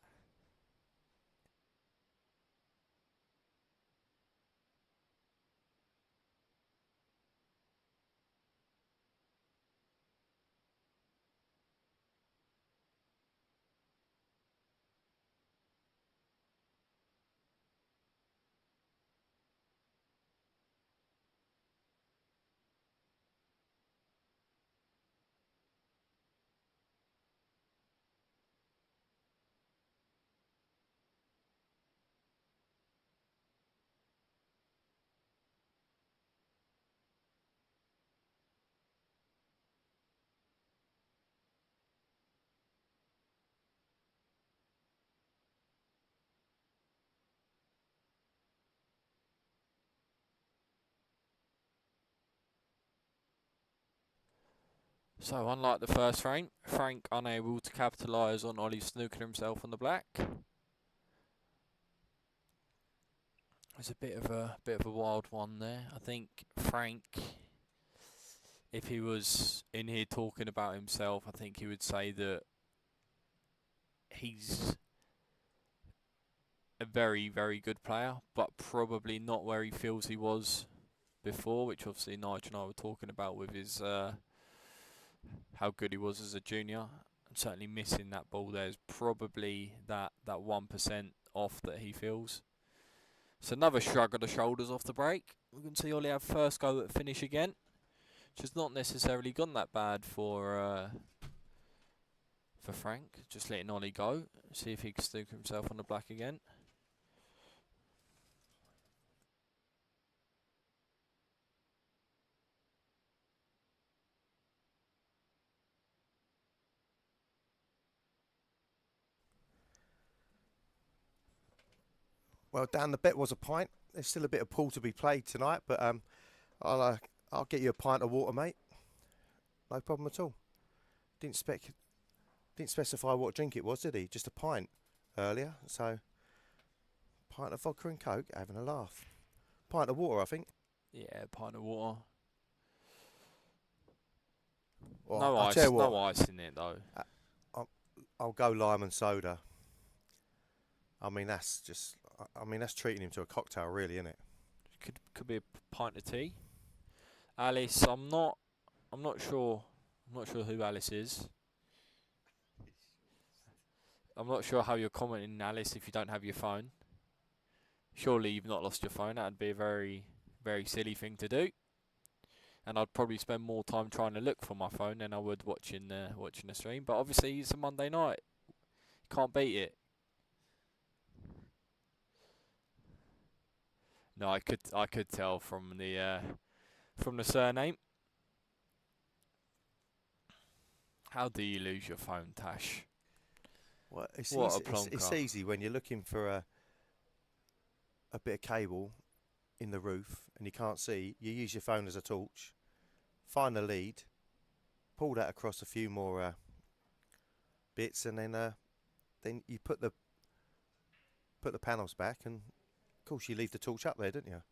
[SPEAKER 6] So, unlike the first frame, Frank unable to capitalise on Ollie snooking himself on the black. It's a bit of a wild one there. I think Frank, if he was in here talking about himself, I think he would say that he's a very, very good player, but probably not where he feels he was before, which obviously Nige and I were talking about with his how good he was as a junior. And certainly missing that ball there is probably that 1% off that he feels. So another shrug of the shoulders off the break. We can see Ollie have first go at finish again, which has not necessarily gone that bad for Frank. Just letting Ollie go, see if he can stick himself on the black again.
[SPEAKER 1] Well, Dan, the bet was a pint. There's still a bit of pool to be played tonight, but I'll get you a pint of water, mate. No problem at all. Didn't specify what drink it was, did he? Just a pint earlier. So, pint of vodka and coke, having a laugh. Pint of water, I think.
[SPEAKER 6] Yeah, pint of water.
[SPEAKER 1] Well,
[SPEAKER 6] No
[SPEAKER 1] I'll
[SPEAKER 6] ice,
[SPEAKER 1] tell you what,
[SPEAKER 6] no ice in it though.
[SPEAKER 1] I'll go lime and soda. I mean, that's treating him to a cocktail, really, isn't it?
[SPEAKER 6] Could be a pint of tea. Alice, I'm not sure. I'm not sure who Alice is. I'm not sure how you're commenting, Alice, if you don't have your phone. Surely you've not lost your phone. That'd be a very, very silly thing to do. And I'd probably spend more time trying to look for my phone than I would watching the stream. But obviously it's a Monday night. Can't beat it. No, I could tell from the surname. How do you lose your phone, Tash?
[SPEAKER 1] Well, it's
[SPEAKER 6] What
[SPEAKER 1] easy,
[SPEAKER 6] a plonker.
[SPEAKER 1] it's easy when you're looking for a bit of cable in the roof and you can't see. You use your phone as a torch, find the lead, pull that across a few more bits, and then you put the panels back, and of course you leave the torch up there, don't you?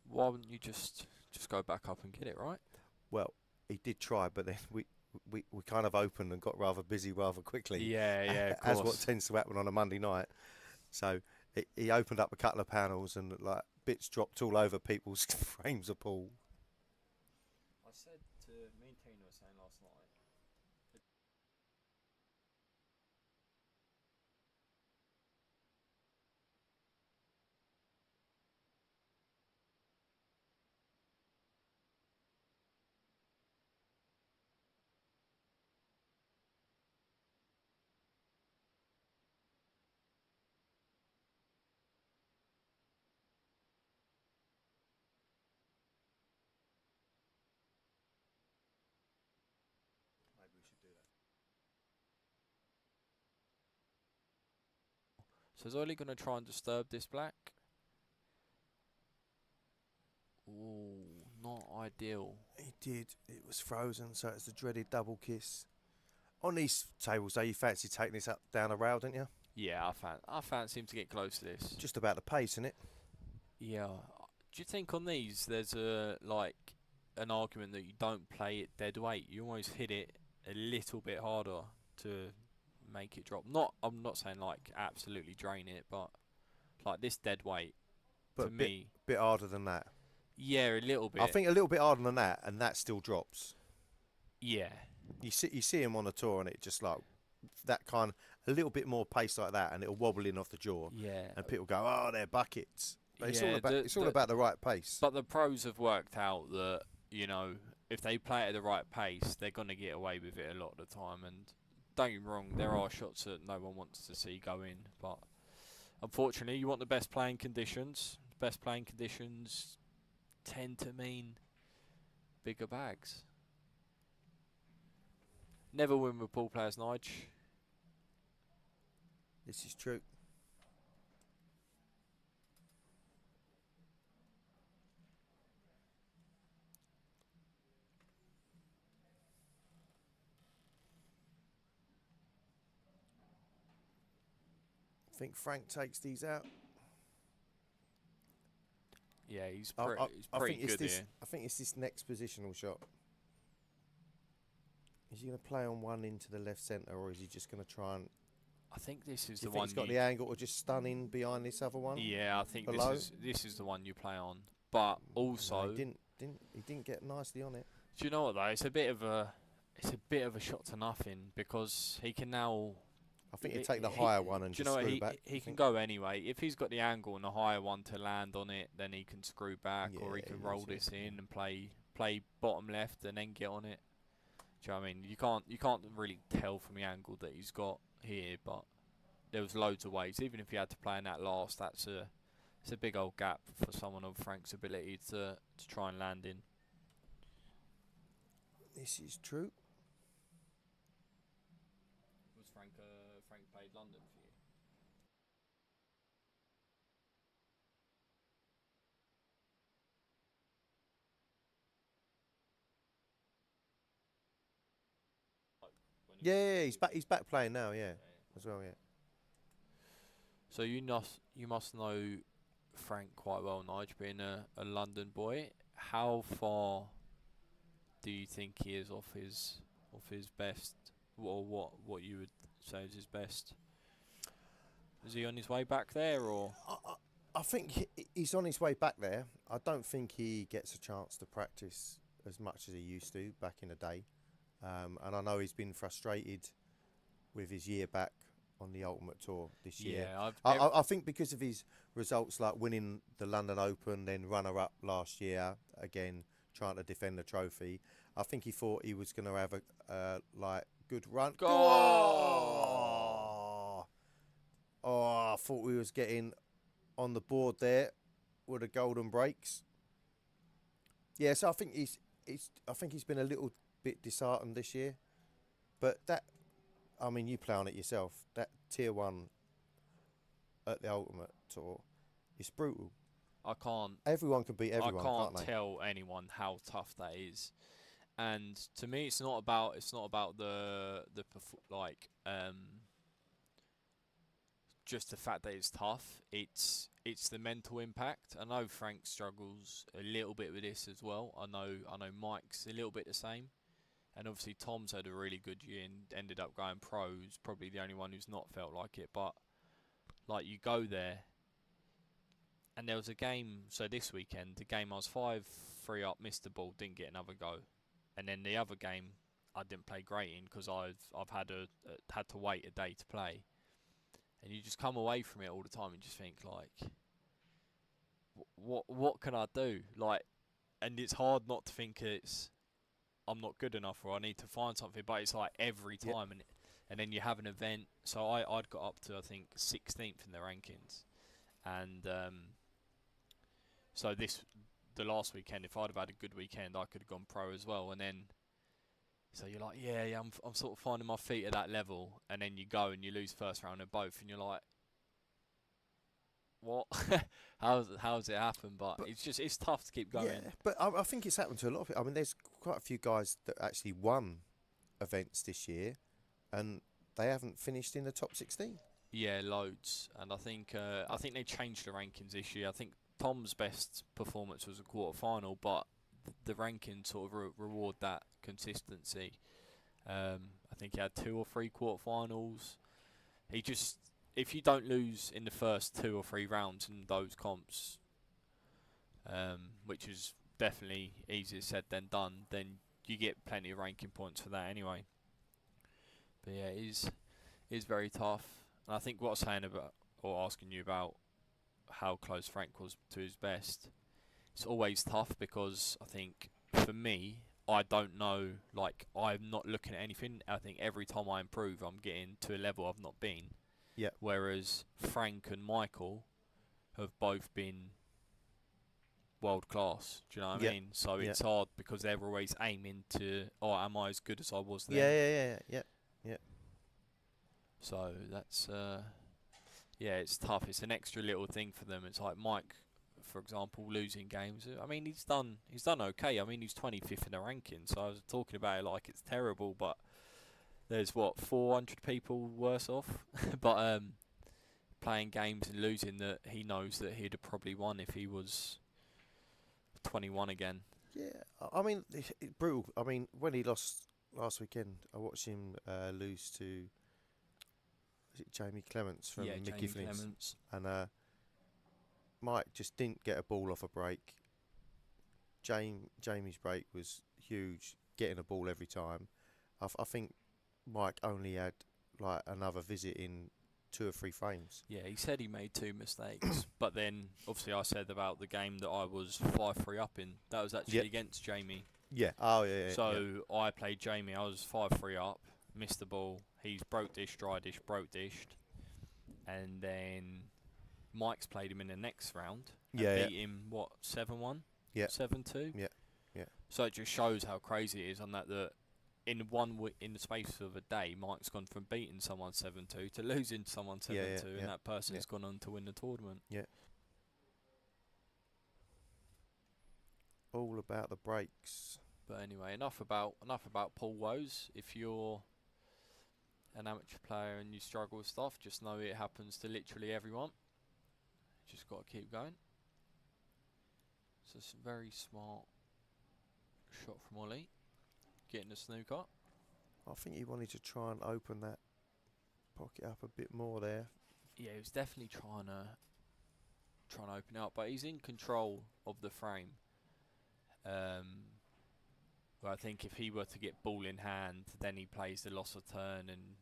[SPEAKER 6] Why wouldn't you just go back up and get it, right?
[SPEAKER 1] Well, he did try, but then we kind of opened and got rather busy rather quickly.
[SPEAKER 6] Yeah, of
[SPEAKER 1] As
[SPEAKER 6] course.
[SPEAKER 1] what tends to happen on a Monday night. So he opened up a couple of panels and like bits dropped all over people's frames of pool.
[SPEAKER 6] I said to me and Kane were saying last night.
[SPEAKER 1] Maybe we should do that.
[SPEAKER 6] So is Ollie going to try and disturb this black? Ooh, not ideal.
[SPEAKER 1] He did. It was frozen, so it's the dreaded double kiss. On these tables, though, you fancy taking this up down a rail, didn't you?
[SPEAKER 6] Yeah, I fancy him to get close to this.
[SPEAKER 1] Just about the pace, isn't it?
[SPEAKER 6] Yeah. Do you think on these there's an argument that you don't play it dead weight? You almost hit it a little bit harder to make it drop. I'm not saying like absolutely drain it, but like this dead weight
[SPEAKER 1] But
[SPEAKER 6] to me.
[SPEAKER 1] bit harder than that.
[SPEAKER 6] Yeah, a little bit.
[SPEAKER 1] I think a little bit harder than that, and that still drops.
[SPEAKER 6] Yeah.
[SPEAKER 1] You see him on the tour, and it just like that kind, a little bit more pace like that, and it'll wobble in off the jaw.
[SPEAKER 6] Yeah.
[SPEAKER 1] And people go, "Oh, they're buckets." But
[SPEAKER 6] Yeah,
[SPEAKER 1] it's all about the right pace.
[SPEAKER 6] But the pros have worked out that, you know, if they play it at the right pace, they're going to get away with it a lot of the time. And don't get me wrong, there are shots that no one wants to see go in. But unfortunately, you want the best playing conditions. Best playing conditions tend to mean bigger bags. Never win with pool players, Nige.
[SPEAKER 1] This is true. I think Frank takes these out.
[SPEAKER 6] Yeah, he's
[SPEAKER 1] I
[SPEAKER 6] pretty
[SPEAKER 1] think
[SPEAKER 6] good here.
[SPEAKER 1] I think it's this next positional shot. Is he going to play on one into the left centre, or is he just going to try and
[SPEAKER 6] I think this is
[SPEAKER 1] Do you
[SPEAKER 6] the
[SPEAKER 1] think
[SPEAKER 6] one.
[SPEAKER 1] he's got the angle or just stunning behind this other one?
[SPEAKER 6] Yeah, I think
[SPEAKER 1] below?
[SPEAKER 6] this is the one you play on. But also,
[SPEAKER 1] No, he didn't get nicely on it.
[SPEAKER 6] do you know what though? It's a bit of a shot to nothing because he can now.
[SPEAKER 1] I think he'd take the higher one and
[SPEAKER 6] Do you
[SPEAKER 1] just
[SPEAKER 6] know what?
[SPEAKER 1] screw back.
[SPEAKER 6] He can go anyway. If he's got the angle and the higher one to land on it, then he can screw back, or he
[SPEAKER 1] Yeah,
[SPEAKER 6] can
[SPEAKER 1] he
[SPEAKER 6] roll
[SPEAKER 1] is,
[SPEAKER 6] this
[SPEAKER 1] yeah.
[SPEAKER 6] in and play bottom left and then get on it. Do you know what I mean? You can't really tell from the angle that he's got here, but there was loads of ways. Even if he had to play in that last, it's a big old gap for someone of Frank's ability to try and land in.
[SPEAKER 1] This is true.
[SPEAKER 6] Was Frank played London for you?
[SPEAKER 1] Yeah, he's back playing now. Yeah, as well. Yeah.
[SPEAKER 6] So you must know Frank quite well, Nige, being a London boy. How far do you think he is off his best, or what you would say is his best? Is he on his way back there, or?
[SPEAKER 1] I think he's on his way back there. I don't think he gets a chance to practice as much as he used to back in the day. And I know he's been frustrated with his year back on the Ultimate Tour this year.
[SPEAKER 6] Yeah,
[SPEAKER 1] I think because of his results, like winning the London Open, then runner-up last year, again trying to defend the trophy. I think he thought he was going to have a good run. Oh, I thought we was getting on the board there with the golden breaks. Yeah, so I think he's been a little bit disheartened this year, but you play on it yourself. That tier 1 at the Ultimate Tour is brutal. Everyone can beat everyone.
[SPEAKER 6] I can't
[SPEAKER 1] they?
[SPEAKER 6] tell anyone how tough that is. And to me, it's not about the just the fact that it's tough. It's the mental impact. I know Frank struggles a little bit with this as well. I know Mike's a little bit the same. And obviously Tom's had a really good year and ended up going pros. Probably the only one who's not felt like it. But like, you go there, and there was a game. So this weekend, the game I was 5-3 up, missed the ball, didn't get another go. And then the other game, I didn't play great in because I've had to wait a day to play. And you just come away from it all the time and just think like, what can I do? Like, and it's hard not to think I'm not good enough or I need to find something. But it's like every time, and then you have an event. So I'd got up to, I think, 16th in the rankings, and so the last weekend, if I'd have had a good weekend, I could have gone pro as well. And then, so you're like, yeah, I'm sort of finding my feet at that level. And then you go and you lose first round of both, and you're like, what? how's it happened? But it's tough to keep going.
[SPEAKER 1] Yeah, but I think it's happened to a lot of people. I mean, there's quite a few guys that actually won events this year, and they haven't finished in the top 16.
[SPEAKER 6] Yeah, loads. And I think they changed the rankings this year. I think Tom's best performance was a quarterfinal, but the rankings sort of reward that consistency. I think he had 2 or 3 quarterfinals. If you don't lose in the first 2 or 3 rounds in those comps, which is definitely easier said than done, then you get plenty of ranking points for that anyway. But yeah, it is very tough. And I think what I was saying about, or asking you about, how close Frank was to his best, it's always tough because I think for me, I don't know, like, I'm not looking at anything. I think every time I improve, I'm getting to a level I've not been.
[SPEAKER 1] Yeah.
[SPEAKER 6] Whereas Frank and Michael have both been world class. Do you know what I mean? So it's hard because they're always aiming to, am I as good as I was then?
[SPEAKER 1] Yeah.
[SPEAKER 6] So that's it's tough. It's an extra little thing for them. It's like Mike, for example, losing games. I mean, he's done okay. I mean, he's 25th in the ranking. So I was talking about it like it's terrible, but there's 400 people worse off. But playing games and losing, that he knows that he'd have probably won if he was 21 again.
[SPEAKER 1] Yeah, I mean, it's brutal. I mean, when he lost last weekend, I watched him lose to was it Jamie Clements from
[SPEAKER 6] yeah,
[SPEAKER 1] Mickey
[SPEAKER 6] Jamie
[SPEAKER 1] Flynn's?
[SPEAKER 6] Clements.
[SPEAKER 1] And Mike just didn't get a ball off a break. Jamie's break was huge, getting a ball every time. I think Mike only had like another visit in 2 or 3 frames.
[SPEAKER 6] Yeah, he said he made 2 mistakes, but then obviously I said about the game that I was 5-3 up in. That was actually
[SPEAKER 1] Yep.
[SPEAKER 6] against Jamie.
[SPEAKER 1] Yeah. Oh yeah.
[SPEAKER 6] So I played Jamie. I was 5-3 up, missed the ball. He's broke dish, dry dish, broke dished, and then Mike's played him in the next round and
[SPEAKER 1] Yeah,
[SPEAKER 6] beat him 7-1,
[SPEAKER 1] Yeah.
[SPEAKER 6] 7-2.
[SPEAKER 1] Yeah.
[SPEAKER 6] So it just shows how crazy it is on that in in the space of a day, Mike's gone from beating someone 7-2 to losing to someone 7-2,
[SPEAKER 1] Yeah.
[SPEAKER 6] and that person's gone on to win the tournament.
[SPEAKER 1] All about the breaks.
[SPEAKER 6] But anyway, enough about pool woes. If you're an amateur player and you struggle with stuff, just know it happens to literally everyone. Just got to keep going. So it's a very smart shot from Ollie, getting the snooker.
[SPEAKER 1] I think he wanted to try and open that pocket up a bit more there.
[SPEAKER 6] Yeah, he was definitely trying to open it up, but he's in control of the frame. But I think if he were to get ball in hand, then he plays the loss of turn, and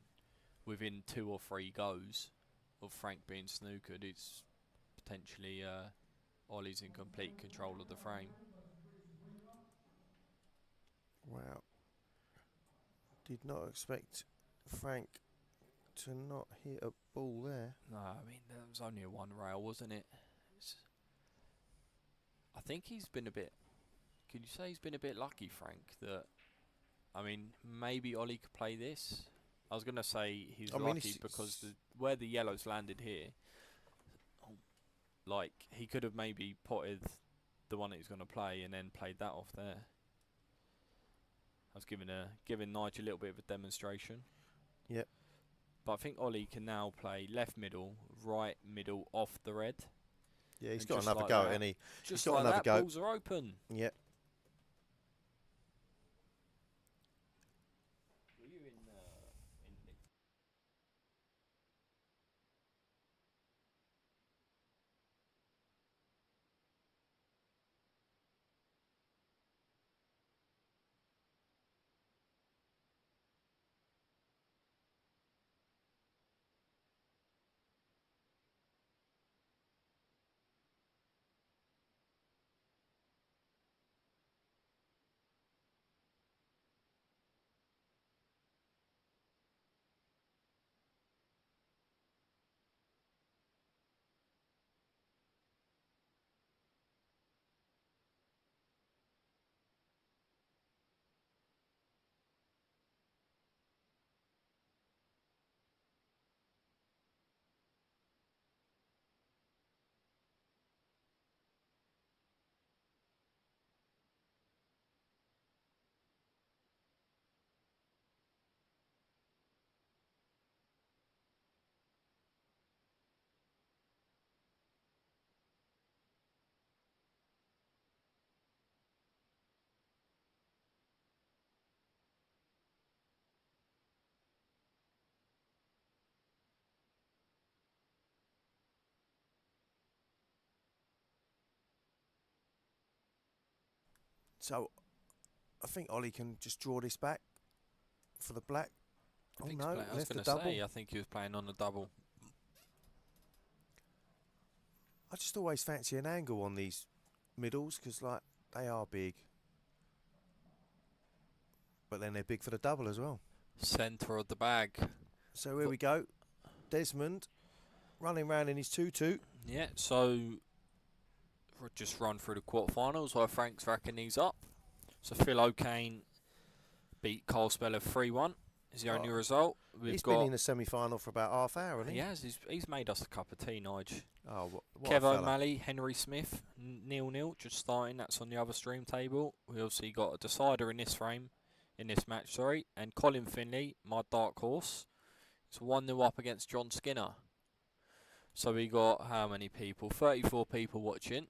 [SPEAKER 6] within 2 or 3 goes of Frank being snookered, it's potentially Ollie's in complete control of the frame.
[SPEAKER 1] Wow. Did not expect Frank to not hit a ball there.
[SPEAKER 6] No, I mean, that was only a 1 rail, wasn't it? I think he's been a bit... Could you say he's been a bit lucky, Frank? That, I mean, maybe Ollie could play this. I was going to say he's lucky because where the yellows landed here, like, he could have maybe potted the one that he's going to play and then played that off there. I was giving Nige a little bit of a demonstration.
[SPEAKER 1] Yep.
[SPEAKER 6] But I think Ollie can now play left middle, right middle, off the red.
[SPEAKER 1] Yeah, he's
[SPEAKER 6] And
[SPEAKER 1] got
[SPEAKER 6] just
[SPEAKER 1] another
[SPEAKER 6] like
[SPEAKER 1] go,
[SPEAKER 6] that-
[SPEAKER 1] and he's
[SPEAKER 6] Just
[SPEAKER 1] got
[SPEAKER 6] like
[SPEAKER 1] another
[SPEAKER 6] that,
[SPEAKER 1] go.
[SPEAKER 6] balls are open.
[SPEAKER 1] Yep.
[SPEAKER 5] Were you in
[SPEAKER 1] So, I think Ollie can just draw this back for the black.
[SPEAKER 6] I
[SPEAKER 1] Oh
[SPEAKER 6] think
[SPEAKER 1] no,
[SPEAKER 6] I was
[SPEAKER 1] left the
[SPEAKER 6] going to
[SPEAKER 1] double.
[SPEAKER 6] say, I think he was playing on the double.
[SPEAKER 1] I just always fancy an angle on these middles because, like, they are big. But then they're big for the double as well.
[SPEAKER 6] Centre of the bag.
[SPEAKER 1] So here we go. Desmond running round in his 2-2.
[SPEAKER 6] Yeah, so we'll just run through the quarterfinals while Frank's racking these up. So Phil O'Kane beat Costello 3-1 is the only result.
[SPEAKER 1] He's been in the semi-final for about half hour, hasn't he?
[SPEAKER 6] He has. He's made us a cup of tea, Nige.
[SPEAKER 1] Oh, what
[SPEAKER 6] Kev
[SPEAKER 1] a fella.
[SPEAKER 6] O'Malley, Henry Smith, 0-0, just starting. That's on the other stream table. We obviously got a decider in this match, sorry. And Colin Finley, my dark horse, is 1-0 up against John Skinner. So we got how many people? 34 people watching.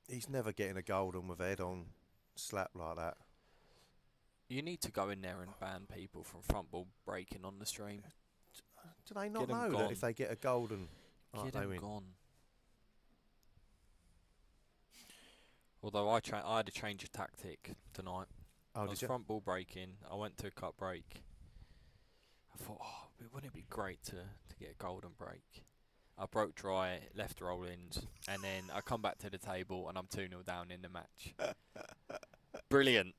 [SPEAKER 1] He's never getting a golden with head on slap like that.
[SPEAKER 6] You need to go in there and ban people from front ball breaking on the stream.
[SPEAKER 1] Do they not
[SPEAKER 6] Get 'em
[SPEAKER 1] know that
[SPEAKER 6] gone.
[SPEAKER 1] if they get a golden,
[SPEAKER 6] Get
[SPEAKER 1] they
[SPEAKER 6] him
[SPEAKER 1] win?
[SPEAKER 6] gone. Although I had a change of tactic tonight.
[SPEAKER 1] Oh,
[SPEAKER 6] I
[SPEAKER 1] did
[SPEAKER 6] was
[SPEAKER 1] you?
[SPEAKER 6] front ball breaking. I went to a cut break. I thought, wouldn't it be great to get a golden break? I broke dry, left roll-ins, and then I come back to the table and I'm 2-0 down in the match. Brilliant.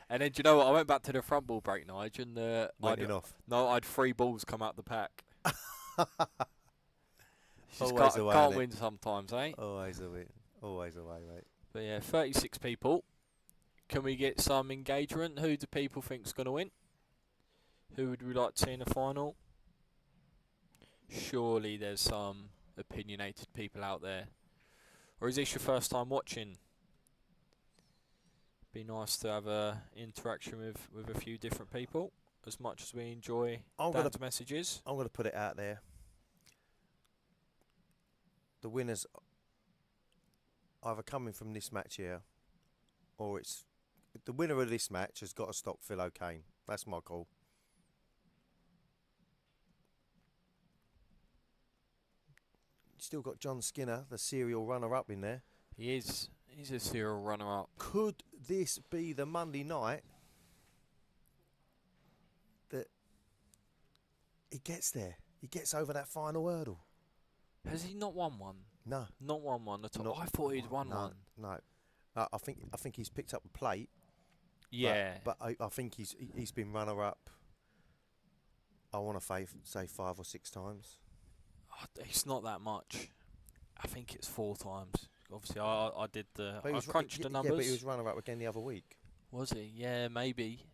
[SPEAKER 6] And then, do you know what? I went back to the front ball break, Nige, and
[SPEAKER 1] Went in off.
[SPEAKER 6] I had 3 balls come out the pack. Just
[SPEAKER 1] Always the way,
[SPEAKER 6] can't
[SPEAKER 1] innit?
[SPEAKER 6] win sometimes, eh?
[SPEAKER 1] Always a win. Always a way, mate.
[SPEAKER 6] But yeah, 36 people. Can we get some engagement? Who do people think's going to win? Who would we like to see in the final? Surely there's some opinionated people out there. Or is this your first time watching? Be nice to have a interaction with a few different people. As much as we enjoy Dan's messages.
[SPEAKER 1] I'm going to put it out there. The winners either coming from this match here, or it's the winner of this match has got to stop Phil O'Kane. That's my call. Still got John Skinner, the serial runner-up in there.
[SPEAKER 6] He is. He's a serial runner-up.
[SPEAKER 1] Could this be the Monday night that he gets there? He gets over that final hurdle.
[SPEAKER 6] Has he not won one?
[SPEAKER 1] No.
[SPEAKER 6] Not won one at all.
[SPEAKER 1] Not
[SPEAKER 6] I thought he'd won
[SPEAKER 1] no,
[SPEAKER 6] one.
[SPEAKER 1] No. I think he's picked up a plate.
[SPEAKER 6] Yeah.
[SPEAKER 1] But I think he's been runner-up, I want to say 5 or 6 times.
[SPEAKER 6] It's not that much. I think it's 4 times. Obviously, I did the... I crunched the numbers.
[SPEAKER 1] Yeah, but he was runner-up again the other week.
[SPEAKER 6] Was he? Yeah, maybe.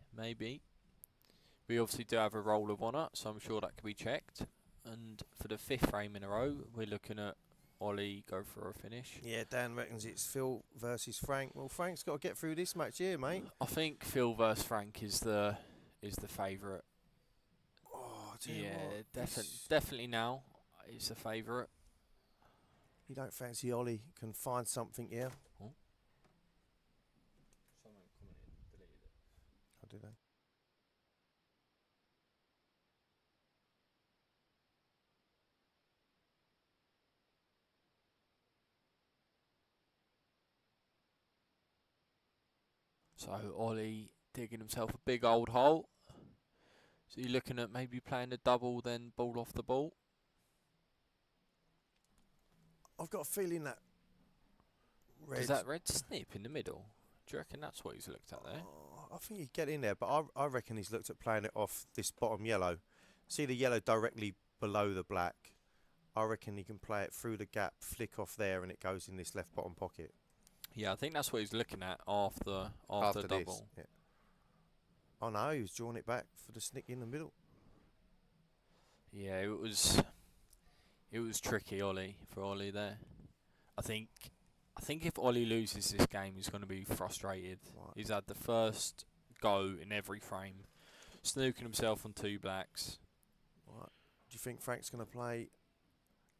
[SPEAKER 6] We obviously do have a roll of honour, so I'm sure that can be checked. And for the 5th frame in a row, we're looking at Ollie go for a finish.
[SPEAKER 1] Yeah, Dan reckons it's Phil versus Frank. Well, Frank's got to get through this match here, mate.
[SPEAKER 6] I think Phil versus Frank is the favourite.
[SPEAKER 1] Oh, I tell you
[SPEAKER 6] Yeah,
[SPEAKER 1] what,
[SPEAKER 6] definitely now. He's the favourite.
[SPEAKER 1] You don't fancy Ollie can find something here?
[SPEAKER 6] Oh.
[SPEAKER 4] Someone commented, deleted it.
[SPEAKER 1] I'll do that.
[SPEAKER 6] So Ollie digging himself a big old hole. So you're looking at maybe playing a double, then ball off the ball.
[SPEAKER 1] I've got a feeling that
[SPEAKER 6] Is that red snip in the middle? Do you reckon that's what he's looked at there?
[SPEAKER 1] I think he'd get in there, but I reckon he's looked at playing it off this bottom yellow. See the yellow directly below the black? I reckon he can play it through the gap, flick off there, and it goes in this left bottom pocket.
[SPEAKER 6] Yeah, I think that's what he's looking at after
[SPEAKER 1] After
[SPEAKER 6] double.
[SPEAKER 1] this, yeah. Oh no, he was drawing it back for the snick in the middle.
[SPEAKER 6] Yeah, it was tricky, for Ollie there. I think if Ollie loses this game, he's going to be frustrated.
[SPEAKER 1] Right.
[SPEAKER 6] He's had the first go in every frame, snooking himself on 2 blacks.
[SPEAKER 1] Right. Do you think Frank's going to play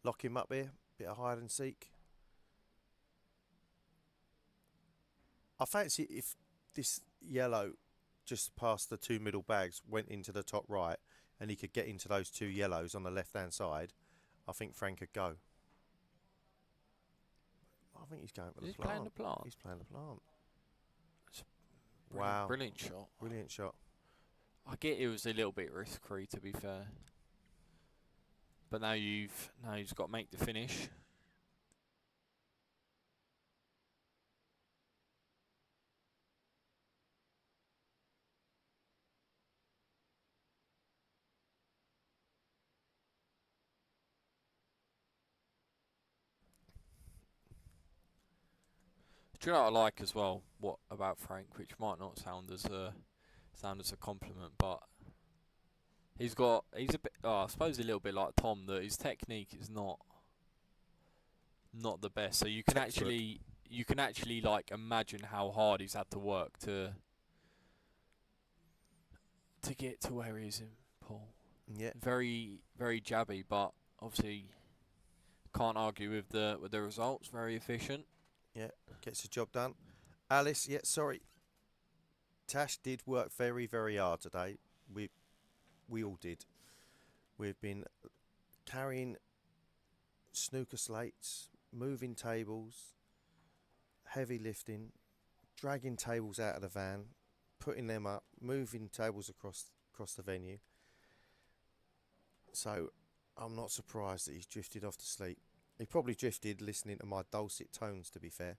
[SPEAKER 1] lock him up here, bit of hide and seek? I fancy if this yellow just past the 2 middle bags went into the top right and he could get into those 2 yellows on the left hand side, I think Frank could go. I think he's going for the
[SPEAKER 6] He's
[SPEAKER 1] plant.
[SPEAKER 6] playing the plant.
[SPEAKER 1] He's playing the plant.
[SPEAKER 6] Brilliant,
[SPEAKER 1] Wow.
[SPEAKER 6] brilliant shot.
[SPEAKER 1] Brilliant shot.
[SPEAKER 6] I get it was a little bit risk-free, to be fair. But now you've got to make the finish. Do you know what I like as well? What about Frank, which might not sound as a compliment, but he's a bit. I suppose a little bit like Tom, that his technique is not the best. So you can actually like imagine how hard he's had to work to get to where he is in Paul.
[SPEAKER 1] Yeah.
[SPEAKER 6] Very, very jabby, but obviously can't argue with the results. Very efficient.
[SPEAKER 1] Yeah, gets the job done. Alice, yeah, sorry. Tash did work very, very hard today. We all did. We've been carrying snooker slates, moving tables, heavy lifting, dragging tables out of the van, putting them up, moving tables across the venue. So I'm not surprised that he's drifted off to sleep. He probably drifted listening to my dulcet tones, to be fair.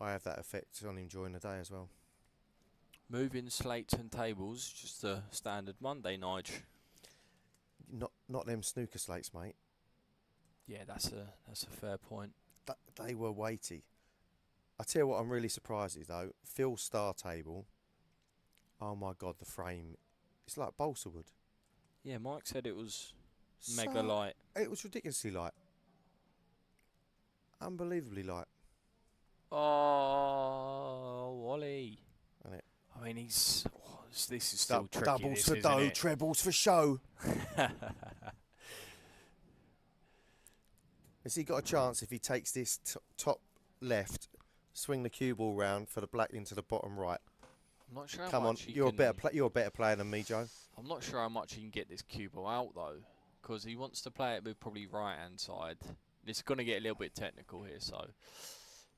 [SPEAKER 1] I have that effect on him during the day as well.
[SPEAKER 6] Moving slates and tables, just a standard Monday, Nige.
[SPEAKER 1] Not them snooker slates, mate.
[SPEAKER 6] Yeah, that's a fair point.
[SPEAKER 1] They were weighty. I tell you what, I'm really surprised is though. Phil's star table. Oh my god, the frame. It's like balsa wood.
[SPEAKER 6] Yeah, Mike said it was mega light.
[SPEAKER 1] It was ridiculously light. Unbelievably light.
[SPEAKER 6] Oh, Ollie.
[SPEAKER 1] Isn't it?
[SPEAKER 6] I mean, this is still tricky.
[SPEAKER 1] Doubles
[SPEAKER 6] this,
[SPEAKER 1] for
[SPEAKER 6] isn't
[SPEAKER 1] dough,
[SPEAKER 6] it?
[SPEAKER 1] trebles for show. Has he got a chance if he takes this top left, swing the cue ball round for the black into the bottom right?
[SPEAKER 6] I'm not sure how
[SPEAKER 1] Come on,
[SPEAKER 6] much
[SPEAKER 1] you're a better player than me, Joe.
[SPEAKER 6] I'm not sure how much he can get this cue ball out though, because he wants to play it with probably right hand side. It's going to get a little bit technical here, so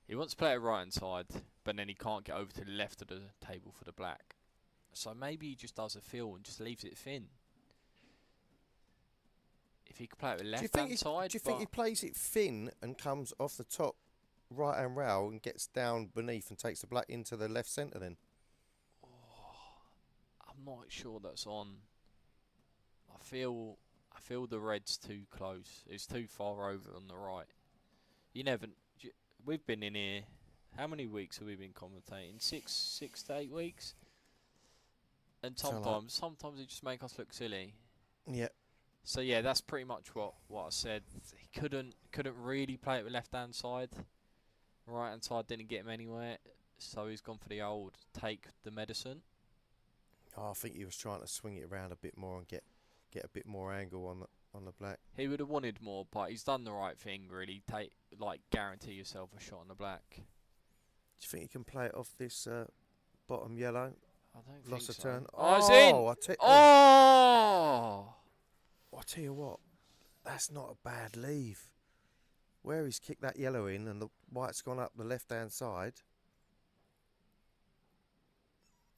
[SPEAKER 6] he wants to play it right hand side, but then he can't get over to the left of the table for the black. So maybe he just does a feel and just leaves it thin. If he could play it with left hand side,
[SPEAKER 1] do you think he plays it thin and comes off the top right hand rail and gets down beneath and takes the black into the left centre then?
[SPEAKER 6] I'm not sure that's on. I feel the red's too close. It's too far over on the right. You never. We've been in here. How many weeks have we been commentating? 6 to 8 weeks. And sometimes it just make us look silly.
[SPEAKER 1] Yeah.
[SPEAKER 6] So yeah, that's pretty much what I said. He couldn't really play it with left hand side. Right hand side didn't get him anywhere. So he's gone for the old take the medicine.
[SPEAKER 1] Oh, I think he was trying to swing it around a bit more and get a bit more angle on the black.
[SPEAKER 6] He would have wanted more, but he's done the right thing. Really, guarantee yourself a shot on the black.
[SPEAKER 1] Do you think he can play it off this bottom yellow?
[SPEAKER 6] I don't
[SPEAKER 1] Lost
[SPEAKER 6] think
[SPEAKER 1] a
[SPEAKER 6] so.
[SPEAKER 1] turn.
[SPEAKER 6] Oh, it's in.
[SPEAKER 1] I tell you what, that's not a bad leave. Where he's kicked that yellow in and the white's gone up the left-hand side,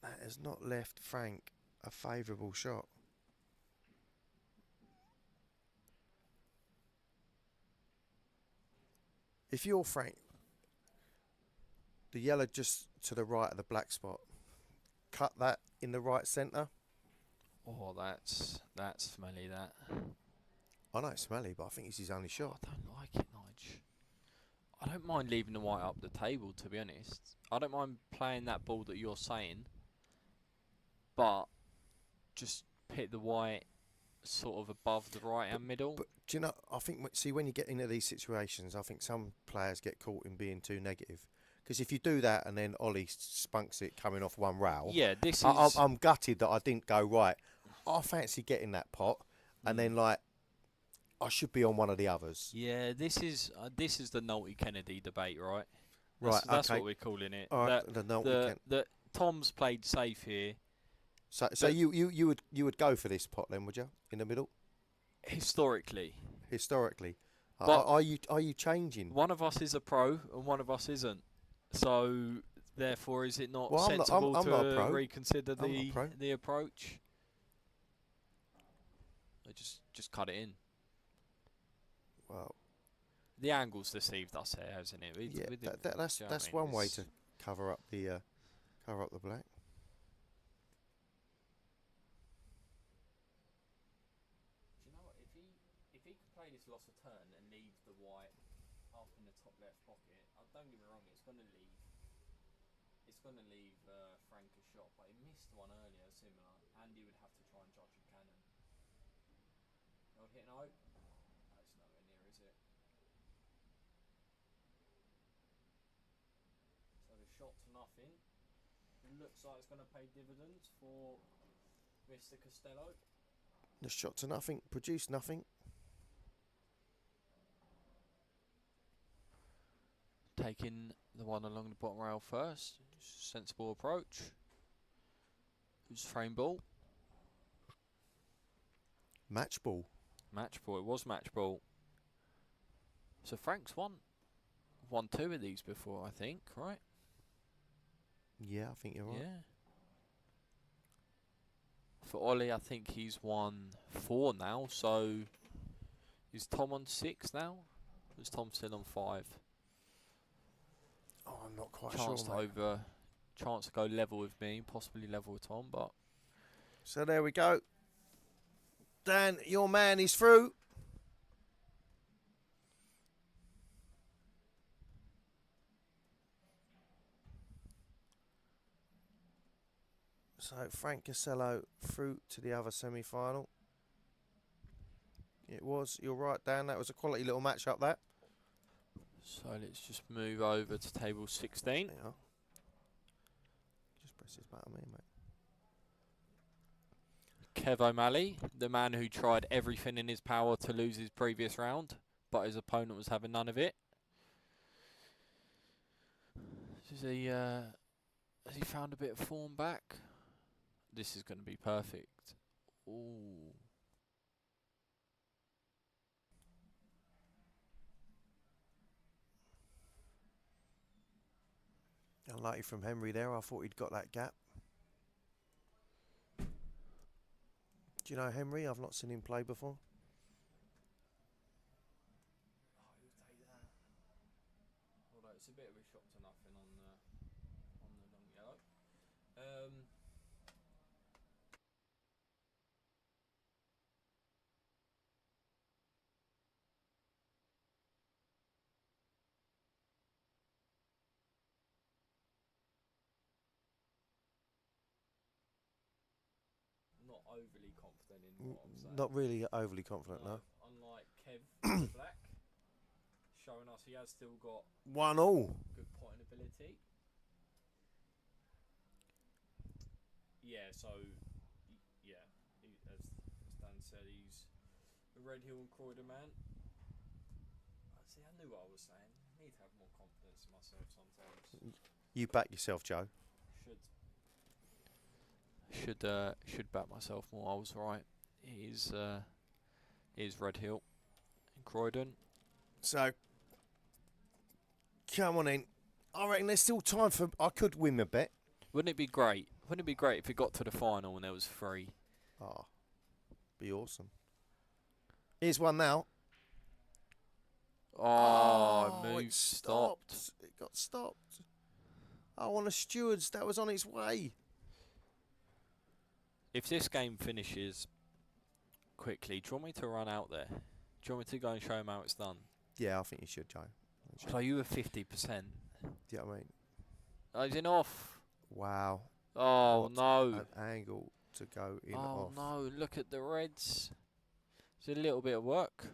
[SPEAKER 1] that has not left Frank a favourable shot. If you're Frank, the yellow just to the right of the black spot, cut that in the right centre.
[SPEAKER 6] Oh, that's smelly, that.
[SPEAKER 1] I know it's smelly, but I think it's his only shot.
[SPEAKER 6] I don't like it, Nige. I don't mind leaving the white up the table, to be honest. I don't mind playing that ball that you're saying, but just hit the white sort of above the right hand middle.
[SPEAKER 1] But do you know, I think, when you get into these situations, I think some players get caught in being too negative. Because if you do that and then Ollie spunks it coming off one rail,
[SPEAKER 6] yeah,
[SPEAKER 1] I'm gutted that I didn't go right. I fancy getting that pot, and then I should be on one of the others.
[SPEAKER 6] Yeah, this is the Nolte Kennedy debate, right?
[SPEAKER 1] Right,
[SPEAKER 6] That's
[SPEAKER 1] okay.
[SPEAKER 6] what we're calling it.
[SPEAKER 1] All right, the Nolte
[SPEAKER 6] Tom's played safe here.
[SPEAKER 1] So you would go for this pot then, would you? In the middle?
[SPEAKER 6] Historically.
[SPEAKER 1] But are you changing?
[SPEAKER 6] One of us is a pro and one of us isn't. So therefore, is it not sensible
[SPEAKER 1] I'm not a pro.
[SPEAKER 6] Reconsider the approach? Just cut it in.
[SPEAKER 1] Well,
[SPEAKER 6] the angle's deceived us here, hasn't it?
[SPEAKER 1] That's one way to cover up the black.
[SPEAKER 4] Do you know what? If he could play this loss of turn and leave the white up in the top left pocket, don't get me wrong, it's going to leave Frank a shot, but he missed one earlier similar, and he would have to try and judge a cannon. Not hitting out. That's nowhere near, is it? So the shot to nothing. It looks like it's going to pay dividends for Mr. Costello.
[SPEAKER 1] The shot to nothing, produced nothing.
[SPEAKER 6] Taking the one along the bottom rail first. Sensible approach. Who's frame ball?
[SPEAKER 1] Match ball.
[SPEAKER 6] Match ball. It was match ball. So Frank's won 2 of these before, I think, right?
[SPEAKER 1] Yeah, I think you're right.
[SPEAKER 6] Yeah. For Ollie, I think he's won 4 now. So is Tom on 6 now? Or is Tom still on 5?
[SPEAKER 1] Oh, I'm not quite
[SPEAKER 6] Chance
[SPEAKER 1] sure, mate.
[SPEAKER 6] Chance to go level with me, possibly level with Tom, but
[SPEAKER 1] So there we go. Dan, your man is through. So Frank Costello through to the other semi-final. It was. You're right, Dan. That was a quality little match up there.
[SPEAKER 6] so let's just move over to table 16.
[SPEAKER 1] Yeah. Just press this button, mate.
[SPEAKER 6] Kev Ali, the man who tried everything in his power to lose his previous round, but his opponent was having none of it. Has he found a bit of form back? This is going to be perfect. Ooh.
[SPEAKER 1] Unlucky from Henry there. I thought he'd got that gap. Do you know Henry? I've not seen him play before.
[SPEAKER 6] Oh, he'll take that. Although it's a bit of a shot to nothing on the long yellow. Not overly confident in what I'm saying.
[SPEAKER 1] Not really overly confident, no.
[SPEAKER 6] Unlike Kev the Black, showing us he has still got
[SPEAKER 1] 1-1.
[SPEAKER 6] good potting ability. Yeah, so yeah, as Dan said, he's a Redhill and Croydon man. See, I knew what I was saying. I need to have more confidence in myself sometimes.
[SPEAKER 1] You back yourself, Joe.
[SPEAKER 6] Should back myself more. I was right. It is Redhill and Croydon.
[SPEAKER 1] So, come on in. I reckon there's still time for... I could win a bet.
[SPEAKER 6] Wouldn't it be great? Wouldn't it be great if it got to the final and there was 3?
[SPEAKER 1] Oh, be awesome. Here's one now.
[SPEAKER 6] Oh,
[SPEAKER 1] it
[SPEAKER 6] move stopped.
[SPEAKER 1] It got stopped. Oh, on the stewards. That was on its way.
[SPEAKER 6] If this game finishes quickly, do you want me to run out there? Do you want me to go and show him how it's done?
[SPEAKER 1] Yeah, I think you should, Joe.
[SPEAKER 6] So you were 50%.
[SPEAKER 1] Do you know what I mean?
[SPEAKER 6] Oh, he's in off.
[SPEAKER 1] Wow.
[SPEAKER 6] Oh,
[SPEAKER 1] What
[SPEAKER 6] no.
[SPEAKER 1] an angle to go in
[SPEAKER 6] Oh,
[SPEAKER 1] off.
[SPEAKER 6] no. Look at the Reds. It's a little bit of work.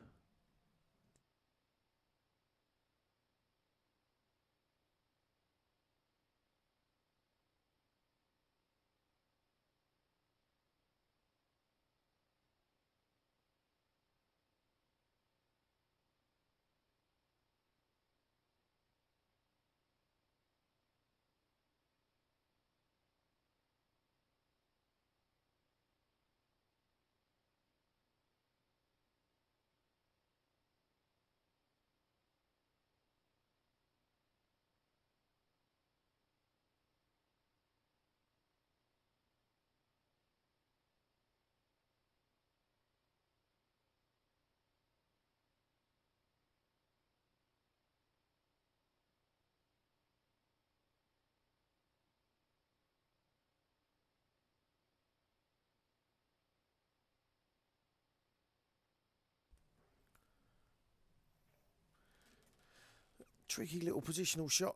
[SPEAKER 1] Tricky little positional shot.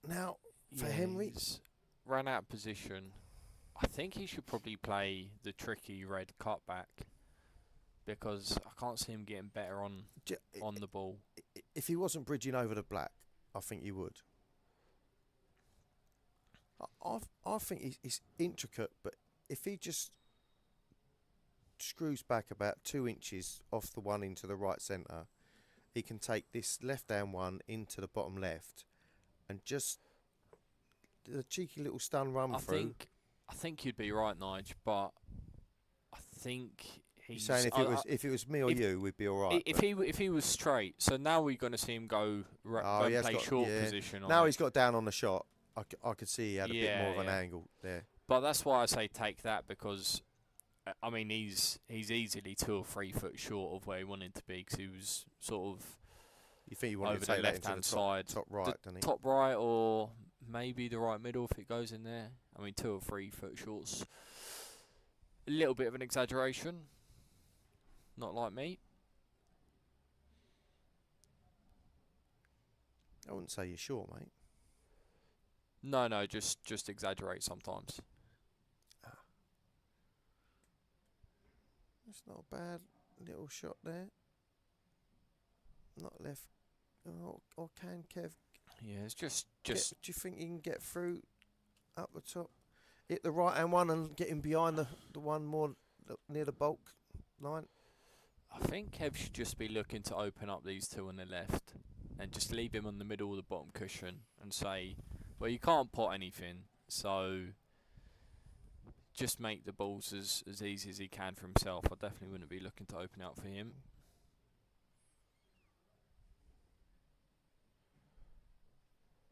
[SPEAKER 1] Now, for Henry.
[SPEAKER 6] He's ran out of position. I think he should probably play the tricky red cutback because I can't see him getting better on the ball.
[SPEAKER 1] If he wasn't bridging over the black, I think he would. I think it's intricate, but if he just screws back about 2 inches off the one into the right centre, he can take this left-hand one into the bottom left and just the cheeky little stun run through.
[SPEAKER 6] I think you'd be right, Nige, but I think
[SPEAKER 1] You're saying if it was me or you, we'd be all right.
[SPEAKER 6] If he was straight, so now we're going to see him go and play short position.
[SPEAKER 1] Now he's got down on the shot. I could see he had a bit more of an angle there.
[SPEAKER 6] But that's why I say take that, because I mean he's easily 2 or 3 foot short of where he wanted to be, because he was sort of
[SPEAKER 1] you think you want
[SPEAKER 6] over
[SPEAKER 1] to take
[SPEAKER 6] the
[SPEAKER 1] that
[SPEAKER 6] left hand
[SPEAKER 1] into
[SPEAKER 6] side,
[SPEAKER 1] top right, doesn't he?
[SPEAKER 6] top right, or maybe the right middle if it goes in there. I mean 2 or 3 foot shorts, a little bit of an exaggeration. Not like me.
[SPEAKER 1] I wouldn't say you're short, mate.
[SPEAKER 6] No, just exaggerate sometimes.
[SPEAKER 1] It's not a bad little shot there. Not left. Or can Kev?
[SPEAKER 6] Yeah, it's just.
[SPEAKER 1] Do you think he can get through up the top? Hit the right hand one and get him behind the one more near the bulk line?
[SPEAKER 6] I think Kev should just be looking to open up these 2 on the left and just leave him on the middle of the bottom cushion and say, well, you can't pot anything, so just make the balls as easy as he can for himself. I definitely wouldn't be looking to open out for him.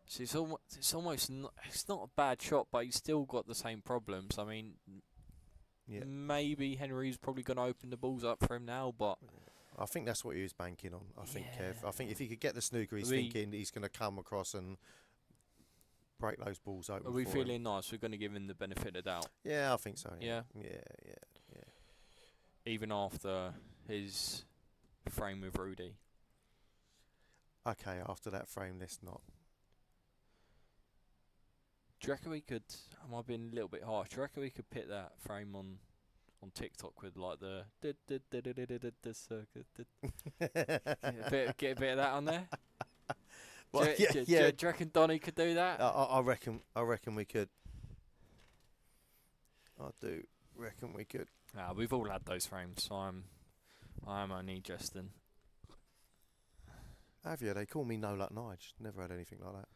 [SPEAKER 6] So it's almost not, it's not a bad shot, but he's still got the same problems. I mean, maybe Henry's probably going to open the balls up for him now, but
[SPEAKER 1] I think that's what he was banking on. I think Kev. I think if he could get the snooker, he's thinking he's going to come across and break those balls open.
[SPEAKER 6] Are we
[SPEAKER 1] for him.
[SPEAKER 6] feeling nice? We're going to give him the benefit of the doubt.
[SPEAKER 1] Yeah, I think so.
[SPEAKER 6] Yeah. Even after his frame with Rudy.
[SPEAKER 1] Okay, after that frame, let's not.
[SPEAKER 6] Do you reckon we could? Am I being a little bit harsh? Do you reckon we could put that frame on TikTok with like the circuit? Get a bit of that on there.
[SPEAKER 1] Well,
[SPEAKER 6] Do you reckon Donny could do that?
[SPEAKER 1] I reckon we could. I do reckon we could.
[SPEAKER 6] We've all had those frames, so I am only jesting.
[SPEAKER 1] Have you? They call me No Luck Nige. Never had anything like that.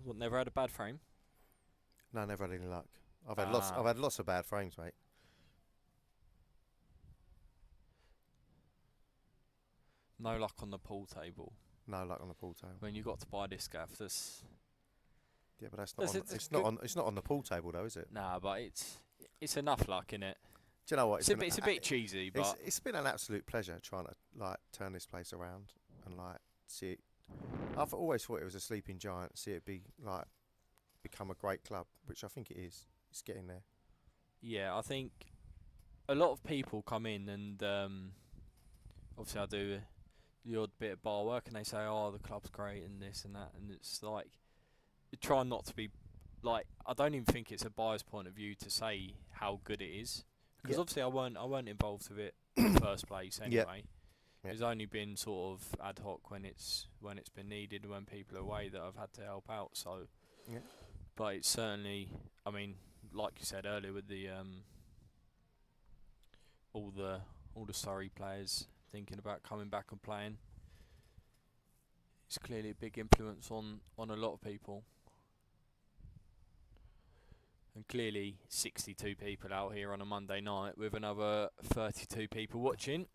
[SPEAKER 6] What, never had a bad frame?
[SPEAKER 1] No, never had any luck. I've had lots of bad frames, mate.
[SPEAKER 6] No luck on the pool table.
[SPEAKER 1] No luck on the pool table.
[SPEAKER 6] When you got to buy this gaff, this.
[SPEAKER 1] Yeah, but that's not on. It's not on the pool table, though, is it?
[SPEAKER 6] Nah, but it's enough luck, innit?
[SPEAKER 1] Do you know what?
[SPEAKER 6] It's a bit cheesy, but
[SPEAKER 1] it's been an absolute pleasure trying to like turn this place around and like see it. I've always thought it was a sleeping giant. See it become a great club, which I think it is. It's getting there.
[SPEAKER 6] Yeah, I think a lot of people come in and obviously I do the odd bit of bar work and they say, oh, the club's great and this and that, and it's like, try not to be like, I don't even think it's a buyer's point of view to say how good it is, because obviously I weren't involved with it in the first place anyway. It's only been sort of ad hoc when it's been needed, when people are away, that I've had to help out. So, but it's certainly, I mean, like you said earlier, with the all the Surrey players thinking about coming back and playing, it's clearly a big influence on a lot of people. And clearly 62 people out here on a Monday night with another 32 people watching.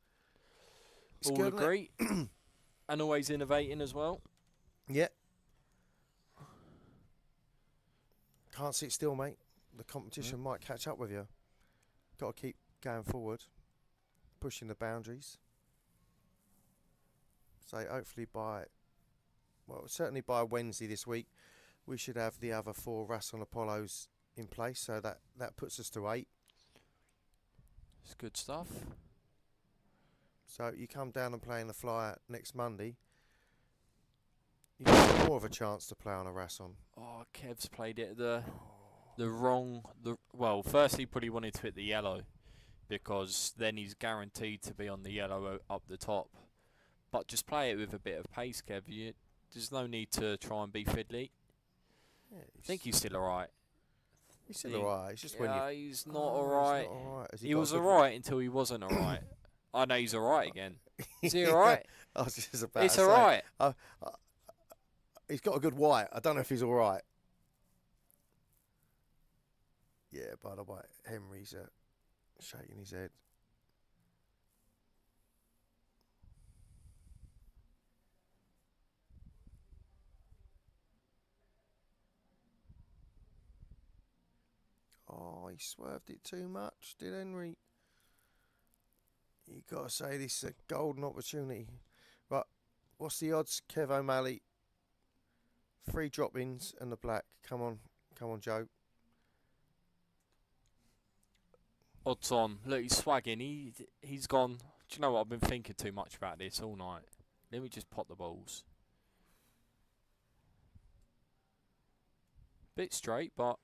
[SPEAKER 1] It's
[SPEAKER 6] all
[SPEAKER 1] good,
[SPEAKER 6] agree. And always innovating as well.
[SPEAKER 1] Yeah. Can't sit still, mate. The competition might catch up with you. Got to keep going forward, pushing the boundaries. So hopefully certainly by Wednesday this week, we should have the other 4 Rasson Apollos in place. So that puts us to 8.
[SPEAKER 6] It's good stuff.
[SPEAKER 1] So you come down and play in the flyer next Monday, you have more of a chance to play on a Rasson.
[SPEAKER 6] Oh, Kev's played it well, first he probably wanted to hit the yellow, because then he's guaranteed to be on the yellow up the top. But just play it with a bit of pace, Kev. There's no need to try and be fiddly.
[SPEAKER 1] Yeah,
[SPEAKER 6] I think he's still alright.
[SPEAKER 1] He's still alright. It's just when
[SPEAKER 6] he's not alright. He was alright until he wasn't alright. I know he's alright again. Is he alright?
[SPEAKER 1] I was just about
[SPEAKER 6] it's
[SPEAKER 1] to say,
[SPEAKER 6] alright.
[SPEAKER 1] He's got a good white. I don't know if he's alright. Yeah, by the way, Henry's a Shaking his head. Oh, he swerved it too much, did Henry? You got to say this is a golden opportunity. Right, what's the odds? Kev O'Malley. 3 drop-ins and the black. Come on, Joe.
[SPEAKER 6] Odds on. Look, he's swagging. He's gone. Do you know what? I've been thinking too much about this all night. Let me just pot the balls. Bit straight, but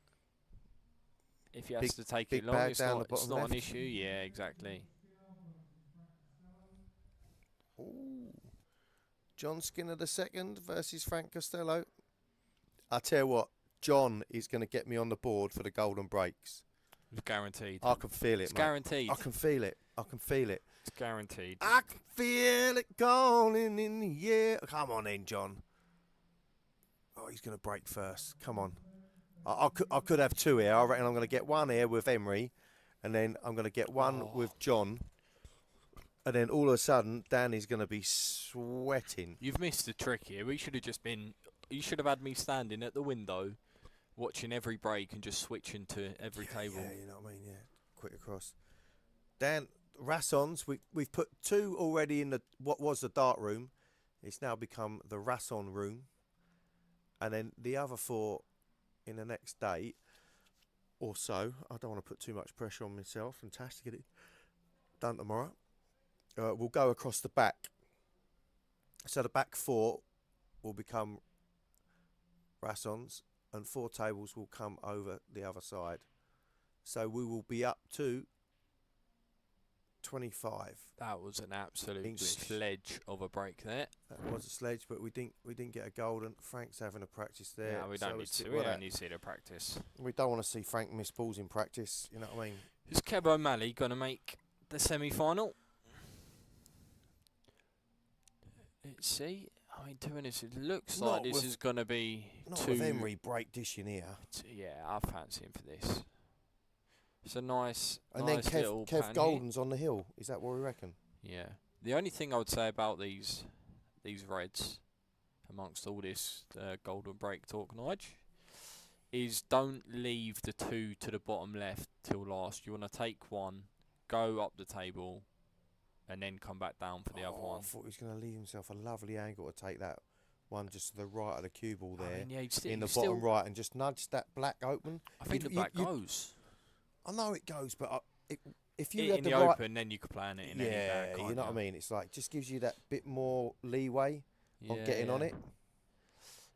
[SPEAKER 6] if he has to take it long,
[SPEAKER 1] bag
[SPEAKER 6] it's
[SPEAKER 1] down
[SPEAKER 6] not,
[SPEAKER 1] the
[SPEAKER 6] it's
[SPEAKER 1] bottom
[SPEAKER 6] not an
[SPEAKER 1] left.
[SPEAKER 6] issue. Yeah, exactly.
[SPEAKER 1] Ooh. John Skinner the second versus Frank Costello. I tell you what, John is going to get me on the board for the golden breaks.
[SPEAKER 6] Guaranteed.
[SPEAKER 1] I can feel it,
[SPEAKER 6] It's
[SPEAKER 1] mate.
[SPEAKER 6] guaranteed.
[SPEAKER 1] I can feel it.
[SPEAKER 6] It's guaranteed.
[SPEAKER 1] I can feel it going in the air. Come on in, John. Oh, he's going to break first. Come on. I could have 2 here. I reckon I'm going to get 1 here with Emery, and then I'm going to get 1 with John. And then all of a sudden, Danny's going to be sweating.
[SPEAKER 6] You've missed the trick here. We should have just been. You should have had me standing at the window, watching every break and just switching to every table.
[SPEAKER 1] Yeah, you know what I mean. Yeah, quick across. Dan, Rassons. We've put 2 already in the what was the dart room. It's now become the Rasson room, and then the other 4 in the next day or so. I don't want to put too much pressure on myself and Tash to get it done tomorrow. We'll go across the back. So the back 4 will become Rassons and 4 tables will come over the other side. So we will be up to 25.
[SPEAKER 6] That was an absolute
[SPEAKER 1] English.
[SPEAKER 6] sledge of a break there.
[SPEAKER 1] That was a sledge, but we didn't get a golden. Frank's having a practice there.
[SPEAKER 6] Yeah, we
[SPEAKER 1] so
[SPEAKER 6] don't need to. We don't need to see the practice.
[SPEAKER 1] We don't want to see Frank miss balls in practice. You know what I mean?
[SPEAKER 6] Is Kev O'Malley going to make the semi-final? Let's see. I mean, to be honest, it looks
[SPEAKER 1] Not
[SPEAKER 6] like this
[SPEAKER 1] with-
[SPEAKER 6] is going to be
[SPEAKER 1] Not
[SPEAKER 6] too.
[SPEAKER 1] with Emery break dishing here.
[SPEAKER 6] Yeah, I fancy him for this. It's a nice,
[SPEAKER 1] And
[SPEAKER 6] nice
[SPEAKER 1] then
[SPEAKER 6] little
[SPEAKER 1] Kev
[SPEAKER 6] pan
[SPEAKER 1] Golden's on the hill. Is that what we reckon?
[SPEAKER 6] here. Yeah. The only thing I would say about these reds, amongst all this golden break talk, Nige, is don't leave the 2 to the bottom left till last. You want to take 1, go up the table, and then come back down for the other one.
[SPEAKER 1] I thought he was going to leave himself a lovely angle to take that one just to the right of the cue ball there.
[SPEAKER 6] I mean, yeah,
[SPEAKER 1] in the bottom right and just nudge that black open.
[SPEAKER 6] I think the black goes.
[SPEAKER 1] I know it goes, but if you
[SPEAKER 6] In
[SPEAKER 1] had
[SPEAKER 6] the
[SPEAKER 1] right,
[SPEAKER 6] open, then you could play on it in any bag,
[SPEAKER 1] you
[SPEAKER 6] can't
[SPEAKER 1] know what I mean. It's like just gives you that bit more leeway on getting on it.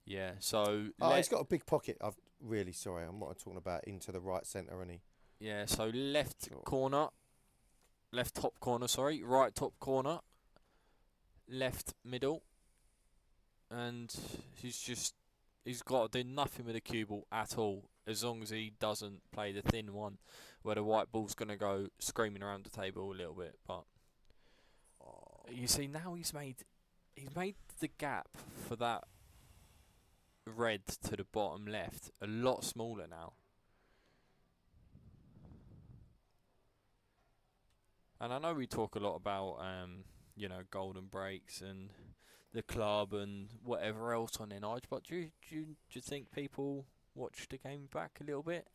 [SPEAKER 6] Yeah. So.
[SPEAKER 1] He's got a big pocket. I'm really sorry. I'm not talking about into the right centre, any.
[SPEAKER 6] Yeah. So left corner, left top corner. Sorry, right top corner, left middle, and he's got to do nothing with the cue ball at all, as long as he doesn't play the thin one, where the white ball's going to go screaming around the table a little bit. But you see, now he's made the gap for that red to the bottom left a lot smaller now. And I know we talk a lot about golden breaks and the club and whatever else on NIH, but do you think people watch the game back a little bit?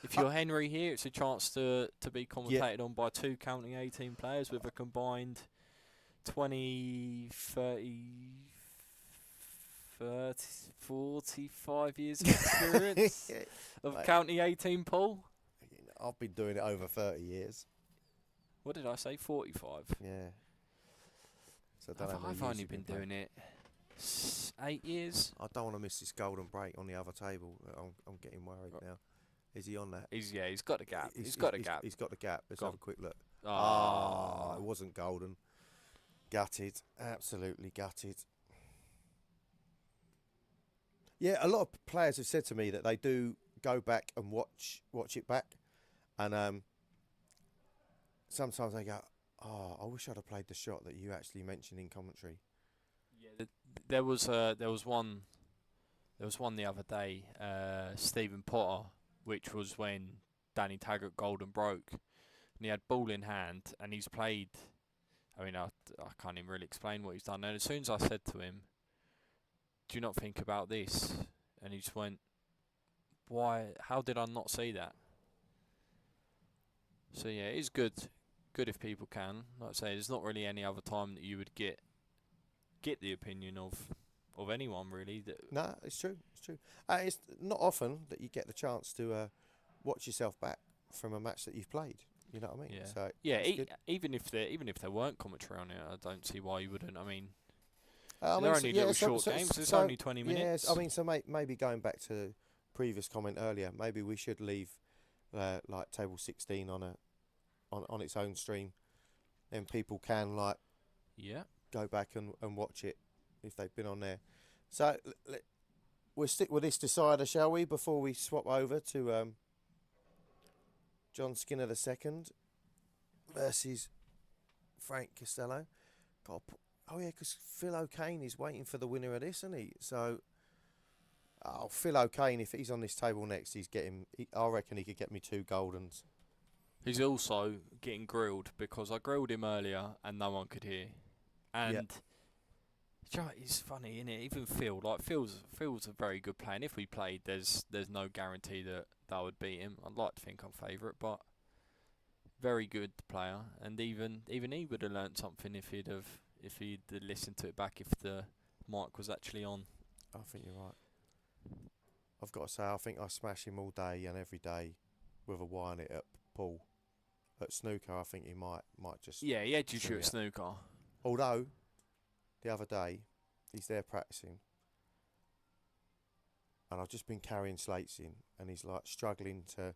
[SPEAKER 6] If you're Henry here, it's a chance to be commentated on by 2 counting 18 players with a combined 20, 30, 45 years of experience of county 18 pool.
[SPEAKER 1] I've been doing it over 30 years.
[SPEAKER 6] What did I say? 45.
[SPEAKER 1] Yeah. So I don't know how many
[SPEAKER 6] I've
[SPEAKER 1] years
[SPEAKER 6] only
[SPEAKER 1] you've
[SPEAKER 6] been
[SPEAKER 1] playing.
[SPEAKER 6] doing it 8 years.
[SPEAKER 1] I don't want to miss this golden break on the other table. I'm getting worried now. Is he on that?
[SPEAKER 6] He's got a gap. He's got a gap.
[SPEAKER 1] He's got the gap. Let's have a quick look.
[SPEAKER 6] Ah,
[SPEAKER 1] It wasn't golden. Gutted. Absolutely gutted. Yeah, a lot of players have said to me that they do go back and watch it back, and sometimes they go, "Oh, I wish I'd have played the shot that you actually mentioned in commentary."
[SPEAKER 6] Yeah, there was one the other day, Stephen Potter, which was when Danny Taggart golden broke, and he had ball in hand, and he's played. I mean, I can't even really explain what he's done. And as soon as I said to him, "Do you not think about this?" and he just went, "Why? How did I not see that?" So yeah, it's good. Good if people can. Like I say, there's not really any other time that you would get the opinion of anyone really. That
[SPEAKER 1] No, it's true. It's true. It's not often that you get the chance to watch yourself back from a match that you've played. You know what I mean?
[SPEAKER 6] yeah,
[SPEAKER 1] So
[SPEAKER 6] yeah.
[SPEAKER 1] it's good.
[SPEAKER 6] Even if there weren't commentary on it, I don't see why you wouldn't. I mean,
[SPEAKER 1] I
[SPEAKER 6] they're
[SPEAKER 1] mean,
[SPEAKER 6] only little short games. It's only 20 minutes.
[SPEAKER 1] Yeah, I mean, so maybe going back to previous comment earlier, maybe we should leave like table 16 on its own stream, then people can like
[SPEAKER 6] Yeah.
[SPEAKER 1] go back and watch it if they've been on there. So we'll stick with this decider, shall we, before we swap over to John Skinner II versus Frank Costello. Oh yeah, because Phil O'Kane is waiting for the winner of this, isn't he? So, Phil O'Kane, if he's on this table next, I reckon he could get me 2 Goldens.
[SPEAKER 6] He's also getting grilled because I grilled him earlier and no one could hear. And it's funny, isn't it? Even Phil's a very good player. And if we played, there's no guarantee that I would beat him. I'd like to think I'm favourite, but very good player. And even he would have learnt something if he'd listened to it back if the mic was actually on.
[SPEAKER 1] I think you're right. I've got to say, I think I smash him all day and every day with a wine it at pool. At snooker, I think he might just.
[SPEAKER 6] Yeah, he edged
[SPEAKER 1] swing
[SPEAKER 6] you at
[SPEAKER 1] it.
[SPEAKER 6] snooker.
[SPEAKER 1] Although, the other day, he's there practicing, and I've just been carrying slates in, and he's like struggling to.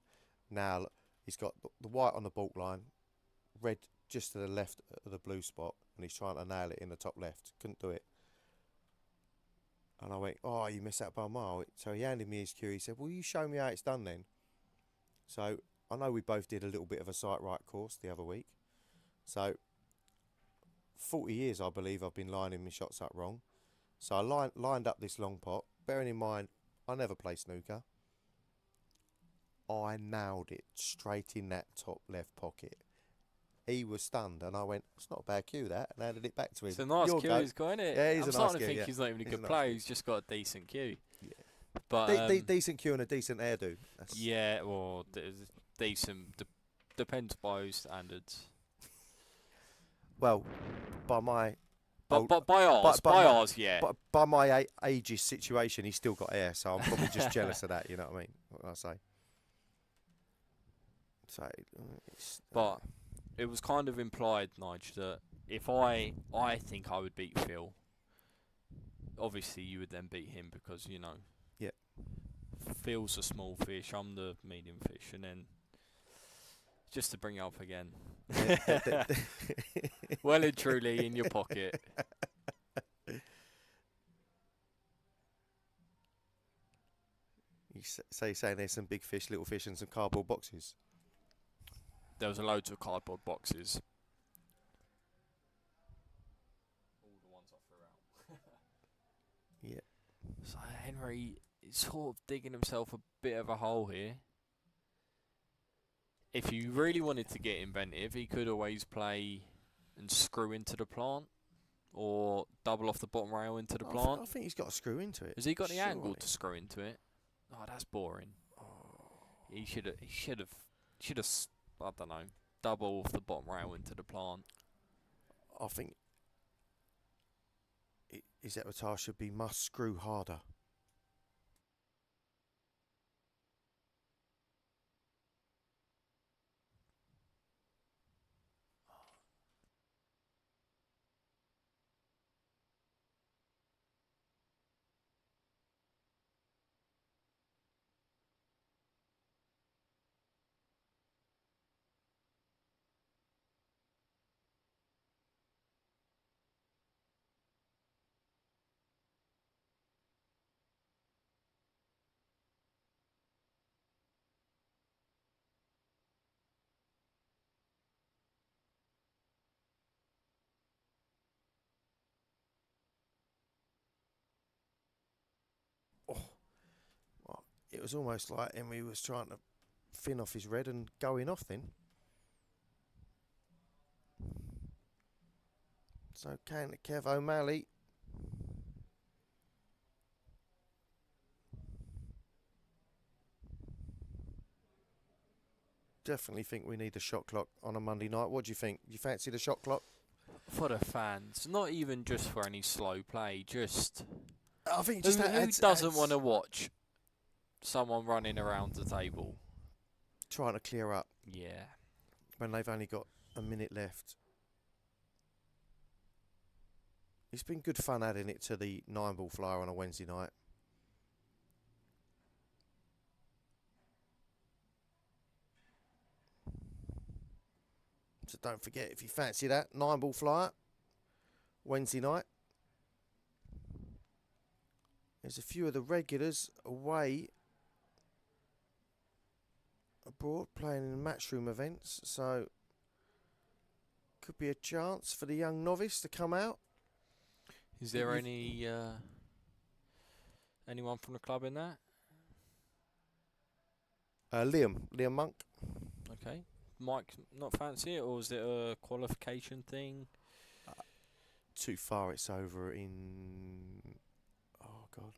[SPEAKER 1] Now he's got the white on the baulk line, red just to the left of the blue spot, and he's trying to nail it in the top left. Couldn't do it. And I went, "Oh, you missed out by a mile." So he handed me his cue. He said, "Will you show me how it's done then?" So I know we both did a little bit of a sight right course the other week. So 40 years, I believe, I've been lining my shots up wrong. So I lined up this long pot. Bearing in mind, I never play snooker. I nailed it straight in that top left pocket. He was stunned, and I went, "It's not a bad cue, that," and handed it back to him.
[SPEAKER 6] It's a nice
[SPEAKER 1] Your
[SPEAKER 6] cue
[SPEAKER 1] go.
[SPEAKER 6] he's got, isn't it?
[SPEAKER 1] Yeah, he's
[SPEAKER 6] I'm
[SPEAKER 1] a
[SPEAKER 6] starting
[SPEAKER 1] nice
[SPEAKER 6] to
[SPEAKER 1] cue,
[SPEAKER 6] think he's not even a
[SPEAKER 1] He's a
[SPEAKER 6] good
[SPEAKER 1] nice
[SPEAKER 6] player.
[SPEAKER 1] cue.
[SPEAKER 6] He's just got a decent cue.
[SPEAKER 1] Yeah.
[SPEAKER 6] But
[SPEAKER 1] Decent cue and a decent hairdo.
[SPEAKER 6] yeah, well, decent. Depends by whose standards.
[SPEAKER 1] Well, by my
[SPEAKER 6] But by ours, yeah.
[SPEAKER 1] But by my ageist situation, he's still got hair, so I'm probably just jealous of that. You know what I mean? What can I say? So,
[SPEAKER 6] But it was kind of implied, Nige, that if I think I would beat Phil, obviously you would then beat him because, you know,
[SPEAKER 1] yeah,
[SPEAKER 6] Phil's a small fish, I'm the medium fish, and then just to bring it up again, well and truly in your pocket.
[SPEAKER 1] So you're saying there's some big fish, little fish, and some cardboard boxes?
[SPEAKER 6] There was loads of cardboard boxes.
[SPEAKER 4] All the ones I threw out.
[SPEAKER 1] Yeah.
[SPEAKER 6] So Henry is sort of digging himself a bit of a hole here. If you really wanted to get inventive, he could always play and screw into the plant, or double off the bottom rail into the plant.
[SPEAKER 1] I think he's got to screw into it.
[SPEAKER 6] Has he got the angle
[SPEAKER 1] Surely.
[SPEAKER 6] to screw into it? Oh, that's boring. He should have. I don't know. Double off the bottom rail into the plant.
[SPEAKER 1] I think his avatar should be must screw harder. Well, it was almost like Henry was trying to fin off his red and going off then. So Kane to Kev O'Malley. Definitely think we need a shot clock on a Monday night. What do you think? You fancy the shot clock?
[SPEAKER 6] For the fans, not even just for any slow play, just
[SPEAKER 1] I think
[SPEAKER 6] who doesn't want to watch someone running around the table?
[SPEAKER 1] trying to clear up
[SPEAKER 6] Yeah.
[SPEAKER 1] when they've only got a minute left. It's been good fun adding it to the 9-ball flyer on a Wednesday night. So don't forget, if you fancy that, 9-ball flyer, Wednesday night. There's a few of the regulars away abroad playing in matchroom events, so could be a chance for the young novice to come out.
[SPEAKER 6] Is there any anyone from the club in that?
[SPEAKER 1] Liam Monk.
[SPEAKER 6] Okay. Mike, not fancy it, or is it a qualification thing?
[SPEAKER 1] Too far, it's over in... Oh, God.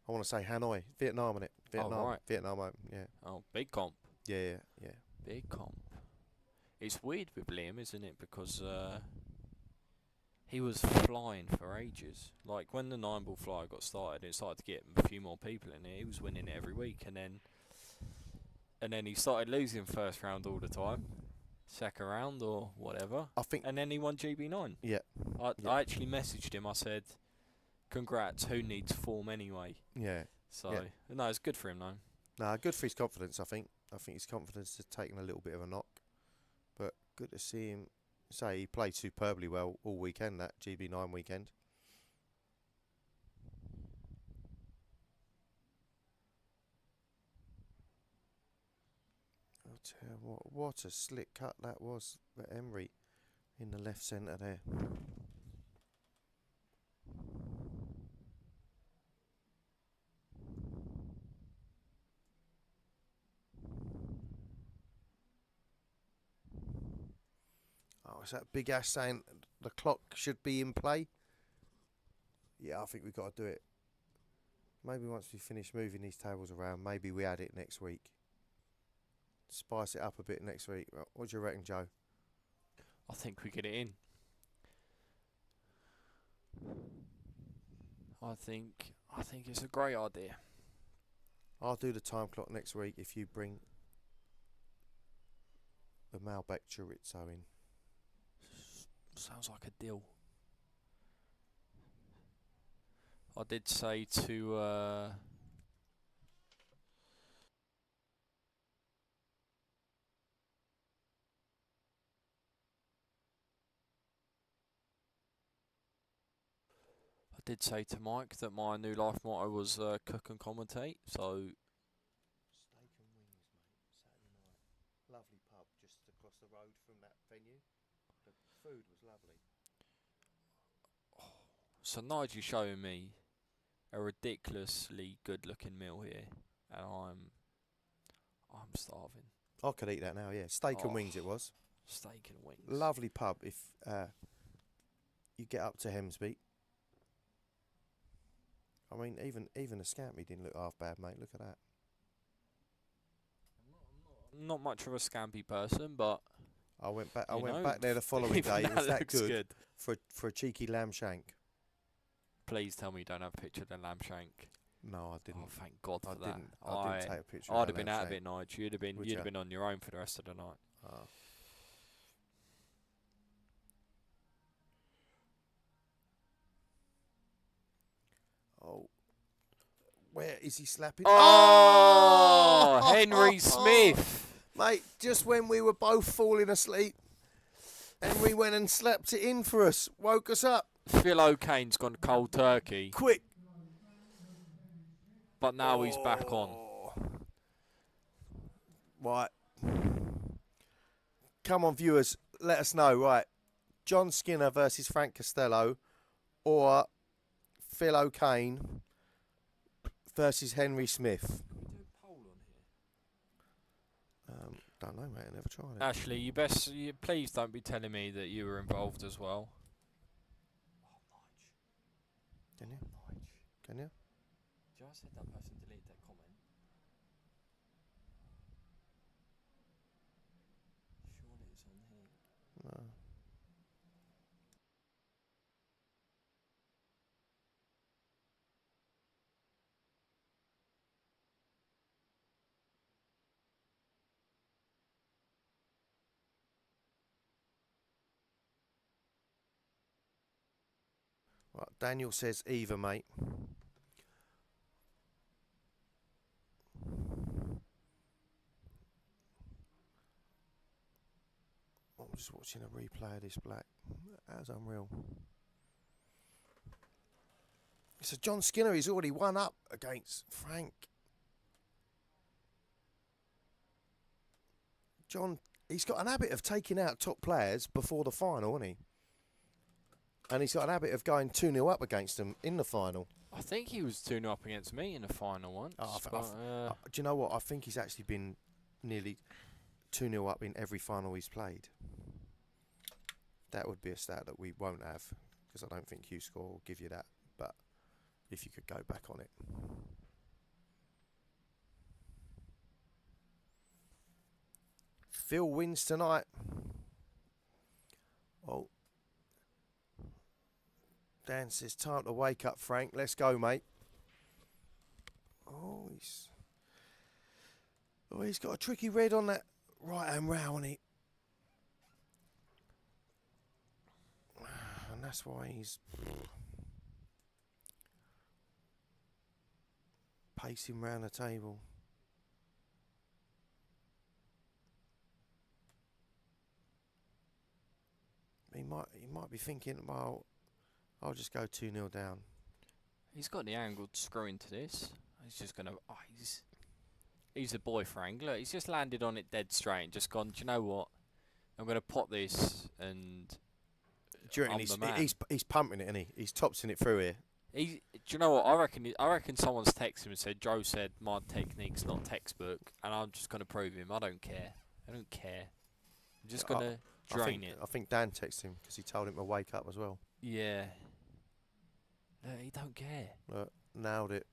[SPEAKER 1] I want to say Hanoi. Vietnam, innit? Vietnam.
[SPEAKER 6] right.
[SPEAKER 1] Vietnam Open, yeah.
[SPEAKER 6] Oh, big comp.
[SPEAKER 1] Yeah.
[SPEAKER 6] Big comp. It's weird with Liam, isn't it? Because he was flying for ages. Like, when the 9-ball flyer got started, it started to get a few more people in there. He was winning it every week, and then he started losing first round all the time, second round or whatever.
[SPEAKER 1] I think...
[SPEAKER 6] And then he won GB9.
[SPEAKER 1] Yeah.
[SPEAKER 6] I actually messaged him. I said, congrats, who needs form anyway?
[SPEAKER 1] Yeah.
[SPEAKER 6] So,
[SPEAKER 1] Yeah.
[SPEAKER 6] no, it's good for him, though.
[SPEAKER 1] Nah, good for his confidence, I think. I think his confidence has taken a little bit of a knock. But good to see him. Say he played superbly well all weekend, that GB9 weekend. I'll tell you what a slick cut that was for Emery in the left centre there. Oh, is that Big Ash saying the clock should be in play? Yeah, I think we've got to do it. Maybe once we finish moving these tables around, maybe we add it next week. Spice it up a bit next week. What do you reckon, Joe?
[SPEAKER 6] I think we get it in. I think it's a great idea.
[SPEAKER 1] I'll do the time clock next week if you bring the Malbec chorizo in.
[SPEAKER 6] Sounds like a deal. I did say to Mike that my new life motto was cook and commentate. So
[SPEAKER 1] Steak and wings, mate. Saturday night. Lovely pub just across the road from that venue. The food was lovely.
[SPEAKER 6] So Nigel's showing me a ridiculously good-looking meal here, and I'm starving.
[SPEAKER 1] I could eat that now, yeah. Steak and wings it was.
[SPEAKER 6] Steak and wings.
[SPEAKER 1] Lovely pub if you get up to Hemsby. I mean, even the scampi didn't look half bad, mate. Look at that.
[SPEAKER 6] I'm not much of a scampi person, but
[SPEAKER 1] I went back
[SPEAKER 6] know,
[SPEAKER 1] there the following
[SPEAKER 6] even
[SPEAKER 1] day. It was that
[SPEAKER 6] looks
[SPEAKER 1] good for a cheeky lamb shank.
[SPEAKER 6] Please tell me you don't have a picture of the lamb shank.
[SPEAKER 1] No, I didn't.
[SPEAKER 6] Oh, thank God for that.
[SPEAKER 1] I didn't take a picture.
[SPEAKER 6] I'd
[SPEAKER 1] of
[SPEAKER 6] have
[SPEAKER 1] the
[SPEAKER 6] been
[SPEAKER 1] lamb
[SPEAKER 6] out of
[SPEAKER 1] shank.
[SPEAKER 6] it, Nigel. You'd have been on your own for the rest of the night.
[SPEAKER 1] Oh. Oh. Where is he slapping?
[SPEAKER 6] Oh, Henry Smith.
[SPEAKER 1] Mate, just when we were both falling asleep, Henry went and slapped it in for us. Woke us up.
[SPEAKER 6] Phil O'Kane's gone cold turkey,
[SPEAKER 1] Quick.
[SPEAKER 6] but now he's back on.
[SPEAKER 1] Right. Come on, viewers. Let us know. Right. John Skinner versus Frank Costello, or Phil O'Kane versus Henry Smith.
[SPEAKER 6] Can we do a poll on here?
[SPEAKER 1] Don't know, mate. I never tried it.
[SPEAKER 6] Ashley, please don't be telling me that you were involved as well.
[SPEAKER 1] Can you? Can you?
[SPEAKER 4] Just said that person deleted that comment. Surely it's on here.
[SPEAKER 1] No. Right, Daniel says either, mate. I'm just watching a replay of this black. That's unreal. So John Skinner, he's already won up against Frank. John, he's got an habit of taking out top players before the final, hasn't he? And he's got an habit of going 2-0 up against them in the final.
[SPEAKER 6] I think he was 2-0 up against me in the final once.
[SPEAKER 1] Do you know what? I think he's actually been nearly 2-0 up in every final he's played. That would be a stat that we won't have, because I don't think QScore will give you that. But if you could go back on it. Phil wins tonight. Oh. Dan says, time to wake up, Frank. Let's go, mate. Oh, he's got a tricky red on that right-hand row, hasn't he? And that's why he's pacing round the table. He might be thinking, well, I'll just go 2-0 down.
[SPEAKER 6] He's got the angled screw into this. He's just going to... Oh, he's a boy, Frank. Look, he's just landed on it dead straight and just gone, do you know what? I'm going to pop this and...
[SPEAKER 1] Do you reckon he's pumping it, isn't he? He's topsing it through here.
[SPEAKER 6] Do you know what? I reckon someone's texted him and said, Joe said my technique's not textbook, and I'm just going to prove him. I don't care. I'm just going to drain it.
[SPEAKER 1] I think Dan texted him because he told him to wake up as well.
[SPEAKER 6] Yeah. He don't care.
[SPEAKER 1] Nailed it.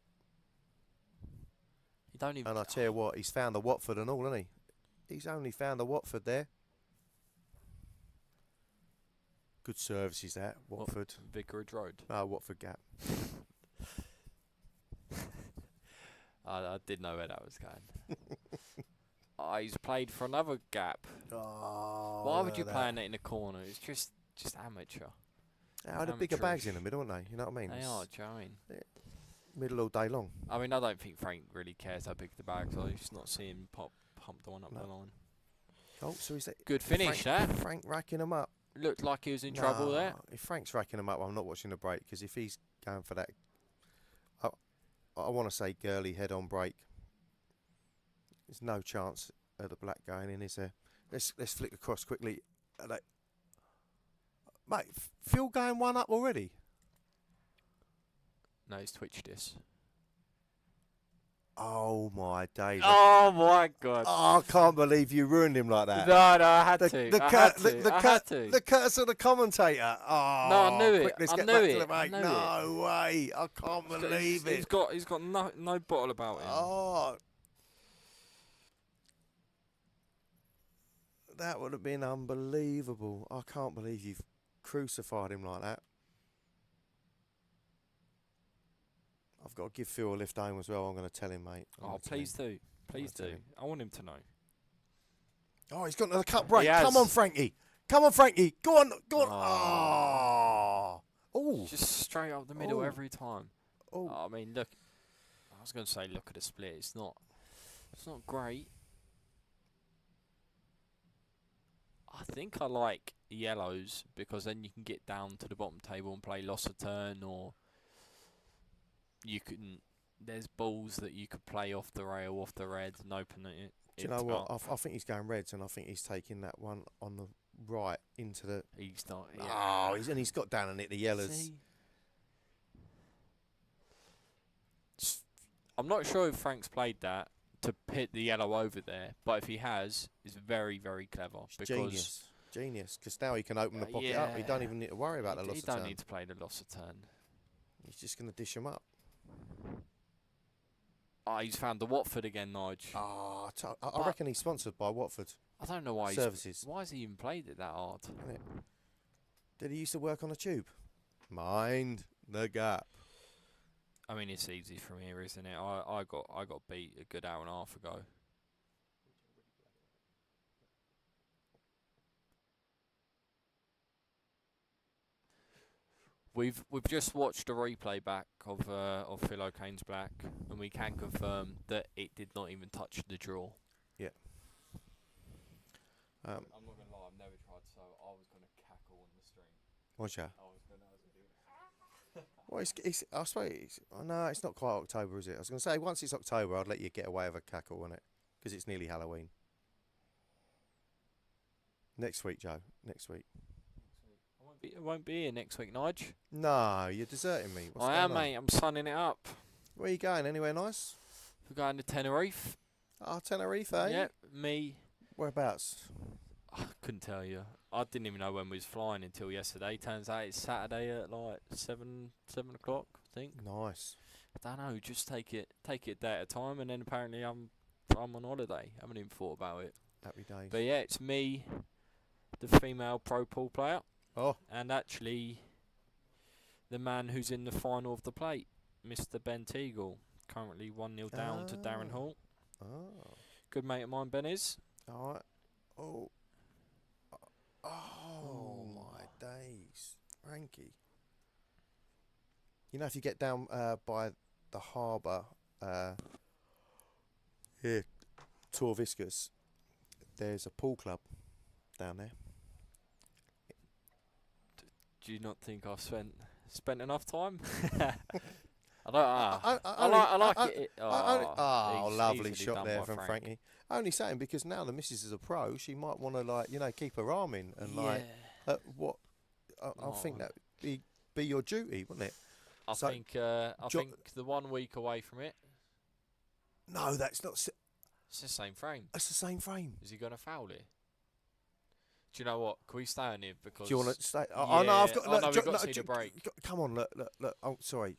[SPEAKER 6] He don't even...
[SPEAKER 1] And I tell you what, he's found the Watford and all, hasn't he? He's only found the Watford there. Good services that, Watford.
[SPEAKER 6] Vicarage Road.
[SPEAKER 1] Watford Gap.
[SPEAKER 6] I did know where that was going. He's played for another gap.
[SPEAKER 1] Oh,
[SPEAKER 6] why would you play it in the corner? It's just amateur.
[SPEAKER 1] The bigger bags in the middle, aren't they? You know what I mean?
[SPEAKER 6] They are, do you know what I mean?
[SPEAKER 1] Middle all day long.
[SPEAKER 6] I mean, I don't think Frank really cares how big the bags are. He's not seeing him pump the one up the line.
[SPEAKER 1] Oh, so is that
[SPEAKER 6] good finish,
[SPEAKER 1] Frank racking them up.
[SPEAKER 6] Looked like he was in trouble there.
[SPEAKER 1] If Frank's racking them up, I'm not watching the break, because if he's going for that, I want to say girly head-on break. There's no chance of the black going in, is there? Let's flick across quickly. Mate, Phil going one up already?
[SPEAKER 6] No, he's twitched this.
[SPEAKER 1] Oh my days!
[SPEAKER 6] Oh my God!
[SPEAKER 1] Oh, I can't believe you ruined him like that.
[SPEAKER 6] No, I had to.
[SPEAKER 1] The curse of the commentator. Oh,
[SPEAKER 6] no, I knew it.
[SPEAKER 1] Let's
[SPEAKER 6] I
[SPEAKER 1] get
[SPEAKER 6] knew
[SPEAKER 1] back
[SPEAKER 6] it.
[SPEAKER 1] to the break. No way! I can't believe it.
[SPEAKER 6] He's got no bottle about him.
[SPEAKER 1] Oh, that would have been unbelievable. I can't believe you've crucified him like that. I've got to give Phil a lift home as well. I'm going to tell him, mate.
[SPEAKER 6] Please do. Please do. I want him to know.
[SPEAKER 1] Oh, he's got another cut break. Come on, Frankie. Come on, Frankie. Go on. Go on. Oh.
[SPEAKER 6] Just straight up the middle every time. Oh. I mean, look. I was going to say, look at the split. It's not great. I think I like yellows because then you can get down to the bottom table and play loss of turn, or you can. There's balls that you could play off the rail, off the red, and open it.
[SPEAKER 1] Do you know what? I think he's going reds, and I think he's taking that one on the right into the.
[SPEAKER 6] He's not. Yeah.
[SPEAKER 1] Oh, he's got down and hit the yellows.
[SPEAKER 6] See? I'm not sure if Frank's played that to pit the yellow over there, but if he has, it's very, very clever.
[SPEAKER 1] Because genius. Because now he can open the pocket up. He don't even need to worry about the loss of turn.
[SPEAKER 6] He don't need to play the loss of turn.
[SPEAKER 1] He's just going to dish them up.
[SPEAKER 6] Oh, he's found the Watford again, Nige.
[SPEAKER 1] Ah, I reckon he's sponsored by Watford
[SPEAKER 6] I don't know why
[SPEAKER 1] Services.
[SPEAKER 6] why has he even played it that hard?
[SPEAKER 1] Innit? Did he used to work on a tube? Mind the gap.
[SPEAKER 6] I mean, it's easy from here, isn't it? I got beat a good hour and a half ago. We've just watched a replay back of Phil O'Kane's black, and we can confirm that it did not even touch the draw.
[SPEAKER 1] Yeah.
[SPEAKER 6] I'm not gonna lie, I've never tried, so I was gonna cackle on the stream.
[SPEAKER 1] What's that?
[SPEAKER 6] I was gonna do it.
[SPEAKER 1] Well, I suppose no, it's not quite October, is it? I was going to say, once it's October, I'd let you get away with a cackle on it, because it's nearly Halloween. Next week, Joe. Next week.
[SPEAKER 6] I won't be here next week, Nige.
[SPEAKER 1] No, you're deserting me. What's
[SPEAKER 6] I
[SPEAKER 1] going
[SPEAKER 6] am,
[SPEAKER 1] on?
[SPEAKER 6] mate. I'm sunning it up.
[SPEAKER 1] Where are you going? Anywhere nice?
[SPEAKER 6] We're going to Tenerife.
[SPEAKER 1] Oh, Tenerife, eh?
[SPEAKER 6] Yeah, me.
[SPEAKER 1] Whereabouts?
[SPEAKER 6] I couldn't tell you. I didn't even know when we was flying until yesterday. Turns out it's Saturday at like 7 o'clock, I think.
[SPEAKER 1] Nice.
[SPEAKER 6] I don't know. Just take it a day at a time, and then apparently I'm on holiday. I haven't even thought about it.
[SPEAKER 1] Happy days.
[SPEAKER 6] But yeah, it's me, the female pro pool player,
[SPEAKER 1] Oh,
[SPEAKER 6] and actually the man who's in the final of the plate, Mr. Ben Teagle, currently 1-0 down to Darren Hall.
[SPEAKER 1] oh,
[SPEAKER 6] Good mate of mine, Ben is.
[SPEAKER 1] all right. Oh, my days, Frankie. You know, if you get down by the harbour, here, Torviscus, there's a pool club down there.
[SPEAKER 6] Do you not think I've spent enough time? I like it.
[SPEAKER 1] Lovely
[SPEAKER 6] easily
[SPEAKER 1] shot
[SPEAKER 6] done
[SPEAKER 1] there
[SPEAKER 6] by
[SPEAKER 1] from
[SPEAKER 6] Frank.
[SPEAKER 1] Frankie. Only saying because now the missus is a pro, she might want to, like, you know, keep her arm in and
[SPEAKER 6] Yeah.
[SPEAKER 1] what I think that would be your duty, wouldn't it?
[SPEAKER 6] I
[SPEAKER 1] So,
[SPEAKER 6] think
[SPEAKER 1] Jo-
[SPEAKER 6] the 1 week away from it,
[SPEAKER 1] No, that's not.
[SPEAKER 6] it's the same frame.
[SPEAKER 1] It's the same frame.
[SPEAKER 6] Is he going to foul it? Do you know what? Can we stay on here because
[SPEAKER 1] Do you want to stay?
[SPEAKER 6] Yeah.
[SPEAKER 1] Oh no, I've got.
[SPEAKER 6] Oh,
[SPEAKER 1] Look,
[SPEAKER 6] no, we've got to see the break.
[SPEAKER 1] Come on, look. Oh, sorry,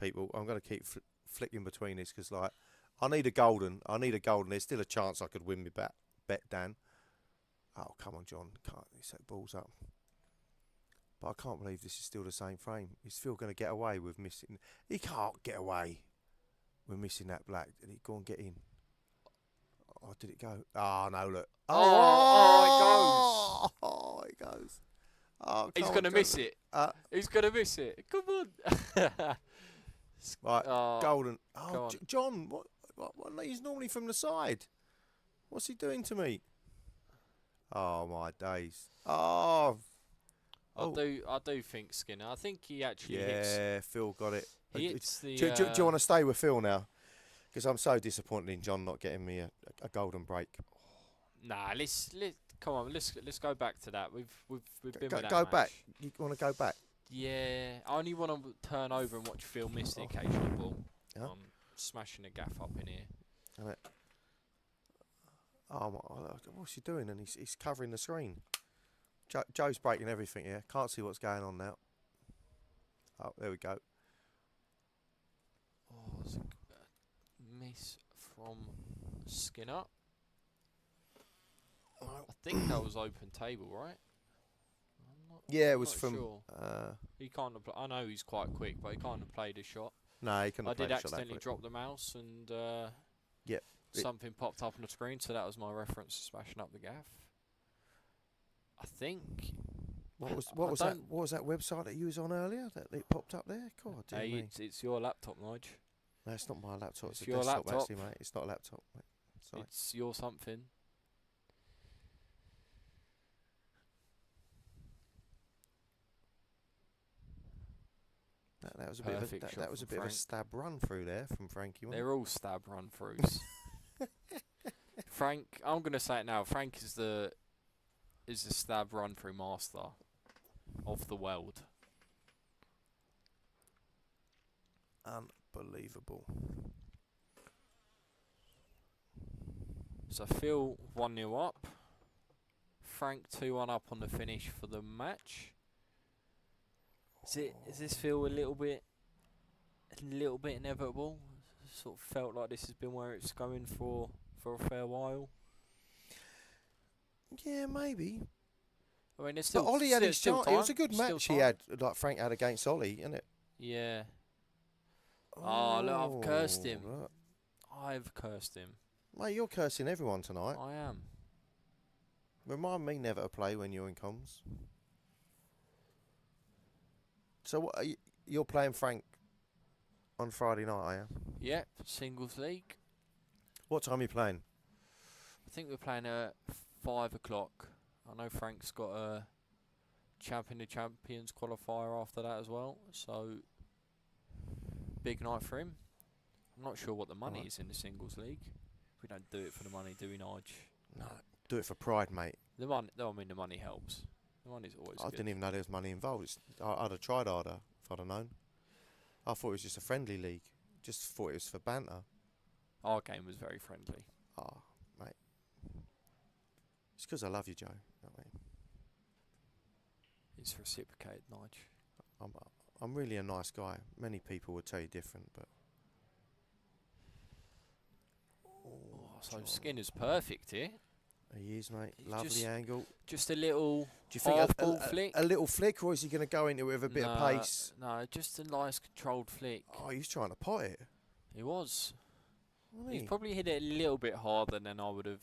[SPEAKER 1] people. I'm going to keep flicking between this because, like, I need a golden. There's still a chance I could win my bet, Dan. Oh, come on, John. Can't you set balls up? But I can't believe this is still the same frame. Is Phil going to get away with missing? He can't get away with missing that black. Did he go and get in? Oh, did it go? Oh, no, look. Oh, it goes. Oh,
[SPEAKER 6] he's
[SPEAKER 1] come
[SPEAKER 6] going to
[SPEAKER 1] on,
[SPEAKER 6] miss
[SPEAKER 1] John.
[SPEAKER 6] it. He's going to miss it. Come on.
[SPEAKER 1] Right,
[SPEAKER 6] Oh,
[SPEAKER 1] golden.
[SPEAKER 6] go
[SPEAKER 1] Oh,
[SPEAKER 6] on.
[SPEAKER 1] John, what? He's normally from the side. What's he doing to me? Oh, my days. Oh.
[SPEAKER 6] I do think Skinner. I think he actually hits.
[SPEAKER 1] Yeah, Phil got it.
[SPEAKER 6] He hits the.
[SPEAKER 1] Do you want to stay with Phil now? Because I'm so disappointed in John not getting me a golden break.
[SPEAKER 6] Nah, let's come on. Let's go back to that. We've been with that
[SPEAKER 1] Go
[SPEAKER 6] match.
[SPEAKER 1] back. You want to go back?
[SPEAKER 6] Yeah, I only want to turn over and watch Phil miss the occasional ball.
[SPEAKER 1] Yeah.
[SPEAKER 6] I'm smashing the gaff up in here.
[SPEAKER 1] Isn't it? Oh, what's he doing? And he's covering the screen. Joe's breaking everything here. Can't see what's going on now. Oh, there we go.
[SPEAKER 6] Oh, it's a miss from Skinner. I think that was open table, right?
[SPEAKER 1] Yeah, it was
[SPEAKER 6] not
[SPEAKER 1] from.
[SPEAKER 6] sure. He can't have. I know he's quite quick, but he can't have played a shot.
[SPEAKER 1] No, he couldn't
[SPEAKER 6] I
[SPEAKER 1] have played
[SPEAKER 6] did
[SPEAKER 1] a shot that
[SPEAKER 6] accidentally
[SPEAKER 1] quick.
[SPEAKER 6] drop the mouse, and
[SPEAKER 1] Yep.
[SPEAKER 6] something popped up on the screen, so that was my reference to smashing up the gaff. I think.
[SPEAKER 1] What was
[SPEAKER 6] I
[SPEAKER 1] that?
[SPEAKER 6] don't-
[SPEAKER 1] What was that website that you was on earlier that it popped up there? God, dear
[SPEAKER 6] Hey,
[SPEAKER 1] me.
[SPEAKER 6] it's your laptop, Nige.
[SPEAKER 1] No, it's not my laptop. It's
[SPEAKER 6] It's
[SPEAKER 1] a
[SPEAKER 6] your
[SPEAKER 1] desktop,
[SPEAKER 6] laptop.
[SPEAKER 1] actually, mate. It's not a laptop, mate. Sorry.
[SPEAKER 6] It's your something.
[SPEAKER 1] That was a bit of
[SPEAKER 6] Perfect shot
[SPEAKER 1] that was a
[SPEAKER 6] from
[SPEAKER 1] bit of a
[SPEAKER 6] Frank.
[SPEAKER 1] stab run through there from Frankie. Wasn't
[SPEAKER 6] They're all stab run throughs. Frank, I'm gonna say it now. Frank is the stab run through master of the world.
[SPEAKER 1] it? Unbelievable.
[SPEAKER 6] So Phil 1-0 up. Frank 2-1 up on the finish for the match. Does this feel a little bit inevitable? Sort of felt like this has been where it's going for a fair while.
[SPEAKER 1] Yeah, maybe.
[SPEAKER 6] I mean, it's
[SPEAKER 1] But
[SPEAKER 6] still
[SPEAKER 1] Ollie had his
[SPEAKER 6] still
[SPEAKER 1] chance.
[SPEAKER 6] time.
[SPEAKER 1] It was a good
[SPEAKER 6] still
[SPEAKER 1] match he
[SPEAKER 6] time.
[SPEAKER 1] had, like Frank had against Ollie, isn't it?
[SPEAKER 6] Yeah. Oh, look, I've cursed him.
[SPEAKER 1] Look.
[SPEAKER 6] I've cursed him.
[SPEAKER 1] Mate, you're cursing everyone tonight.
[SPEAKER 6] I am.
[SPEAKER 1] Remind me never to play when you're in comms. So what? You're playing Frank on Friday night, are you?
[SPEAKER 6] Yep, singles league.
[SPEAKER 1] What time are you playing?
[SPEAKER 6] I think we're playing at 5 o'clock. I know Frank's got a Champion of Champions qualifier after that as well. So, big night for him. I'm not sure what the money is in the singles league. We don't do it for the money, do we, Nige?
[SPEAKER 1] No, do it for pride, mate.
[SPEAKER 6] The money, I mean, the money helps. The money's always
[SPEAKER 1] I
[SPEAKER 6] good.
[SPEAKER 1] didn't even know there was money involved. I'd have tried harder if I'd have known. I thought it was just a friendly league. Just thought it was for banter.
[SPEAKER 6] Our game was very friendly.
[SPEAKER 1] Oh, mate. It's because I love you, Joe. You know what I mean?
[SPEAKER 6] It's reciprocated, Nige.
[SPEAKER 1] I'm really a nice guy. Many people would tell you different, but...
[SPEAKER 6] Oh, so Skinner's perfect here.
[SPEAKER 1] He is, mate.
[SPEAKER 6] He's
[SPEAKER 1] Lovely
[SPEAKER 6] just
[SPEAKER 1] angle.
[SPEAKER 6] Just a little
[SPEAKER 1] Do you think
[SPEAKER 6] half ball flick.
[SPEAKER 1] a little flick, or is he going to go into it with a bit of pace?
[SPEAKER 6] No, just a nice controlled flick.
[SPEAKER 1] Oh, he's trying to pot it.
[SPEAKER 6] He was.
[SPEAKER 1] Wasn't
[SPEAKER 6] He's
[SPEAKER 1] he?
[SPEAKER 6] probably hit it a little bit harder than I would have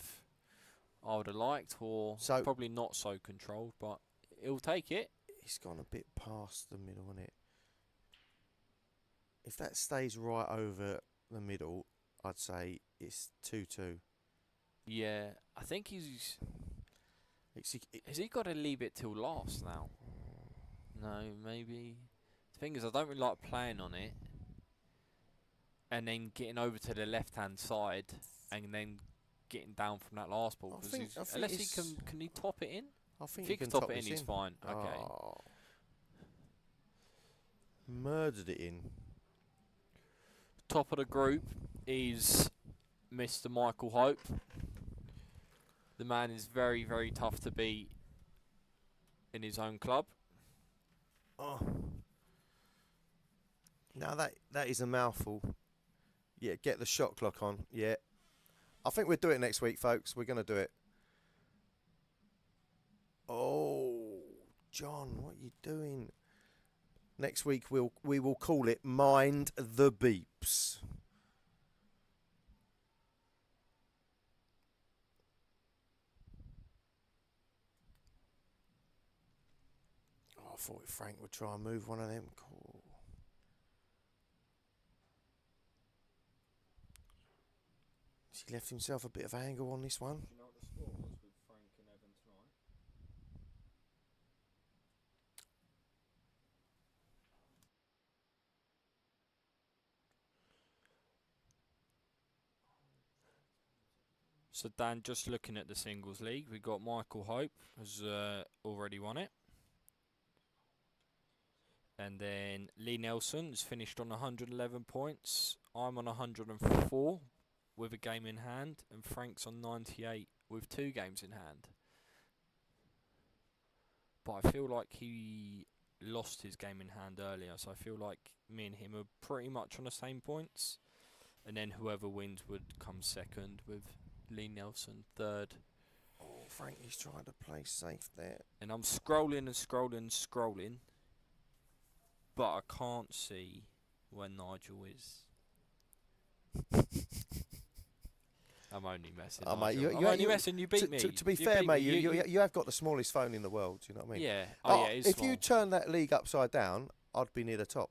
[SPEAKER 6] liked, or
[SPEAKER 1] So-
[SPEAKER 6] probably not so controlled, but he'll take it.
[SPEAKER 1] He's gone a bit past the middle, isn't it? If that stays right over the middle, I'd say it's 2-2.
[SPEAKER 6] Yeah, I think he's.
[SPEAKER 1] It's,
[SPEAKER 6] Has he got to leave it till last now? No, maybe. The thing is, I don't really like playing on it, and then getting over to the left-hand side, and then getting down from that last ball.
[SPEAKER 1] I
[SPEAKER 6] 'Cause
[SPEAKER 1] think
[SPEAKER 6] he's- unless he
[SPEAKER 1] it's-
[SPEAKER 6] can he top it in?
[SPEAKER 1] I think
[SPEAKER 6] If he
[SPEAKER 1] you
[SPEAKER 6] can
[SPEAKER 1] can
[SPEAKER 6] top it in,
[SPEAKER 1] this
[SPEAKER 6] he's fine. Okay.
[SPEAKER 1] Oh. Murdered it in.
[SPEAKER 6] Top of the group is Mr. Michael Hope. The man is very, very tough to beat in his own club.
[SPEAKER 1] Oh. Now that is a mouthful. Yeah, get the shot clock on. Yeah. I think we'll do it next week, folks. We're going to do it. Oh, John, what are you doing? Next week we will call it Mind the Beeps. Oh, I thought Frank would try and move one of them. Cool. He left himself a bit of angle on this one.
[SPEAKER 6] Do you know what the score was with Frank and Evan tonight? So Dan, just looking at the singles league, we got Michael Hope has already won it. And then Lee Nelson has finished on 111 points. I'm on 104 with a game in hand. And Frank's on 98 with 2 games in hand. But I feel like he lost his game in hand earlier. So I feel like me and him are pretty much on the same points. And then whoever wins would come second with Lee Nelson third.
[SPEAKER 1] Oh, Frank is trying to play safe there.
[SPEAKER 6] And I'm scrolling and scrolling and scrolling. But I can't see where Nigel is. I'm only messing.
[SPEAKER 1] Oh, mate,
[SPEAKER 6] Nigel. I'm only messing. You beat me.
[SPEAKER 1] To be
[SPEAKER 6] You
[SPEAKER 1] fair,
[SPEAKER 6] beat
[SPEAKER 1] mate,
[SPEAKER 6] me.
[SPEAKER 1] you have got the smallest phone in the world. Do you know what I mean?
[SPEAKER 6] Yeah. Oh, yeah. It's
[SPEAKER 1] if
[SPEAKER 6] small.
[SPEAKER 1] you turn that league upside down, I'd be near the top.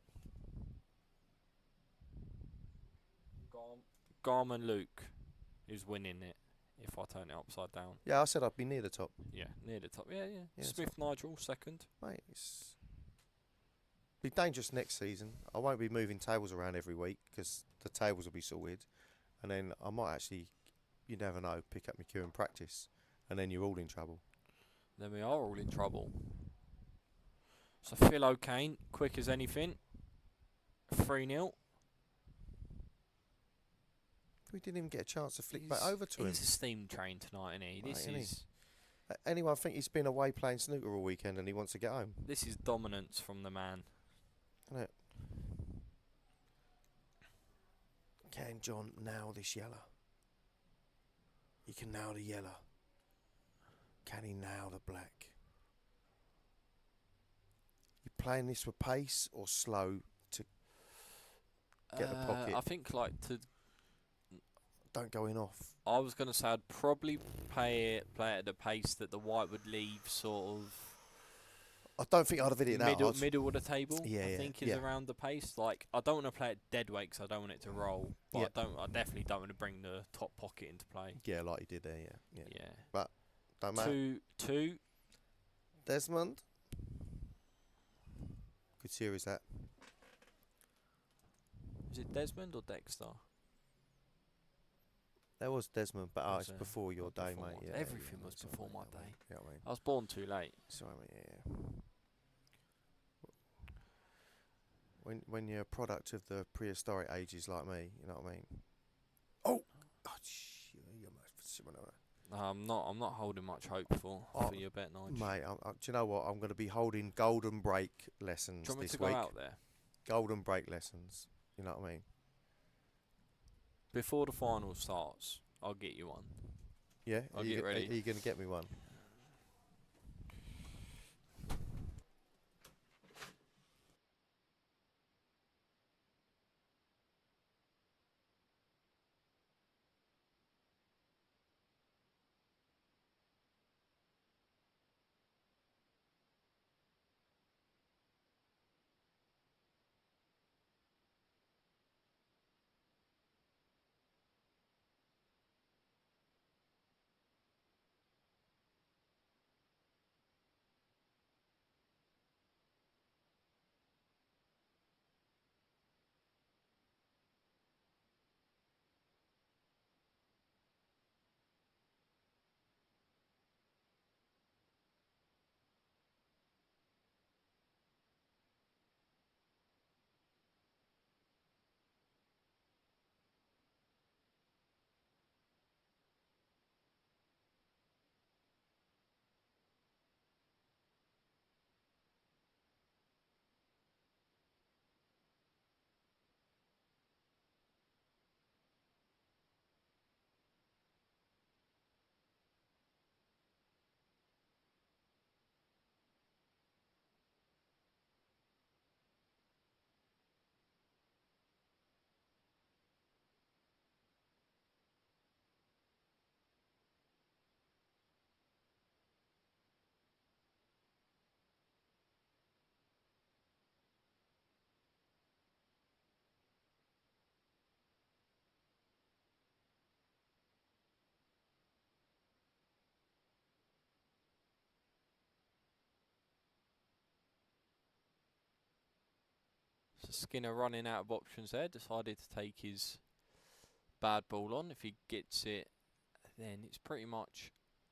[SPEAKER 6] Garmin Luke is winning it. If I turn it upside down.
[SPEAKER 1] Yeah, I said I'd be near the top.
[SPEAKER 6] Yeah, near the top. Yeah.
[SPEAKER 1] Yeah,
[SPEAKER 6] Smith Nigel second.
[SPEAKER 1] Mate, it's be dangerous next season. I won't be moving tables around every week because the tables will be sorted, and then I might actually, you never know, pick up my cue and practice, and then you're all in trouble.
[SPEAKER 6] Then we are all in trouble. So Phil Kane, quick as anything. 3-0.
[SPEAKER 1] We didn't even get a chance to flick back over to him.
[SPEAKER 6] He's a steam train tonight, isn't he?
[SPEAKER 1] Mate,
[SPEAKER 6] This
[SPEAKER 1] isn't he?
[SPEAKER 6] is
[SPEAKER 1] Anyone think he's been away playing snooker all weekend and he wants to get home?
[SPEAKER 6] this is dominance from the man.
[SPEAKER 1] Innit? Can John nail this yellow? He can nail the yellow. Can he nail the black? You playing this with pace or slow to get the pocket?
[SPEAKER 6] I think like to.
[SPEAKER 1] Don't go in off.
[SPEAKER 6] I was going to say I'd probably play it at a pace that the white would leave sort of
[SPEAKER 1] I don't think I'd have hit it that hard.
[SPEAKER 6] middle of the table.
[SPEAKER 1] Yeah,
[SPEAKER 6] I
[SPEAKER 1] yeah,
[SPEAKER 6] think is
[SPEAKER 1] yeah.
[SPEAKER 6] around the pace. Like I don't want to play it dead weight because I don't want it to roll. But
[SPEAKER 1] Yeah.
[SPEAKER 6] I definitely don't want to bring the top pocket into play.
[SPEAKER 1] Yeah, like you did there. Yeah.
[SPEAKER 6] Yeah.
[SPEAKER 1] But don't matter.
[SPEAKER 6] Two.
[SPEAKER 1] Desmond. Good series that.
[SPEAKER 6] Is it Desmond or Dexter?
[SPEAKER 1] There was Desmond, but
[SPEAKER 6] Was
[SPEAKER 1] it's
[SPEAKER 6] there?
[SPEAKER 1] before your day,
[SPEAKER 6] Before
[SPEAKER 1] mate.
[SPEAKER 6] my
[SPEAKER 1] Yeah,
[SPEAKER 6] day. Everything was
[SPEAKER 1] that's all
[SPEAKER 6] before
[SPEAKER 1] right,
[SPEAKER 6] my day.
[SPEAKER 1] Yeah, I mean,
[SPEAKER 6] I was born too late.
[SPEAKER 1] sorry, mate. Yeah. When you're a product of the prehistoric ages like me, you know what I mean. Oh, you're
[SPEAKER 6] I'm not holding much hope for your bet, Nigel.
[SPEAKER 1] mate. Do you know what? I'm going to be holding golden break lessons
[SPEAKER 6] Do you want me
[SPEAKER 1] this
[SPEAKER 6] to go
[SPEAKER 1] week.
[SPEAKER 6] out there?
[SPEAKER 1] Golden break lessons. You know what I mean?
[SPEAKER 6] Before the final starts, I'll get you one.
[SPEAKER 1] Yeah.
[SPEAKER 6] I'll get ready.
[SPEAKER 1] Are you going to get me one?
[SPEAKER 6] So Skinner running out of options there, decided to take his bad ball on. If he gets it, then it's pretty much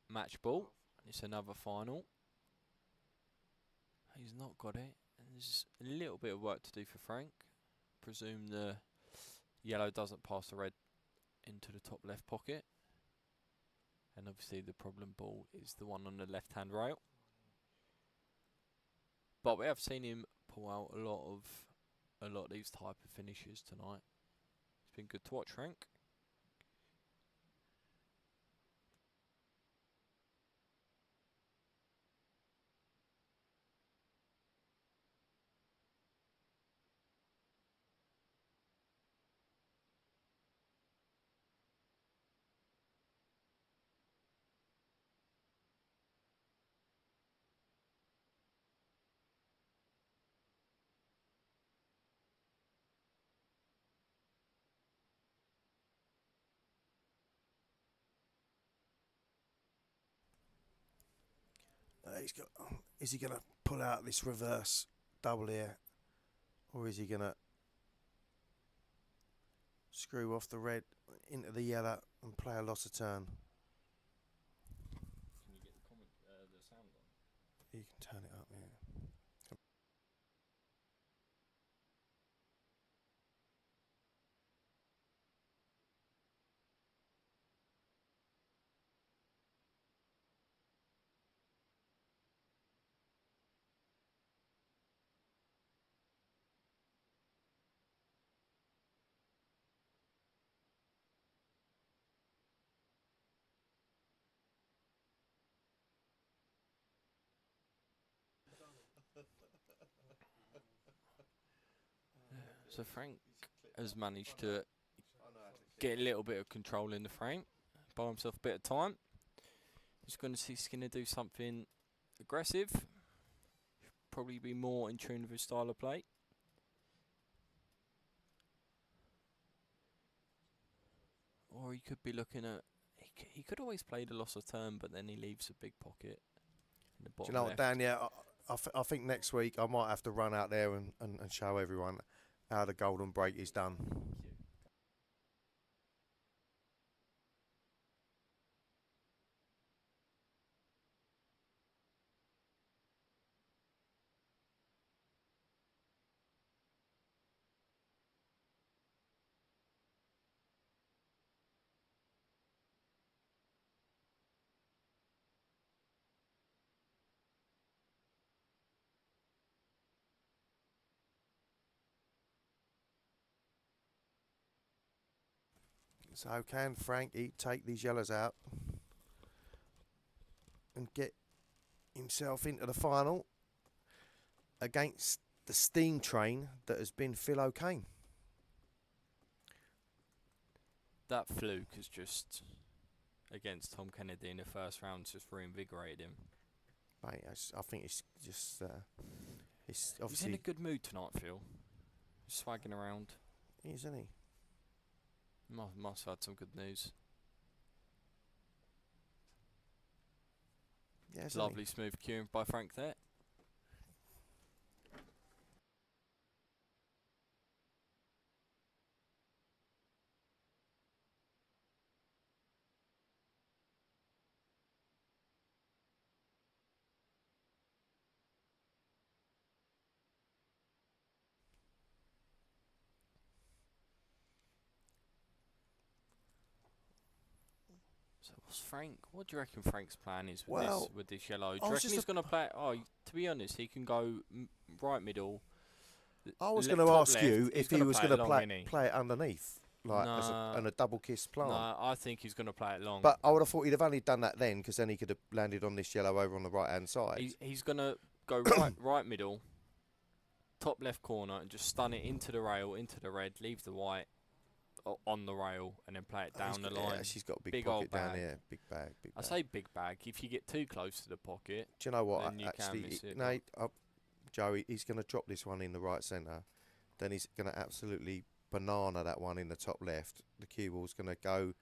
[SPEAKER 6] match ball. And it's another final. He's not got it. And there's a little bit of work to do for Frank. Presume the yellow doesn't pass the red into the top left pocket. And obviously the problem ball is the one on the left-hand rail. But we have seen him pull out a lot of these type of finishes tonight. It's been good to watch, Frank.
[SPEAKER 1] Is he going to pull out this reverse double here? Or is he going to screw off the red into the yellow and play a loss of turn?
[SPEAKER 4] Can you get the sound on?
[SPEAKER 1] You can turn it up, yeah.
[SPEAKER 6] So Frank has managed to get a little bit of control in the frame, buy himself a bit of time. He's going to see Skinner do something aggressive. Probably be more in tune with his style of play. Or he could be looking at... He could always play the loss of turn, but then he leaves a big pocket in the
[SPEAKER 1] Do
[SPEAKER 6] bottom
[SPEAKER 1] you know
[SPEAKER 6] left.
[SPEAKER 1] what, Dan? Yeah, I think next week I might have to run out there and show everyone how the golden break is done. So can Frankie take these yellows out and get himself into the final against the steam train that has been Phil Kane?
[SPEAKER 6] That fluke is just against Tom Kennedy in the first round, just reinvigorated him.
[SPEAKER 1] Mate, I think it's just it's
[SPEAKER 6] He's
[SPEAKER 1] obviously
[SPEAKER 6] in a good mood tonight, Phil. He's swagging around.
[SPEAKER 1] isn't he?
[SPEAKER 6] Must have had some good news.
[SPEAKER 1] Yeah, isn't
[SPEAKER 6] Lovely smooth cueing by Frank there. So what's Frank? What do you reckon Frank's plan is with
[SPEAKER 1] Well,
[SPEAKER 6] this yellow? Do
[SPEAKER 1] I
[SPEAKER 6] you
[SPEAKER 1] was
[SPEAKER 6] reckon
[SPEAKER 1] just
[SPEAKER 6] he's going to play? Oh, to be honest, he can go right middle.
[SPEAKER 1] I was
[SPEAKER 6] le-
[SPEAKER 1] going to
[SPEAKER 6] top
[SPEAKER 1] ask
[SPEAKER 6] left.
[SPEAKER 1] you
[SPEAKER 6] He's
[SPEAKER 1] if he
[SPEAKER 6] gonna
[SPEAKER 1] was
[SPEAKER 6] play
[SPEAKER 1] going
[SPEAKER 6] it
[SPEAKER 1] to
[SPEAKER 6] long, innit?
[SPEAKER 1] play it underneath, like
[SPEAKER 6] Nah.
[SPEAKER 1] and a double kiss plant.
[SPEAKER 6] No, I think he's going to play it long.
[SPEAKER 1] But I would have thought he'd have only done that then, because then he could have landed on this yellow over on the right hand side.
[SPEAKER 6] He's going to go right middle, top left corner, and just stun it into the rail, into the red, leave the white on the rail, and then play it down the line.
[SPEAKER 1] Yeah, she's got a big
[SPEAKER 6] Big
[SPEAKER 1] pocket
[SPEAKER 6] old
[SPEAKER 1] down
[SPEAKER 6] bag.
[SPEAKER 1] here. Big bag. Big
[SPEAKER 6] I
[SPEAKER 1] bag.
[SPEAKER 6] say big bag. If you get too close to the pocket,
[SPEAKER 1] Do you know what?
[SPEAKER 6] then you can
[SPEAKER 1] Actually,
[SPEAKER 6] miss it.
[SPEAKER 1] Nate, Joey, he's going to drop this one in the right centre. Then he's going to absolutely banana that one in the top left. The cue ball's going to go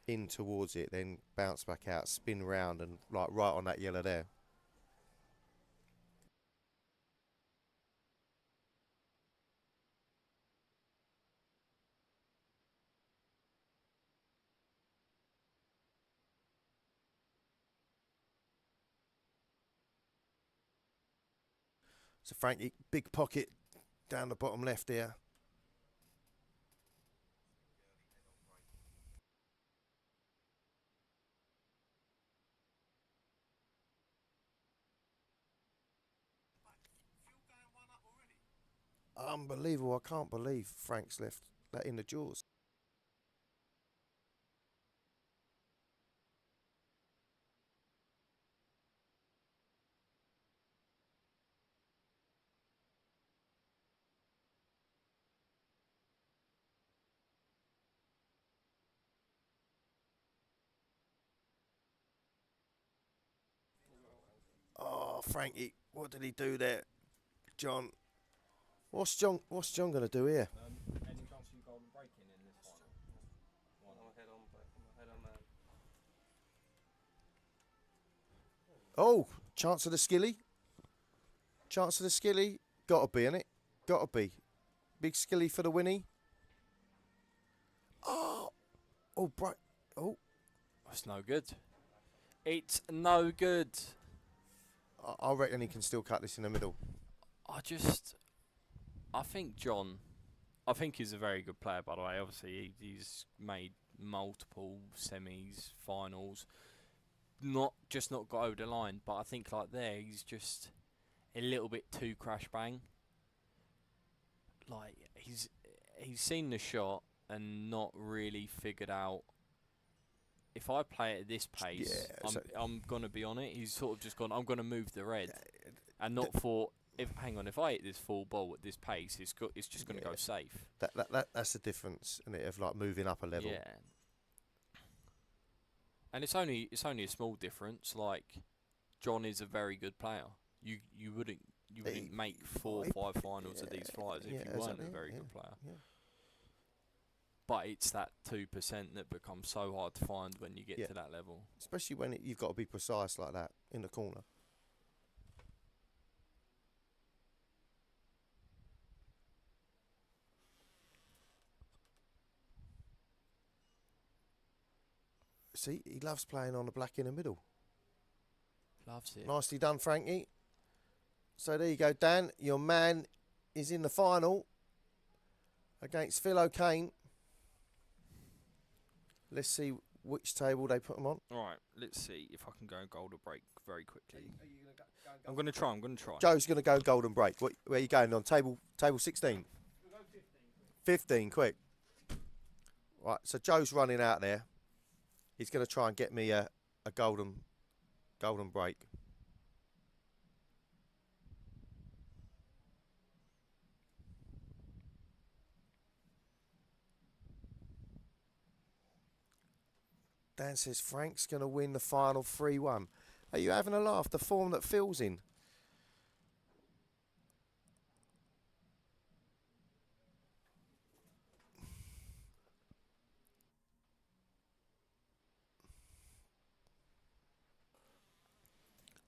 [SPEAKER 1] in towards it, then bounce back out, spin round, and like right on that yellow there. So Frankie, big pocket down the bottom left here. Unbelievable. I can't believe Frank's left that in the jaws. Oh, Frankie, what did he do there? John. What's John going to do here?
[SPEAKER 6] Any chance you golden breaking in this final?
[SPEAKER 1] Oh, chance of the skilly. Chance of the skilly. Got to be, innit? Got to be. Big skilly for the winnie. Oh, bright. Oh,
[SPEAKER 6] It's no good. It's no good.
[SPEAKER 1] I reckon he can still cut this in the middle.
[SPEAKER 6] I think John, I think he's a very good player, by the way. Obviously, he's made multiple semis, finals. Not got over the line, but I think like there, he's just a little bit too crash bang. Like he's seen the shot and not really figured out. If I play it at this pace,
[SPEAKER 1] Yeah,
[SPEAKER 6] I'm gonna be on it. He's sort of just gone. I'm gonna move the red, and not thought if I hit this full ball at this pace, it's just going to
[SPEAKER 1] Yeah.
[SPEAKER 6] go safe.
[SPEAKER 1] That's the difference, isn't it, of like moving up a level.
[SPEAKER 6] Yeah. And it's only a small difference. Like, John is a very good player. You wouldn't make 4 or 5 finals of these flyers if you weren't a very good player.
[SPEAKER 1] Yeah.
[SPEAKER 6] But it's that 2% that becomes so hard to find when you get to that level.
[SPEAKER 1] Especially when you've got to be precise like that in the corner. See, he loves playing on the black in the middle.
[SPEAKER 6] Loves it.
[SPEAKER 1] Nicely done, Frankie. So there you go, Dan. Your man is in the final against Phil Kane. Let's see which table they put him on.
[SPEAKER 6] All right, let's see if I can go golden break very quickly. I'm going to try.
[SPEAKER 1] Joe's going to go golden break. Where are you going on? Table 16? 15, quick. Right, so Joe's running out there. He's going to try and get me a golden break. Dan says Frank's going to win the final 3-1. Are you having a laugh? The form that Phil's in.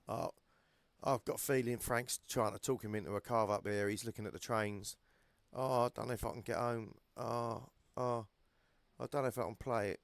[SPEAKER 1] Oh, I've got a feeling Frank's trying to talk him into a carve up there. He's looking at the trains. Oh, I don't know if I can get home. I don't know if I can play it.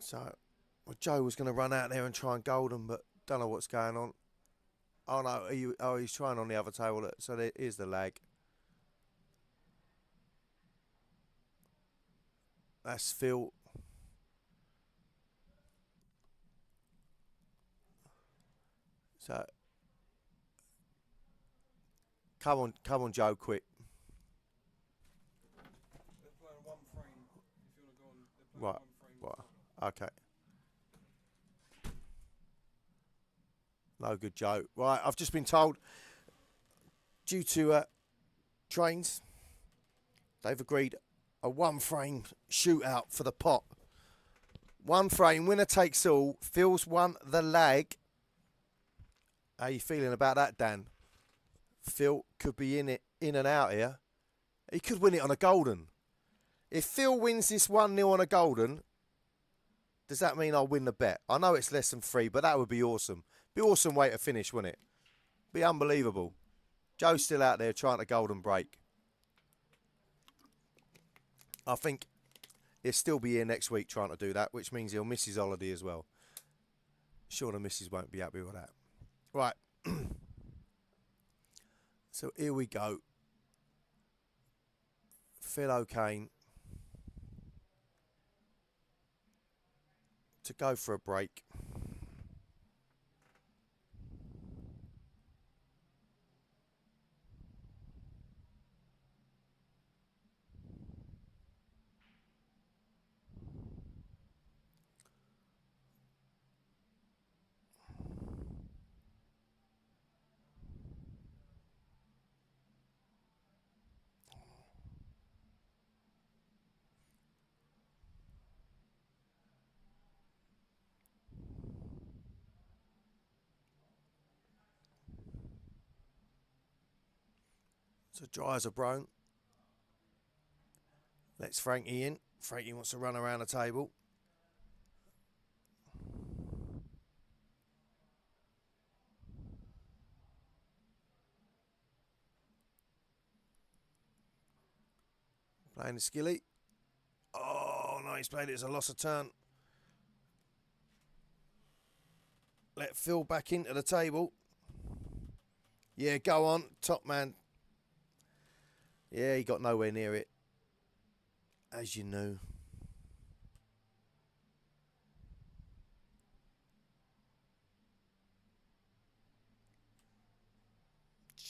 [SPEAKER 1] So, well, Joe was going to run out there and try and gold him, but don't know what's going on. Oh no, he's trying on the other table. So there is the lag. That's Phil. So, come on, Joe, quick.
[SPEAKER 2] They're playing one frame. If you want to go on, they're playing
[SPEAKER 1] Right,
[SPEAKER 2] one frame.
[SPEAKER 1] right, okay. No good, Joe. Right, I've just been told, due to trains, they've agreed a one-frame shootout for the pot. One frame, winner takes all. Phil's won the lag. How you feeling about that, Dan? Phil could be in and out here. He could win it on a golden. If Phil wins this 1-0 on a golden, does that mean I'll win the bet? I know it's less than 3, but that would be awesome. Be awesome way to finish, wouldn't it? Be unbelievable. Joe's still out there trying to golden break. I think he'll still be here next week trying to do that, which means he'll miss his holiday as well. Sure, the missus won't be happy with that. Right. So here we go. Phil Kane to go for a break. So dry as a bone. Let's Frankie in. Frankie wants to run around the table. Playing the skilly. Oh, no, he's played it as a loss of turn. Let Phil back into the table. Yeah, go on. Top man. Yeah, he got nowhere near it. As you know.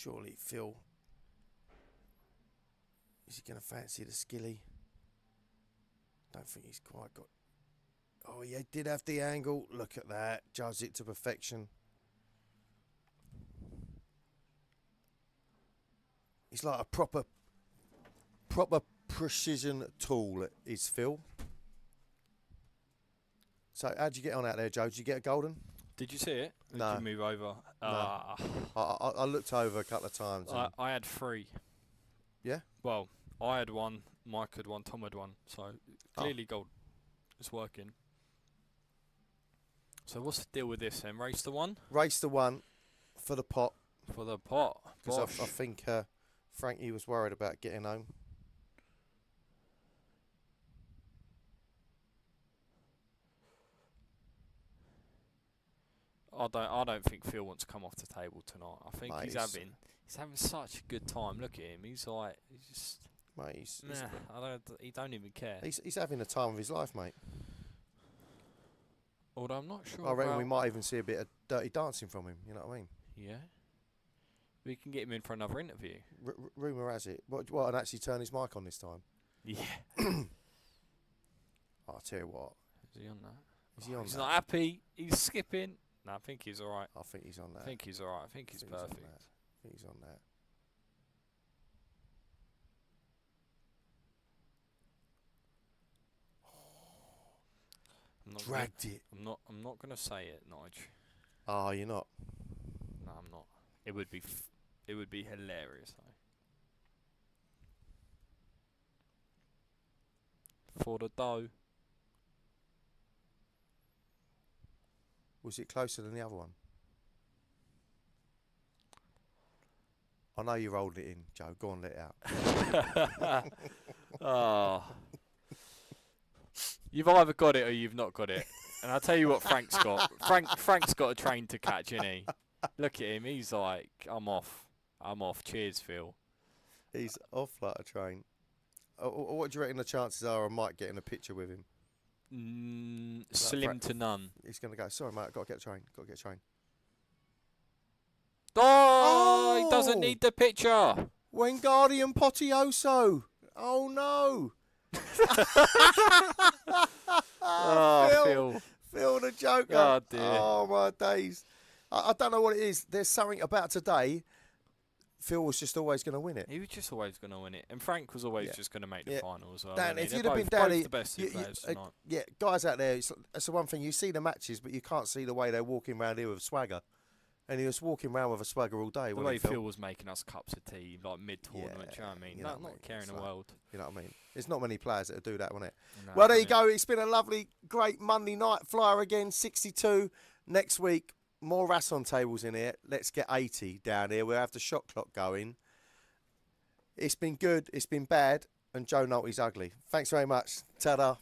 [SPEAKER 1] Surely Phil. Is he going to fancy the skilly? Don't think he's quite got... Oh, yeah, did have the angle. Look at that. Judged it to perfection. He's like a proper precision tool, is Phil. So, how'd you get on out there, Joe? Did you get a golden?
[SPEAKER 6] Did you see it? Or
[SPEAKER 1] No.
[SPEAKER 6] Did you move over?
[SPEAKER 1] No. I looked over a couple of times.
[SPEAKER 6] I had 3.
[SPEAKER 1] Yeah?
[SPEAKER 6] Well, I had 1, Mike had 1, Tom had 1. So clearly gold. It's working. So what's the deal with this then? Race to 1?
[SPEAKER 1] Race to 1 for the pot.
[SPEAKER 6] For the pot.
[SPEAKER 1] Because I
[SPEAKER 6] Bosh.
[SPEAKER 1] think Frankie was worried about getting home.
[SPEAKER 6] I don't think Phil wants to come off the table tonight. I think
[SPEAKER 1] Mate,
[SPEAKER 6] he's having such a good time. Look at him. He's like he's just
[SPEAKER 1] Mate,
[SPEAKER 6] he don't even care.
[SPEAKER 1] he's having the time of his life, mate.
[SPEAKER 6] Although I'm not sure.
[SPEAKER 1] I reckon we
[SPEAKER 6] about-
[SPEAKER 1] might even see a bit of dirty dancing from him. You know what I mean?
[SPEAKER 6] Yeah. We can get him in for another interview.
[SPEAKER 1] Rumour has it. What? And actually turn his mic on this time.
[SPEAKER 6] Yeah.
[SPEAKER 1] I'll tell you what.
[SPEAKER 6] Is he on that?
[SPEAKER 1] Is he on
[SPEAKER 6] He's
[SPEAKER 1] that?
[SPEAKER 6] not happy. He's skipping. No, I think he's alright.
[SPEAKER 1] I think he's on that.
[SPEAKER 6] I think he's alright. I think he's
[SPEAKER 1] on
[SPEAKER 6] perfect.
[SPEAKER 1] that. I think he's on that.
[SPEAKER 6] I'm not
[SPEAKER 1] Dragged it.
[SPEAKER 6] I'm not gonna say it, Nige.
[SPEAKER 1] Oh, you're not.
[SPEAKER 6] No, I'm not. It would be it would be hilarious though. For the dough.
[SPEAKER 1] Was it closer than the other one? I know you rolled it in, Joe. Go on, let it out.
[SPEAKER 6] Oh. You've either got it or you've not got it. And I'll tell you what Frank's got. Frank's got a train to catch, isn't he? Look at him. He's like, I'm off. Cheers, Phil.
[SPEAKER 1] He's off like a train. What do you reckon the chances are of Mike getting a picture with him?
[SPEAKER 6] Slim to none.
[SPEAKER 1] He's going to go, sorry, mate, I've got to get a train.
[SPEAKER 6] Oh, he doesn't
[SPEAKER 1] Oh!
[SPEAKER 6] need the picture.
[SPEAKER 1] Wingardium Potioso. Oh, no.
[SPEAKER 6] Oh, Phil.
[SPEAKER 1] Phil the Joker.
[SPEAKER 6] Oh, dear.
[SPEAKER 1] Oh, my days. I don't know what it is. There's something about today. Phil was just always going to win it.
[SPEAKER 6] He was just always going to win it. And Frank was always
[SPEAKER 1] Yeah.
[SPEAKER 6] just going to make the
[SPEAKER 1] Yeah.
[SPEAKER 6] final as well.
[SPEAKER 1] Dan,
[SPEAKER 6] wasn't he?
[SPEAKER 1] if
[SPEAKER 6] They're
[SPEAKER 1] you'd have been
[SPEAKER 6] both
[SPEAKER 1] Danny,
[SPEAKER 6] the best two players tonight.
[SPEAKER 1] yeah, guys out there, that's the one thing. You see the matches, but you can't see the way they're walking around here with swagger. And he was walking around with a swagger all day.
[SPEAKER 6] The
[SPEAKER 1] wasn't
[SPEAKER 6] way
[SPEAKER 1] he, Phil?
[SPEAKER 6] Phil was making us cups of tea, like mid-tournament, do you know what I mean?
[SPEAKER 1] you know
[SPEAKER 6] Not
[SPEAKER 1] what I mean?
[SPEAKER 6] caring
[SPEAKER 1] It's
[SPEAKER 6] the
[SPEAKER 1] like-
[SPEAKER 6] world.
[SPEAKER 1] You know what I mean? There's not many players that do that, wasn't it?
[SPEAKER 6] No,
[SPEAKER 1] Well, there you
[SPEAKER 6] innit?
[SPEAKER 1] go. It's been a lovely, great Monday night flyer again. 62 next week. More Rasson tables in here. Let's get 80 down here. We'll have the shot clock going. It's been good. It's been bad. And Joe Nolte's ugly. Thanks very much. Ta-da.